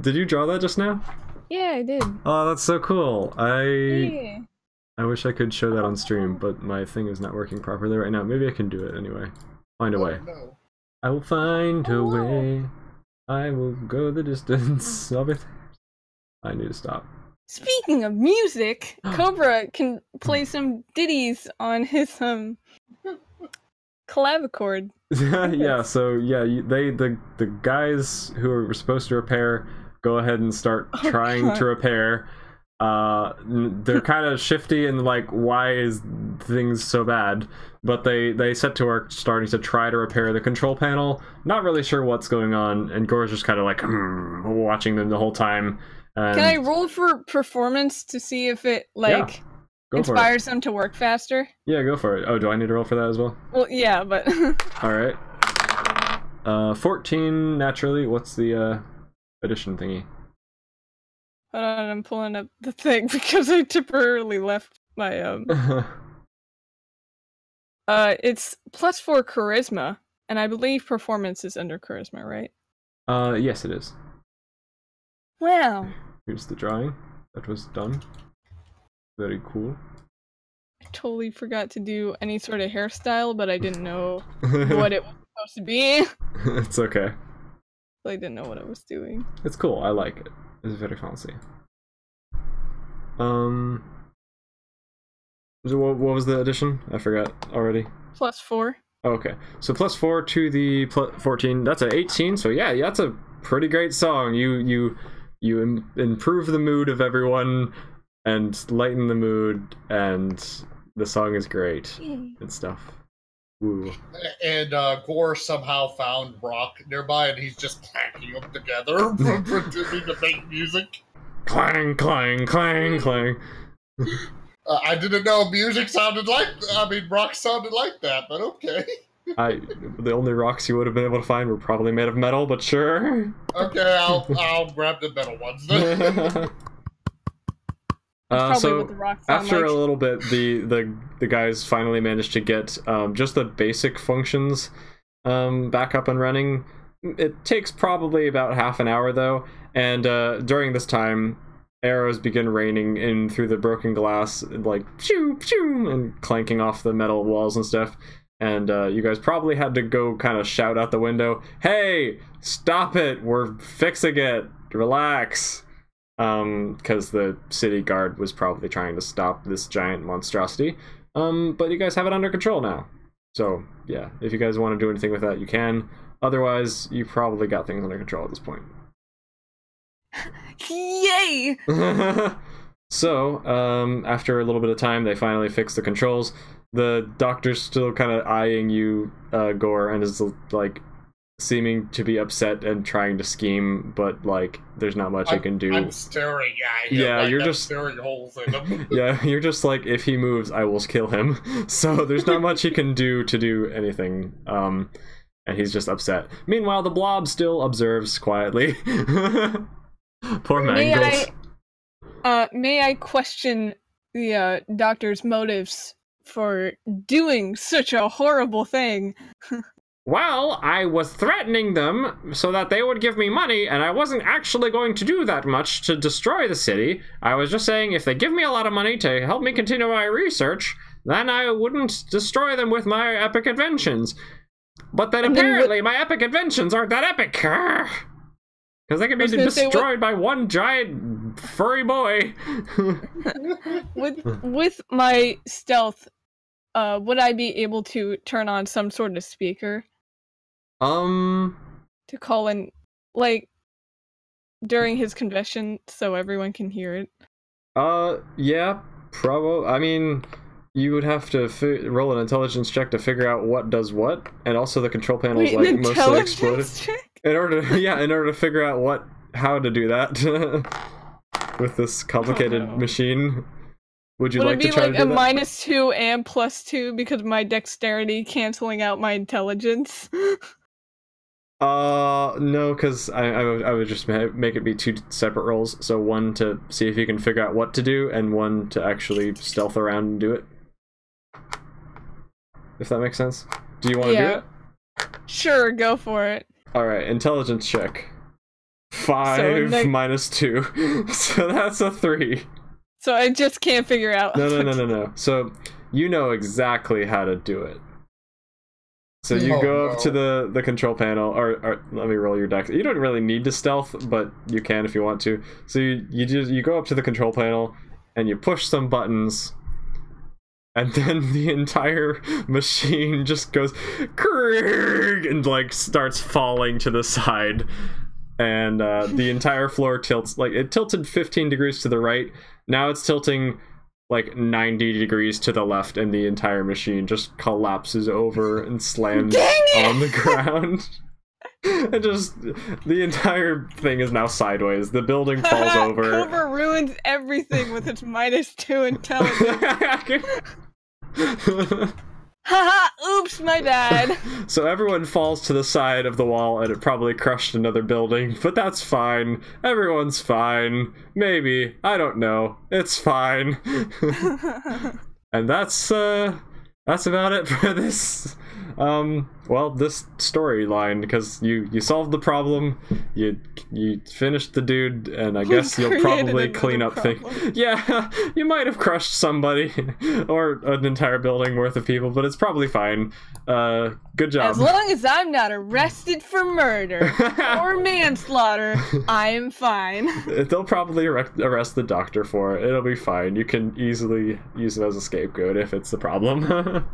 Speaker 1: Did you draw that just now?
Speaker 3: Yeah, I did.
Speaker 1: Oh, that's so cool.
Speaker 3: Yeah.
Speaker 1: I wish I could show that on stream, but my thing is not working properly right now. Maybe I can do it anyway. Find a way.
Speaker 2: No.
Speaker 1: I will find a way. I will go the distance of it. I need to stop.
Speaker 3: Speaking of music, Cobra can play some ditties on his clavichord.
Speaker 1: Yeah, so yeah, the guys who were supposed to repair go ahead and start trying to repair. They're kind of shifty and like, why is things so bad? But they set to work starting to try to repair the control panel. Not really sure what's going on, and Gore's just kind of like watching them the whole time. And
Speaker 3: can I roll for performance to see if it like inspires them to work faster?
Speaker 1: Yeah, go for it. Oh, do I need to roll for that as well?
Speaker 3: Well, yeah, but
Speaker 1: all right. 14 naturally. What's the addition thingy?
Speaker 3: Hold on, I'm pulling up the thing because I temporarily left my it's +4 charisma, and I believe performance is under charisma, right?
Speaker 1: Yes, it is.
Speaker 3: Wow.
Speaker 1: Here's the drawing that was done. Very cool.
Speaker 3: I totally forgot to do any sort of hairstyle, but I didn't know what it was supposed to be.
Speaker 1: It's okay.
Speaker 3: I didn't know what I was doing.
Speaker 1: It's cool. I like it. It's very fancy. So what was the addition? I forgot already.
Speaker 3: +4.
Speaker 1: Oh, okay, so +4 to the 14. That's an 18. So yeah, that's a pretty great song. You improve the mood of everyone and lighten the mood, and the song is great and stuff. Woo.
Speaker 2: And Gore somehow found Brock nearby, and he's just clanking them together, pretending to make music.
Speaker 1: Clang, clang, clang, clang.
Speaker 2: I didn't know music sounded like. I mean, rock sounded like that, but okay.
Speaker 1: The only rocks you would have been able to find were probably made of metal, but sure.
Speaker 2: Okay, I'll grab the metal ones then.
Speaker 1: So
Speaker 3: what the rocks sound
Speaker 1: after
Speaker 3: like.
Speaker 1: a little bit, the guys finally managed to get just the basic functions back up and running. It takes probably about half an hour though, and during this time, arrows begin raining in through the broken glass, like pew pew, and clanking off the metal walls and stuff. And you guys probably had to go kind of shout out the window, "Hey, stop it! We're fixing it. Relax." Because the city guard was probably trying to stop this giant monstrosity. But you guys have it under control now. So yeah, if you guys want to do anything with that, you can. Otherwise, you probably got things under control at this point.
Speaker 3: Yay!
Speaker 1: So, after a little bit of time, they finally fix the controls. The doctor's still kind of eyeing you, Gore, and is like seeming to be upset and trying to scheme, but like there's not much he can do.
Speaker 2: I'm staring at him.
Speaker 1: Yeah,
Speaker 2: like
Speaker 1: you're
Speaker 2: I'm
Speaker 1: just
Speaker 2: staring holes in him.
Speaker 1: Yeah, you're just like, if he moves, I will kill him. So there's not much he can do to do anything. And he's just upset. Meanwhile, the blob still observes quietly. Poor Mangles.
Speaker 3: May I question the doctor's motives for doing such a horrible thing?
Speaker 1: Well, I was threatening them so that they would give me money, and I wasn't actually going to do that much to destroy the city. I was just saying if they give me a lot of money to help me continue my research, then I wouldn't destroy them with my epic inventions. But then apparently my epic inventions aren't that epic. Because they can be destroyed by one giant furry boy.
Speaker 3: with my stealth, would I be able to turn on some sort of speaker? To call in, like, during his confession so everyone can hear it?
Speaker 1: Yeah, probably. I mean, you would have to roll an intelligence check to figure out what does what, and also the control panel is like mostly exploded.
Speaker 3: Check?
Speaker 1: In order to figure out how to do that with this complicated machine. Would you like to try to do that?
Speaker 3: Would it be like a -2 and +2 because of my dexterity canceling out my intelligence?
Speaker 1: No, because I would just make it be 2 separate rolls. So one to see if you can figure out what to do, and one to actually stealth around and do it. If that makes sense. Do you want to do it?
Speaker 3: Sure, go for it.
Speaker 1: Alright, intelligence check. 5 -2. So that's a 3.
Speaker 3: So I just can't figure out.
Speaker 1: No. So you know exactly how to do it. So you go up to the control panel, or let me roll your dex. You don't really need to stealth, but you can if you want to. So you go up to the control panel and you push some buttons, and then the entire machine just goes and like starts falling to the side, and the entire floor tilts. Like it tilted 15 degrees to the right. Now it's tilting like 90 degrees to the left, and the entire machine just collapses over and slams on the ground. And just the entire thing is now sideways. The building falls over.
Speaker 3: Cobra ruins everything with its -2 intelligence. Haha, oops, my bad.
Speaker 1: So everyone falls to the side of the wall, and it probably crushed another building, but that's fine. Everyone's fine. Maybe. I don't know. It's fine. And that's about it for this well, this storyline, because you solved the problem, you finished the dude, and I guess you'll probably clean up things. Yeah, you might have crushed somebody or an entire building worth of people, but it's probably fine. Good job.
Speaker 3: As long as I'm not arrested for murder or manslaughter, I am fine.
Speaker 1: They'll probably arrest the doctor for it. It'll be fine. You can easily use it as a scapegoat if it's the problem.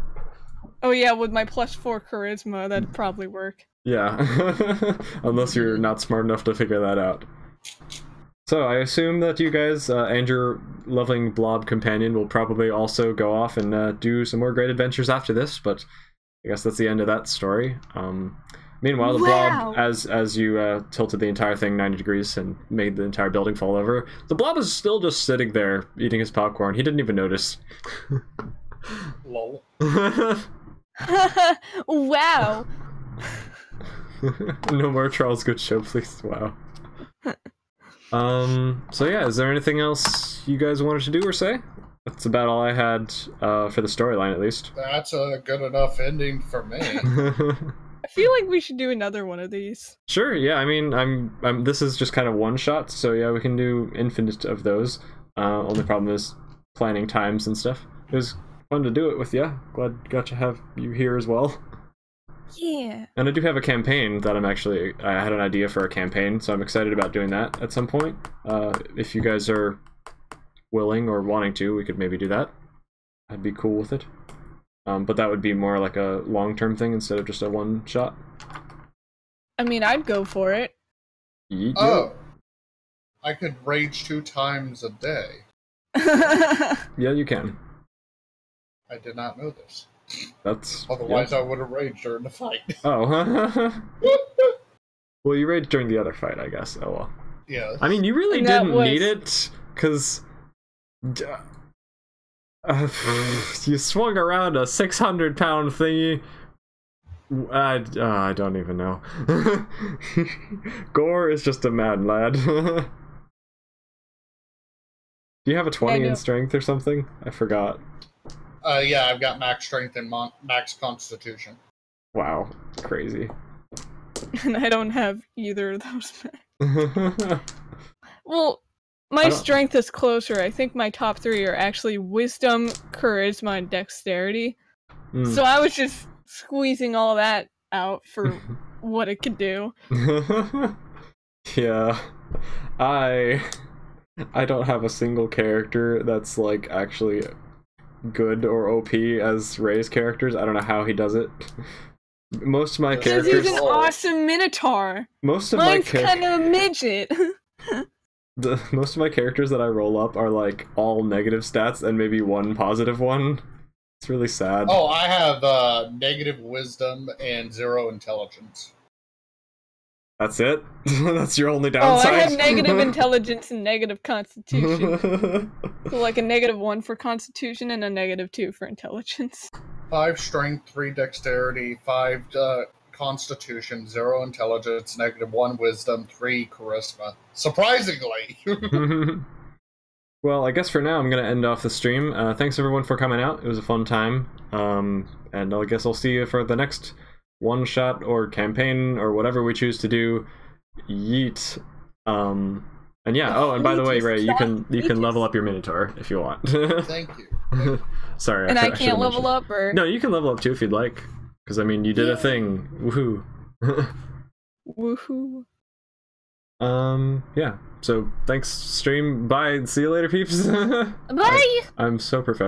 Speaker 3: Oh yeah, with my +4 charisma, that'd probably work.
Speaker 1: Yeah, unless you're not smart enough to figure that out. So I assume that you guys and your loving blob companion will probably also go off and do some more great adventures after this, but I guess that's the end of that story. Meanwhile, the blob, as you tilted the entire thing 90 degrees and made the entire building fall over, the blob is still just sitting there eating his popcorn. He didn't even notice.
Speaker 2: Lol.
Speaker 3: Wow.
Speaker 1: No more Charles Good Show, please. Wow. So yeah, is there anything else you guys wanted to do or say? That's about all I had for the storyline, at least.
Speaker 2: That's a good enough ending for me.
Speaker 3: I feel like we should do another one of these.
Speaker 1: Sure, yeah, I mean, I'm this is just kind of one shot, so yeah, we can do infinite of those. Only problem is planning times and stuff. It was fun to do it with you. Glad got to have you here as well.
Speaker 3: Yeah.
Speaker 1: And I do have a campaign that I had an idea for a campaign, so I'm excited about doing that at some point. If you guys are willing or wanting to, we could maybe do that. I'd be cool with it. But that would be more like a long-term thing instead of just a one-shot.
Speaker 3: I mean, I'd go for it.
Speaker 2: Oh. I could rage 2 times a day.
Speaker 1: Yeah, you can.
Speaker 2: I did not know this.
Speaker 1: That's
Speaker 2: Otherwise, I would have raged during the fight.
Speaker 1: Oh. Well, you raged during the other fight, I guess. Oh well.
Speaker 2: Yeah.
Speaker 1: I mean, you really didn't need it, because you swung around a 600-pound thingy. I don't even know. Gore is just a mad lad. Do you have a 20 in strength or something? I forgot.
Speaker 2: Yeah, I've got max strength and max constitution.
Speaker 1: Wow, crazy.
Speaker 3: And I don't have either of those. Well, my strength is closer. I think my top 3 are actually wisdom, charisma, and dexterity. So I was just squeezing all that out for what it could do.
Speaker 1: Yeah. I don't have a single character that's like actually good or OP as Ray's characters. I don't know how he does it. Most of my characters.
Speaker 3: He's an awesome minotaur.
Speaker 1: Most of
Speaker 3: Mine's kind of a midget.
Speaker 1: Most of my characters that I roll up are like all negative stats and maybe 1 positive one. It's really sad.
Speaker 2: Oh, I have negative wisdom and 0 intelligence.
Speaker 1: That's it? That's your only downside?
Speaker 3: Oh, I have negative intelligence and negative constitution. So like a -1 for constitution and a -2 for intelligence.
Speaker 2: 5 strength, 3 dexterity, 5 constitution, 0 intelligence, -1 wisdom, 3 charisma. Surprisingly!
Speaker 1: Well, I guess for now I'm going to end off the stream. Thanks everyone for coming out. It was a fun time. And I guess I'll see you for the next one-shot or campaign or whatever we choose to do. Yeet. And yeah, oh, and by the way, Ray, you can
Speaker 3: Aegis.
Speaker 1: level up your Minotaur if you want.
Speaker 2: Thank you.
Speaker 1: Sorry,
Speaker 3: And I
Speaker 1: should've
Speaker 3: can't level
Speaker 1: mentioned.
Speaker 3: up, or
Speaker 1: No, you can level up too if you'd like, because I mean, you did a thing. Woohoo!
Speaker 3: woohoo.
Speaker 1: Yeah. So thanks, stream. Bye. See you later, peeps.
Speaker 3: Bye.
Speaker 1: I'm so professional.